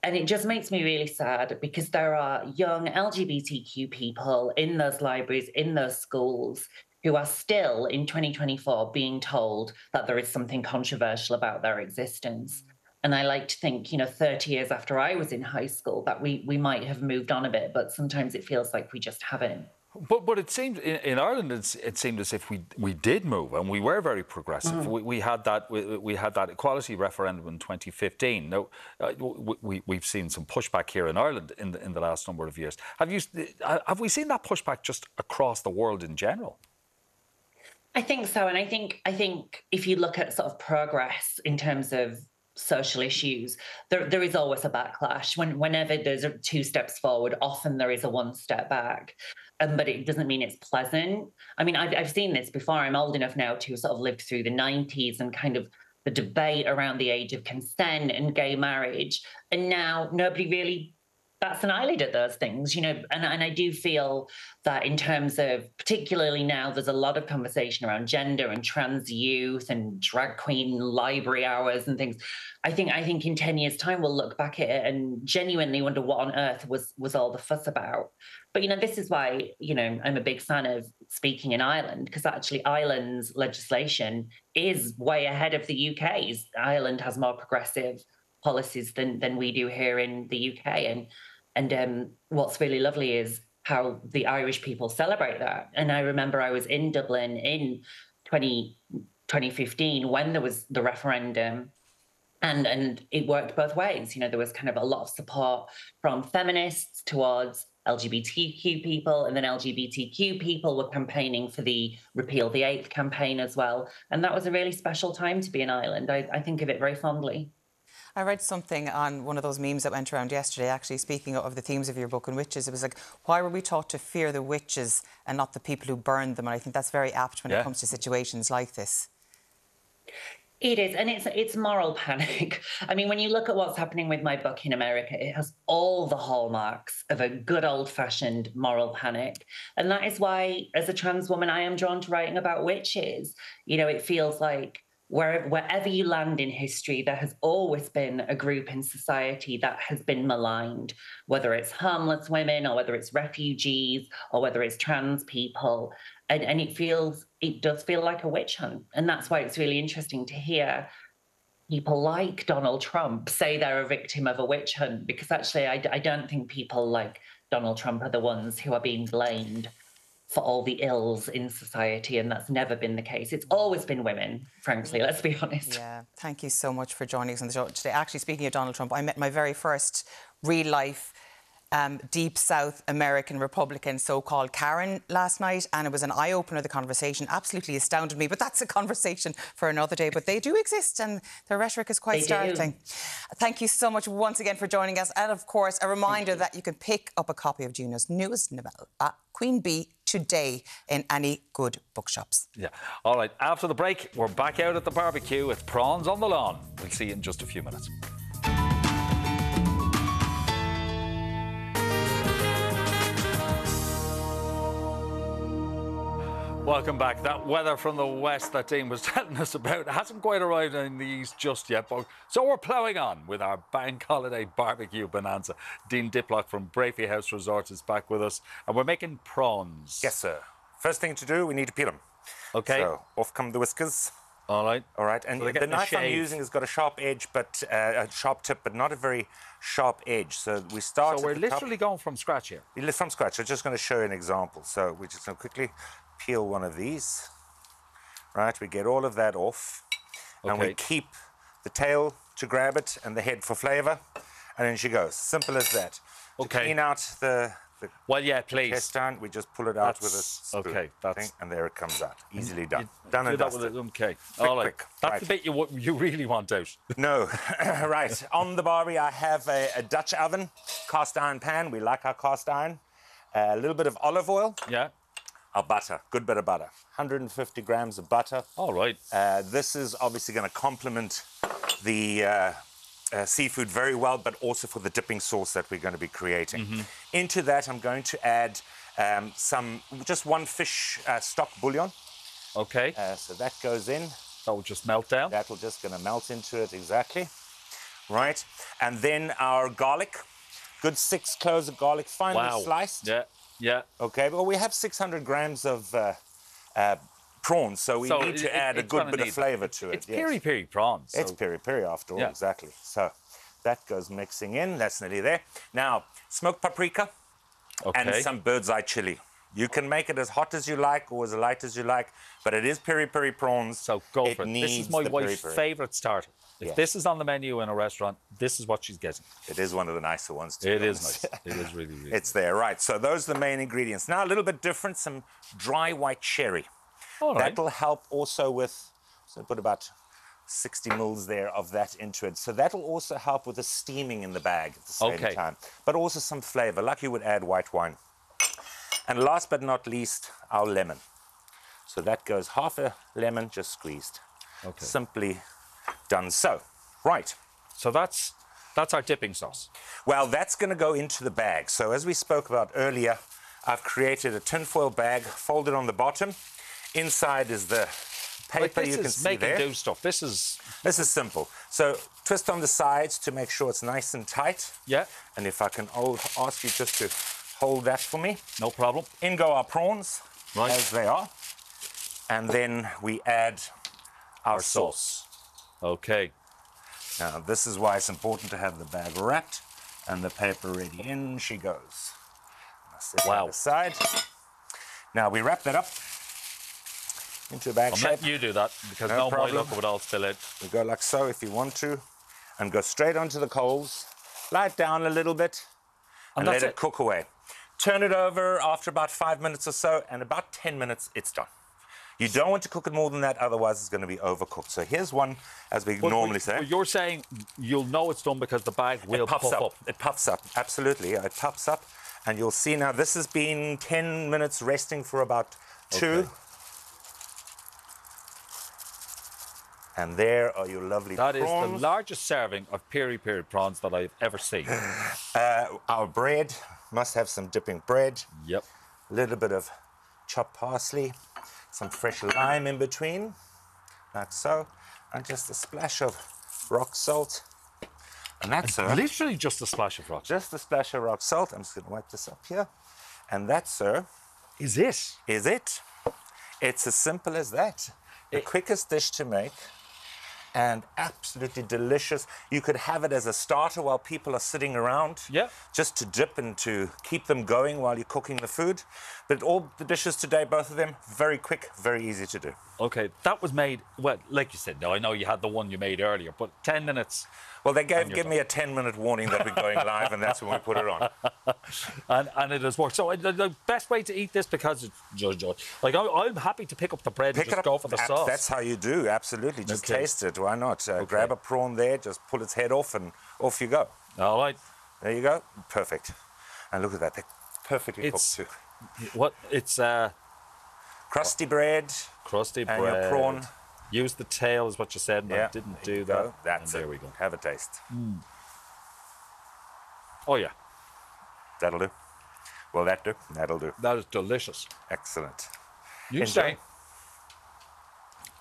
Speaker 11: And it just makes me really sad, because there are young LGBTQ people in those libraries, in those schools, who are still in 2024 being told that there is something controversial about their existence. And I like to think, 30 years after I was in high school, that we might have moved on a bit, but sometimes it feels like we just haven't.
Speaker 1: But it seemed in Ireland, it seemed as if we did move, and we were very progressive. We had that equality referendum in 2015. Now we've seen some pushback here in Ireland in the last number of years. Have we seen that pushback just across the world in general?
Speaker 11: I think so, and I think if you look at sort of progress in terms of social issues, there is always a backlash. Whenever there's 2 steps forward, often there is a 1 step back. but it doesn't mean it's pleasant. I mean, I've seen this before. I'm old enough now to sort of lived through the 90s and kind of the debate around the age of consent and gay marriage. And now nobody really bats an eyelid at those things, you know. And I do feel that in terms of, particularly now, there's a lot of conversation around gender and trans youth and drag queen library hours and things. I think in 10 years' time, we'll look back at it and genuinely wonder what on earth was all the fuss about. But, you know, this is why, you know, I'm a big fan of speaking in Ireland, because actually Ireland's legislation is way ahead of the UK's. Ireland has more progressive policies than we do here in the UK. And what's really lovely is how the Irish people celebrate that. And I remember I was in Dublin in 2015 when there was the referendum. And it worked both ways. You know, there was kind of a lot of support from feminists towards LGBTQ people, and then LGBTQ people were campaigning for the Repeal the Eighth campaign as well. And that was a really special time to be in Ireland. I think of it very fondly.
Speaker 2: I read something on one of those memes that went around yesterday, actually, speaking of the themes of your book and witches. It was like, why were we taught to fear the witches and not the people who burned them? And I think that's very apt when it comes to situations like this.
Speaker 11: It is, and it's moral panic. I mean, when you look at what's happening with my book in America, it has all the hallmarks of a good old-fashioned moral panic. And that is why, as a trans woman, I am drawn to writing about witches. You know, it feels like wherever you land in history, there has always been a group in society that has been maligned, whether it's homeless women or whether it's refugees or whether it's trans people. And it does feel like a witch hunt. And that's why it's really interesting to hear people like Donald Trump say they're a victim of a witch hunt, because actually I don't think people like Donald Trump are the ones who are being blamed for all the ills in society, and that's never been the case. It's always been women, frankly, let's be honest.
Speaker 2: Yeah, thank you so much for joining us on the show today. Actually, speaking of Donald Trump, I met my very first real-life deep South American Republican, so-called Karen, last night, and it was an eye-opener. The conversation absolutely astounded me, but that's a conversation for another day. But they do exist, and their rhetoric is quite startling. Thank you so much once again for joining us, and of course a reminder that you can pick up a copy of Juno's newest novel, Queen Bee, today in any good bookshops.
Speaker 1: Yeah. All right, after the break, we're back out at the barbecue with prawns on the lawn. We'll see you in just a few minutes. Welcome back. That weather from the west that Dean was telling us about hasn't quite arrived in the east just yet, but so we're ploughing on with our bank holiday barbecue bonanza. Dean Diplock from Brafey House Resorts is back with us, and we're making prawns.
Speaker 8: Yes, sir. First thing to do, we need to peel them.
Speaker 1: Okay.
Speaker 8: So off come the whiskers.
Speaker 1: All right.
Speaker 8: All right. And the knife I'm using has got a sharp edge, but a sharp tip, but not a very sharp edge. So we start.
Speaker 1: So we're literally going from scratch here.
Speaker 8: From scratch. I'm just going to show you an example. So we're just going to quickly peel one of these. Right. We get all of that off, and we keep the tail to grab it and the head for flavour, and in she goes. Simple as that. To clean out the
Speaker 1: please.
Speaker 8: Test down, we just pull it out with a spoon.
Speaker 1: Okay,
Speaker 8: and there it comes out. Easily done. Done and dusted.
Speaker 1: Okay.
Speaker 8: Quick,
Speaker 1: all right.
Speaker 8: quick.
Speaker 1: That's the bit you really want out.
Speaker 8: No. Right. On the barbie, I have a Dutch oven, cast iron pan. We like our cast iron. A little bit of olive oil.
Speaker 1: Yeah.
Speaker 8: Our butter. Good bit of butter. 150 grams of butter.
Speaker 1: All right.
Speaker 8: This is obviously going to complement the seafood very well, but also for the dipping sauce that we're going to be creating. Into that, I'm going to add just one fish stock bouillon.
Speaker 1: Okay.
Speaker 8: So that goes in.
Speaker 1: That will just melt down.
Speaker 8: That will just going to melt into it, exactly. Right. And then our garlic. Good 6 cloves of garlic, finely sliced.
Speaker 1: Yeah, yeah.
Speaker 8: Okay, well, we have 600 grams of prawns, so we need to add a good bit of flavour to it.
Speaker 1: It's peri-peri prawns.
Speaker 8: It's peri-peri after all, exactly. So that goes mixing in. That's nearly there. Now, smoked paprika and some bird's eye chili. You can make it as hot as you like or as light as you like, but it is peri-peri prawns.
Speaker 1: So go for it. This is my wife's favourite starter. If this is on the menu in a restaurant, this is what she's getting.
Speaker 8: It is one of the nicer ones, too.
Speaker 1: It is nice. It is really, really
Speaker 8: It's there, right. So those are the main ingredients. Now, a little bit different, some dry white cherry.
Speaker 1: All right.
Speaker 8: That'll help also with, so put about 60 mils there of that into it. So that'll also help with the steaming in the bag at the same time. But also some flavour, like you would add white wine. And last but not least, our lemon. So that goes half a lemon just squeezed.
Speaker 1: Okay.
Speaker 8: Simply done so. Right.
Speaker 1: So that's our dipping sauce.
Speaker 8: Well, that's going to go into the bag. So as we spoke about earlier, I've created a tinfoil bag folded on the bottom. Inside is the paper you can see there.
Speaker 1: Making do stuff. This is
Speaker 8: simple. So twist on the sides to make sure it's nice and tight.
Speaker 1: Yeah.
Speaker 8: And if I can ask you just to hold that for me.
Speaker 1: No problem.
Speaker 8: In go our prawns,
Speaker 1: right,
Speaker 8: as they are. And then we add our sauce.
Speaker 1: Okay.
Speaker 8: Now, this is why it's important to have the bag wrapped and the paper ready. In she goes. I'll set that aside. Now, we wrap that up into a bag shape.
Speaker 1: I'll let you do that, because
Speaker 8: no
Speaker 1: my
Speaker 8: problem.
Speaker 1: look would all spill out.
Speaker 8: We go like so if you want to, and go straight onto the coals. Light down a little bit, and let it cook away. Turn it over after about 5 minutes or so, and about 10 minutes, it's done. You don't want to cook it more than that, otherwise it's going to be overcooked. So here's one, as we normally say.
Speaker 1: But you're saying you'll know it's done because the bag will puff up.
Speaker 8: It puffs up, absolutely. It puffs up, and you'll see now this has been 10 minutes resting for about 2.
Speaker 1: Okay.
Speaker 8: And there are your lovely prawns.
Speaker 1: That is the largest serving of peri-peri prawns that I've ever seen.
Speaker 8: Our bread must have some dipping bread.
Speaker 1: Yep.
Speaker 8: A little bit of chopped parsley, some fresh lime in between, like so, and just a splash of rock salt. And that's
Speaker 1: literally just a splash of rock salt.
Speaker 8: Just a splash of rock salt. I'm just going to wipe this up here. And that, sir,
Speaker 1: is it.
Speaker 8: Is it. It's as simple as that. The quickest dish to make. And absolutely delicious. You could have it as a starter while people are sitting around.
Speaker 1: Yeah.
Speaker 8: Just to dip and to keep them going while you're cooking the food. But all the dishes today, both of them, very quick, very easy to do.
Speaker 1: Okay, that was made, well, like you said, now I know you had the one you made earlier, but 10 minutes.
Speaker 8: Well, they give me a 10-minute warning that we're going live, and that's when we put it on.
Speaker 1: and it has worked. So the best way to eat this, because like I'm happy to pick up the bread and just go for the sauce.
Speaker 8: That's how you do, absolutely. Just taste it. Why not? Grab a prawn there, just pull its head off, and off you go.
Speaker 1: All right.
Speaker 8: There you go. Perfect. And look at that. They're perfectly cooked too.
Speaker 1: What? It's
Speaker 8: crusty bread.
Speaker 1: Crusty bread.
Speaker 8: And your prawn.
Speaker 1: Use the tail is what you said, and I didn't do that.
Speaker 8: That's
Speaker 1: it. There we go.
Speaker 8: Have a taste.
Speaker 1: Mm. Oh, yeah.
Speaker 8: That'll do. Will that do? That'll do.
Speaker 1: That is delicious.
Speaker 8: Excellent.
Speaker 1: You say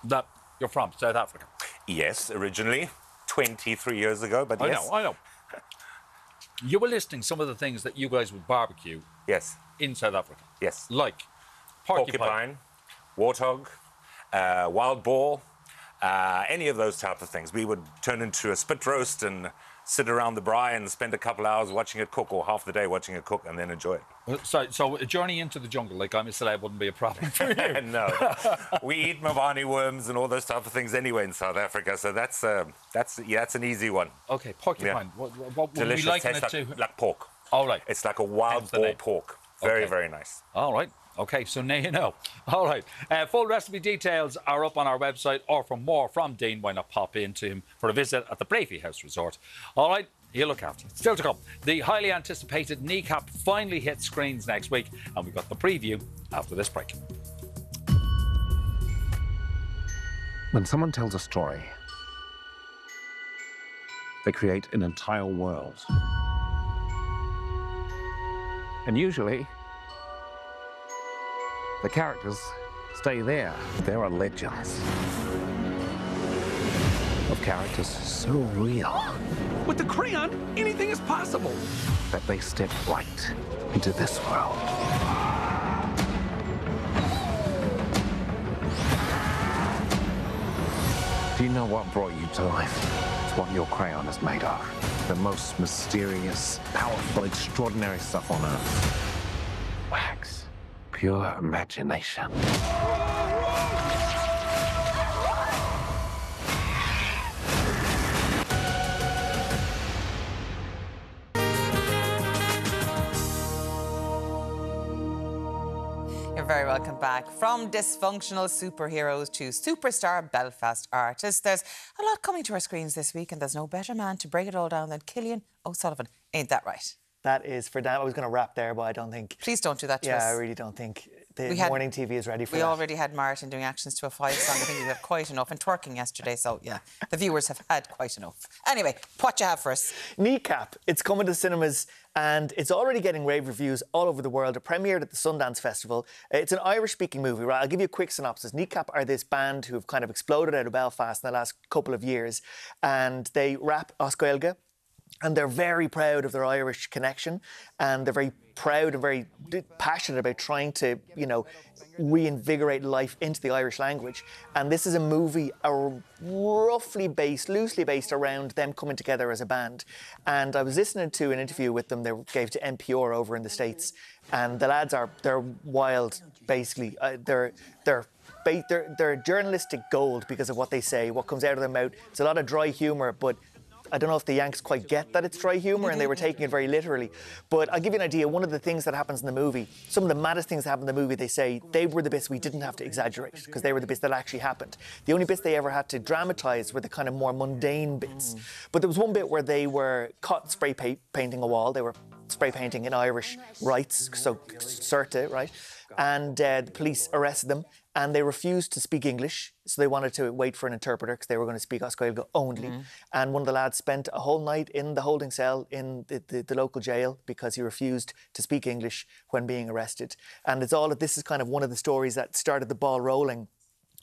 Speaker 1: that you're from South Africa?
Speaker 8: Yes, originally, 23 years ago, but yes.
Speaker 1: I know. You were listing some of the things that you guys would barbecue.
Speaker 8: Yes.
Speaker 1: In South Africa.
Speaker 8: Yes.
Speaker 1: Like porcupine,
Speaker 8: warthog, wild boar, any of those type of things. We would turn into a spit roast and sit around the braai and spend a couple hours watching it cook, or half the day watching it cook, and then enjoy it.
Speaker 1: So a journey into the jungle, like I'm a celeb, wouldn't be a problem for you.
Speaker 8: No. We eat Mavani worms and all those type of things anyway in South Africa, so that's an easy one.
Speaker 1: Okay, porcupine.
Speaker 8: Yeah.
Speaker 1: What would we liken it to?
Speaker 8: Like pork.
Speaker 1: All right.
Speaker 8: It's like a wild boar pork. Very, very nice.
Speaker 1: All right. Okay, so now you know. All right. Full recipe details are up on our website, or for more from Dean, why not pop into him for a visit at the Brafey House Resort. All right, he'll look after you. Still to come, the highly anticipated Kneecap finally hits screens next week, and we've got the preview after this break.
Speaker 12: When someone tells a story, they create an entire world. And usually, the characters stay there. There are legends of characters so real.
Speaker 13: With the crayon, anything is possible.
Speaker 12: That they step right into this world. Do you know what brought you to life? It's what your crayon is made of. The most mysterious, powerful, extraordinary stuff on Earth. Wax. Pure imagination.
Speaker 2: You're very welcome back. From dysfunctional superheroes to superstar Belfast artists, there's a lot coming to our screens this week, and there's no better man to break it all down than Cillian O'Sullivan. Ain't that right?
Speaker 14: That is for damn. I was going to wrap there, but I don't think.
Speaker 2: Please don't do that to us.
Speaker 14: Yeah, I really don't think the morning TV is ready for that.
Speaker 2: We already had Martin doing actions to a 5 song. I think we had quite enough, and twerking yesterday. So yeah, the viewers have had quite enough. Anyway, what you have for us?
Speaker 14: Kneecap. It's coming to cinemas and it's already getting rave reviews all over the world. It premiered at the Sundance Festival. It's an Irish-speaking movie, right? I'll give you a quick synopsis. Kneecap are this band who have kind of exploded out of Belfast in the last couple of years, and they rap Oscailga. And they're very proud of their Irish connection, and they're very proud and very passionate about trying to, you know, reinvigorate life into the Irish language. And this is a movie loosely based around them coming together as a band. And I was listening to an interview with them they gave to NPR over in the States, and the lads they're wild, basically. They're journalistic gold because of what they say, what comes out of their mouth. It's a lot of dry humour, but I don't know if the Yanks quite get that it's dry humour and they were taking it very literally. But I'll give you an idea. One of the things that happens in the movie, some of the maddest things that happen in the movie, they say they were the bits we didn't have to exaggerate because they were the bits that actually happened. The only bits they ever had to dramatise were the kind of more mundane bits. But there was one bit where they were caught spray painting a wall. They were spray painting in Irish rights, so Certa, right? And the police arrested them. And they refused to speak English, so they wanted to wait for an interpreter because they were going to speak Oscailga only. And one of the lads spent a whole night in the holding cell in the local jail because he refused to speak English when being arrested. And this is kind of one of the stories that started the ball rolling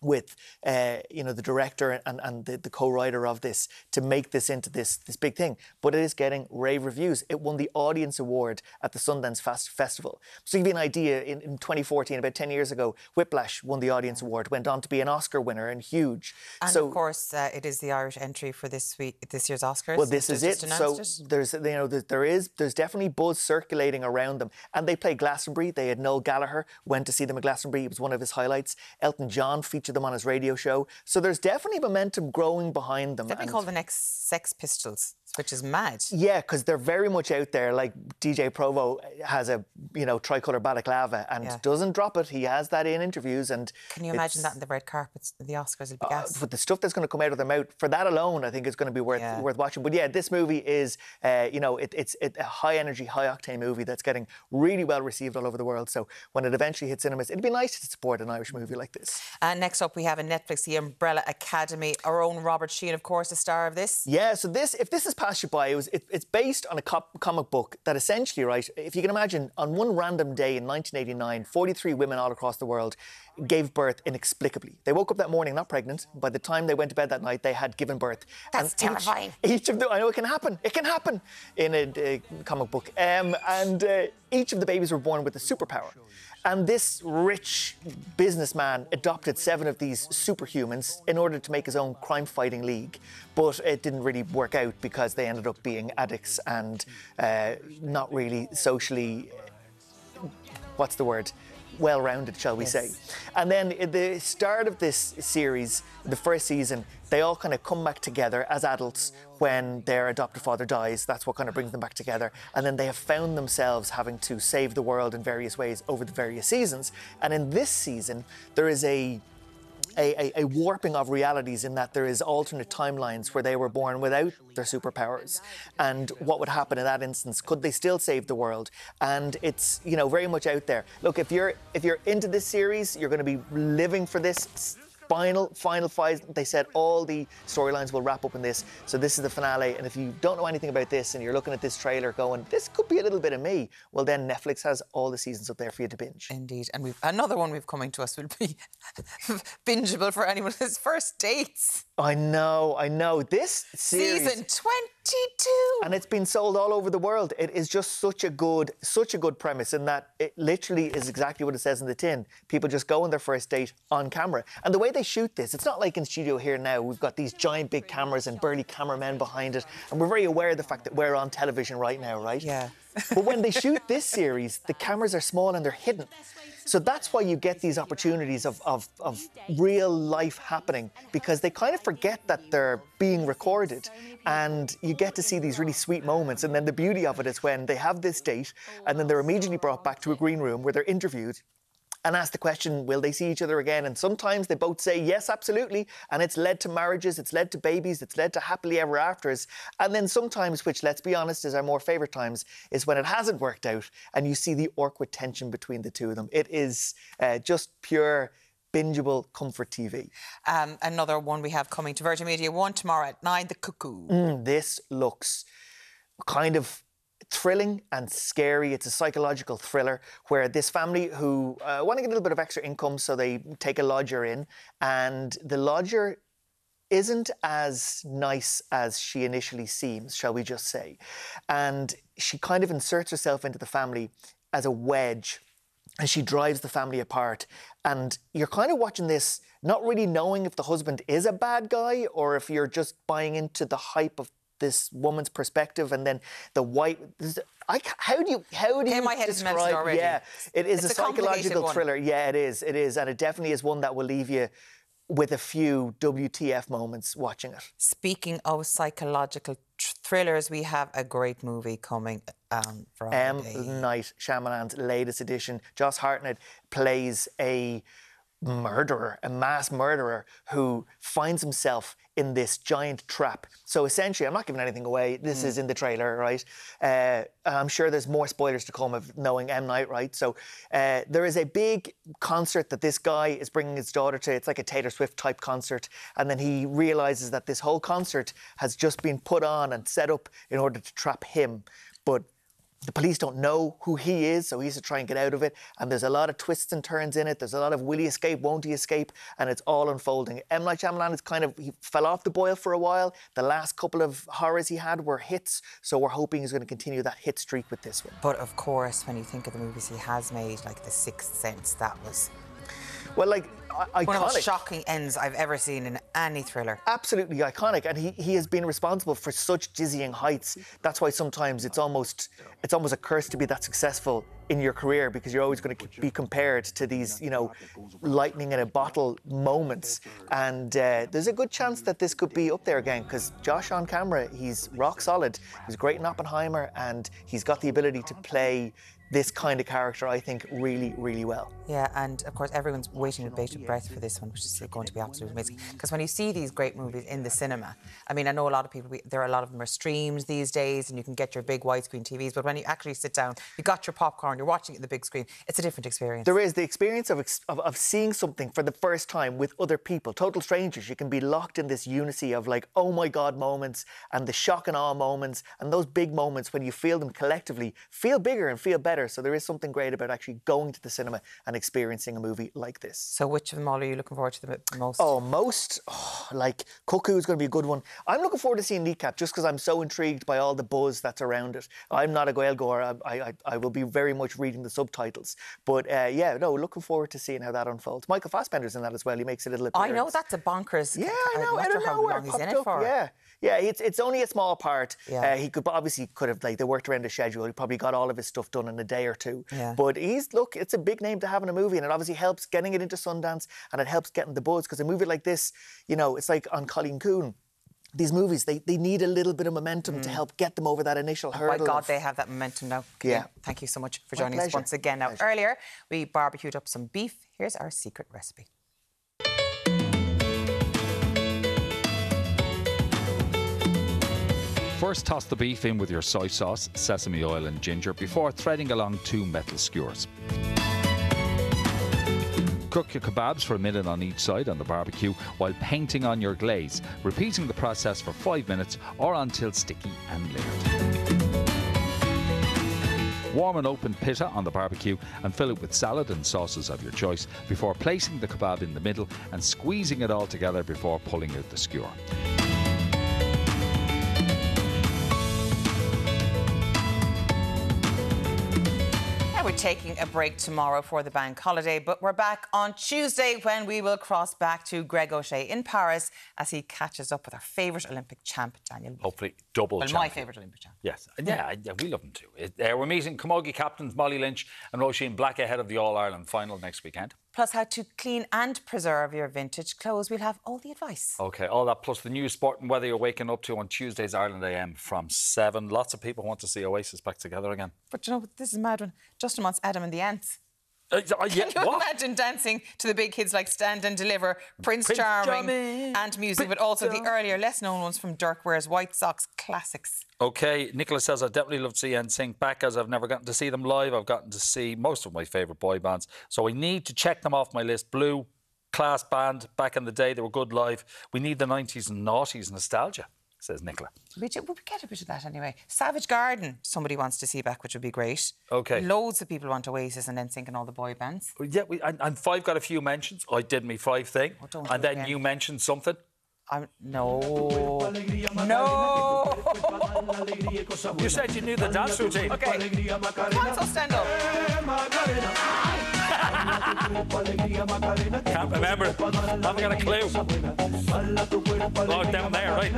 Speaker 14: with the director and the co-writer of this to make this into this big thing. But it is getting rave reviews. It won the Audience Award at the Sundance Festival. So to give you an idea, in 2014, about 10 years ago, Whiplash won the Audience Award, went on to be an Oscar winner and huge.
Speaker 2: And
Speaker 14: so,
Speaker 2: of course, it is the Irish entry for this year's Oscars.
Speaker 14: Well, this is it. So there's definitely buzz circulating around them. And they play Glastonbury. They had Noel Gallagher, went to see them at Glastonbury. It was one of his highlights. Elton John featured them on his radio show. So there's definitely momentum growing behind them.
Speaker 2: They've been called the next Sex Pistols, which is mad.
Speaker 14: Yeah, because they're very much out there. Like DJ Provo has a, tricolour balaclava and doesn't drop it. He has that in interviews. And
Speaker 2: can you imagine that in the red carpets, the Oscars will be gas?
Speaker 14: But the stuff that's going to come out of their mouth, for that alone, I think is going to be worth watching. But yeah, this movie is, it's a high energy, high octane movie that's getting really well received all over the world. So when it eventually hits cinemas, it'd be nice to support an Irish movie like this.
Speaker 2: And next up, we have on Netflix, The Umbrella Academy. Our own Robert Sheehan, of course, the star of this.
Speaker 14: Yeah, so if this has passed you by, it's based on a comic book that essentially, right, if you can imagine, on one random day in 1989, 43 women all across the world gave birth inexplicably. They woke up that morning not pregnant. By the time they went to bed that night, they had given birth.
Speaker 2: That's terrifying.
Speaker 14: Each of them, I know it can happen. It can happen in a comic book. Each of the babies were born with a superpower. And this rich businessman adopted 7 of these superhumans in order to make his own crime-fighting league. But it didn't really work out because they ended up being addicts and not really socially, well-rounded, shall we say. And then at the start of this series, the first season, they all kind of come back together as adults when their adoptive father dies. That's what kind of brings them back together. And then they have found themselves having to save the world in various ways over the various seasons. And in this season, there is a warping of realities in that there is alternate timelines where they were born without their superpowers, and what would happen in that instance. Could they still save the world? And it's very much out there. Look, if you're into this series, you're going to be living for this final fight. They said all the storylines will wrap up in this, so this is the finale. And if you don't know anything about this and you're looking at this trailer going, this could be a little bit of me, well then Netflix has all the seasons up there for you to binge.
Speaker 2: Indeed. And we've another one coming to us will be bingeable for anyone who's first dates.
Speaker 14: I know. This series,
Speaker 2: season 22,
Speaker 14: and it's been sold all over the world. It is just such a good premise in that it literally is exactly what it says in the tin. People just go on their first date on camera, and the way they shoot this, it's not like in studio here now. We've got these giant big cameras and burly cameramen behind it, and we're very aware of the fact that we're on television right now, right?
Speaker 2: Yeah.
Speaker 14: But when they shoot this series, the cameras are small and they're hidden. So that's why you get these opportunities of real life happening, because they kind of forget that they're being recorded, and you get to see these really sweet moments. And then the beauty of it is when they have this date and then they're immediately brought back to a green room where they're interviewed. and ask the question, will they see each other again? And sometimes they both say, yes, absolutely. And it's led to marriages, it's led to babies, it's led to happily ever afters. And then sometimes, which let's be honest is our more favourite times, is when it hasn't worked out and you see the awkward tension between the two of them. It is just pure bingeable comfort TV.
Speaker 2: Another one we have coming to Virgin Media 1 tomorrow at 9, The Cuckoo.
Speaker 14: This looks kind of thrilling and scary. It's a psychological thriller where this family who want to get a little bit of extra income, so they take a lodger in, and the lodger isn't as nice as she initially seems, shall we just say. And she kind of inserts herself into the family as a wedge, and she drives the family apart. And you're kind of watching this, not really knowing if the husband is a bad guy or if you're just buying into the hype of this woman's perspective. And then the white... How do you
Speaker 2: my head is melted already.
Speaker 14: Yeah, it is
Speaker 2: It's
Speaker 14: a psychological thriller. Yeah, it is. It is. And it definitely is one that will leave you with a few WTF moments watching it.
Speaker 2: Speaking of psychological thrillers, we have a great movie coming Friday.
Speaker 14: M. Night Shyamalan's latest edition. Josh Hartnett plays a murderer, a mass murderer who finds himself in this giant trap. So essentially, I'm not giving anything away. This is in the trailer, right? I'm sure there's more spoilers to come of knowing M. Night, right? So there is a big concert that this guy is bringing his daughter to. It's like a Taylor Swift type concert. And then he realises that this whole concert has just been put on and set up in order to trap him. But the police don't know who he is, so he has to try and get out of it. And there's a lot of twists and turns in it. There's a lot of will he escape, won't he escape? And it's all unfolding. M. Night Shyamalan is he fell off the boil for a while. The last couple of horrors he had were hits, so we're hoping he's going to continue that hit streak with this one.
Speaker 2: But of course, when you think of the movies he has made, like The Sixth Sense, that was...
Speaker 14: Well, like, iconic.
Speaker 2: One of the most shocking ends I've ever seen in any thriller.
Speaker 14: Absolutely iconic, and he has been responsible for such dizzying heights. That's why sometimes it's almost a curse to be that successful in your career, because you're always going to be compared to these, you know, lightning in a bottle moments. And there's a good chance that this could be up there again, because Josh on camera, he's rock solid. He's great in Oppenheimer, and he's got the ability to play this kind of character, I think, really, really well.
Speaker 2: Yeah, and of course everyone's waiting with bated breath for this one, which is going to be absolutely amazing. Because when you see these great movies in the cinema, I mean, I know a lot of people, a lot of them are streamed these days, and you can get your big widescreen TVs, but when you actually sit down, you got your popcorn, you're watching it in the big screen, it's a different experience.
Speaker 14: There is the experience of seeing something for the first time with other people, total strangers. You can be locked in this unity of like, oh my God moments, and the shock and awe moments, and those big moments when you feel them collectively, feel bigger and feel better. So there is something great about actually going to the cinema and experiencing a movie like this.
Speaker 2: So which of them all are you looking forward to the most?
Speaker 14: Like Cuckoo is going to be a good one. I'm looking forward to seeing Kneecap just because I'm so intrigued by all the buzz that's around it. I'm not a Gaeilgeoir. I will be very much reading the subtitles. But looking forward to seeing how that unfolds. Michael Fassbender's in that as well. He makes a little appearance.
Speaker 2: I know, that's a bonkers.
Speaker 14: Yeah, I know.
Speaker 2: I don't know how long he's in it for.
Speaker 14: Yeah, it's only a small part.
Speaker 2: Yeah.
Speaker 14: He could have, like, they worked around the schedule. He probably got all of his stuff done in a day or two.
Speaker 2: Yeah.
Speaker 14: But it's a big name to have in a movie, and it obviously helps getting it into Sundance, and it helps getting the buzz, because a movie like this, you know, it's like on Colleen Coon. These movies, they need a little bit of momentum to help get them over that initial hurdle.
Speaker 2: My God, they have that momentum now.
Speaker 14: Yeah.
Speaker 2: Thank you so much for
Speaker 14: My
Speaker 2: joining us
Speaker 14: pleasure.
Speaker 2: once again. Now, earlier, we barbecued up some beef. Here's our secret recipe.
Speaker 1: First, toss the beef in with your soy sauce, sesame oil and ginger before threading along 2 metal skewers. Cook your kebabs for a minute on each side on the barbecue while painting on your glaze, repeating the process for 5 minutes or until sticky and layered. Warm an open pita on the barbecue and fill it with salad and sauces of your choice before placing the kebab in the middle and squeezing it all together before pulling out the skewer.
Speaker 2: We're taking a break tomorrow for the bank holiday, but we're back on Tuesday when we will cross back to Greg O'Shea in Paris as he catches up with our favourite Olympic champ, Daniel.
Speaker 1: Hopefully double champ.
Speaker 2: My favourite Olympic champ.
Speaker 1: Yes. Yeah, we love him too. We're meeting Camogie captains Molly Lynch and Roisin Black ahead of the All-Ireland final next weekend.
Speaker 2: Plus how to clean and preserve your vintage clothes. We'll have all the advice.
Speaker 1: OK, all that plus the news, sport and weather you're waking up to on Tuesday's Ireland AM from 7. Lots of people want to see Oasis back together again.
Speaker 2: But you know, this is a mad one. Justin wants Adam and the Ants.
Speaker 1: Yeah,
Speaker 2: Can you
Speaker 1: what?
Speaker 2: imagine dancing to the big hits like Stand and Deliver, Prince Charming, and music, but also the earlier, less known ones from Dirk Wears White Socks classics?
Speaker 1: Okay, Nicholas says, I'd definitely love to see NSYNC back, as I've never gotten to see them live. I've gotten to see most of my favourite boy bands, so I need to check them off my list. Blue, class band, back in the day, they were good live. We need the 90s and noughties nostalgia, says Nicola.
Speaker 2: We get a bit of that anyway. Savage Garden, somebody wants to see back, which would be great.
Speaker 1: Okay.
Speaker 2: Loads of people want Oasis and NSYNC and all the boy bands.
Speaker 1: Yeah, and Five got a few mentions. I did me Five thing.
Speaker 2: don't
Speaker 1: And
Speaker 2: do it
Speaker 1: then
Speaker 2: again.
Speaker 1: you mentioned something.
Speaker 2: No.
Speaker 1: You said you knew the dance routine.
Speaker 2: Okay. Council, stand up.
Speaker 1: Can't remember it. Haven't got a clue. Oh, down there, right.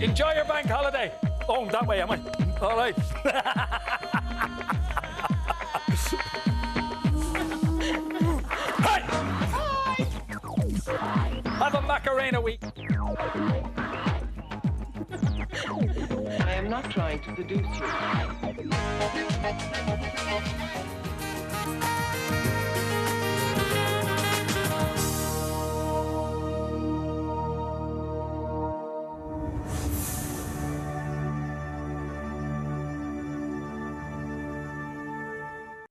Speaker 1: Enjoy your bank holiday. Oh, that way, am I? All right. Hey! Have a Macarena week.
Speaker 15: I am not trying to seduce you.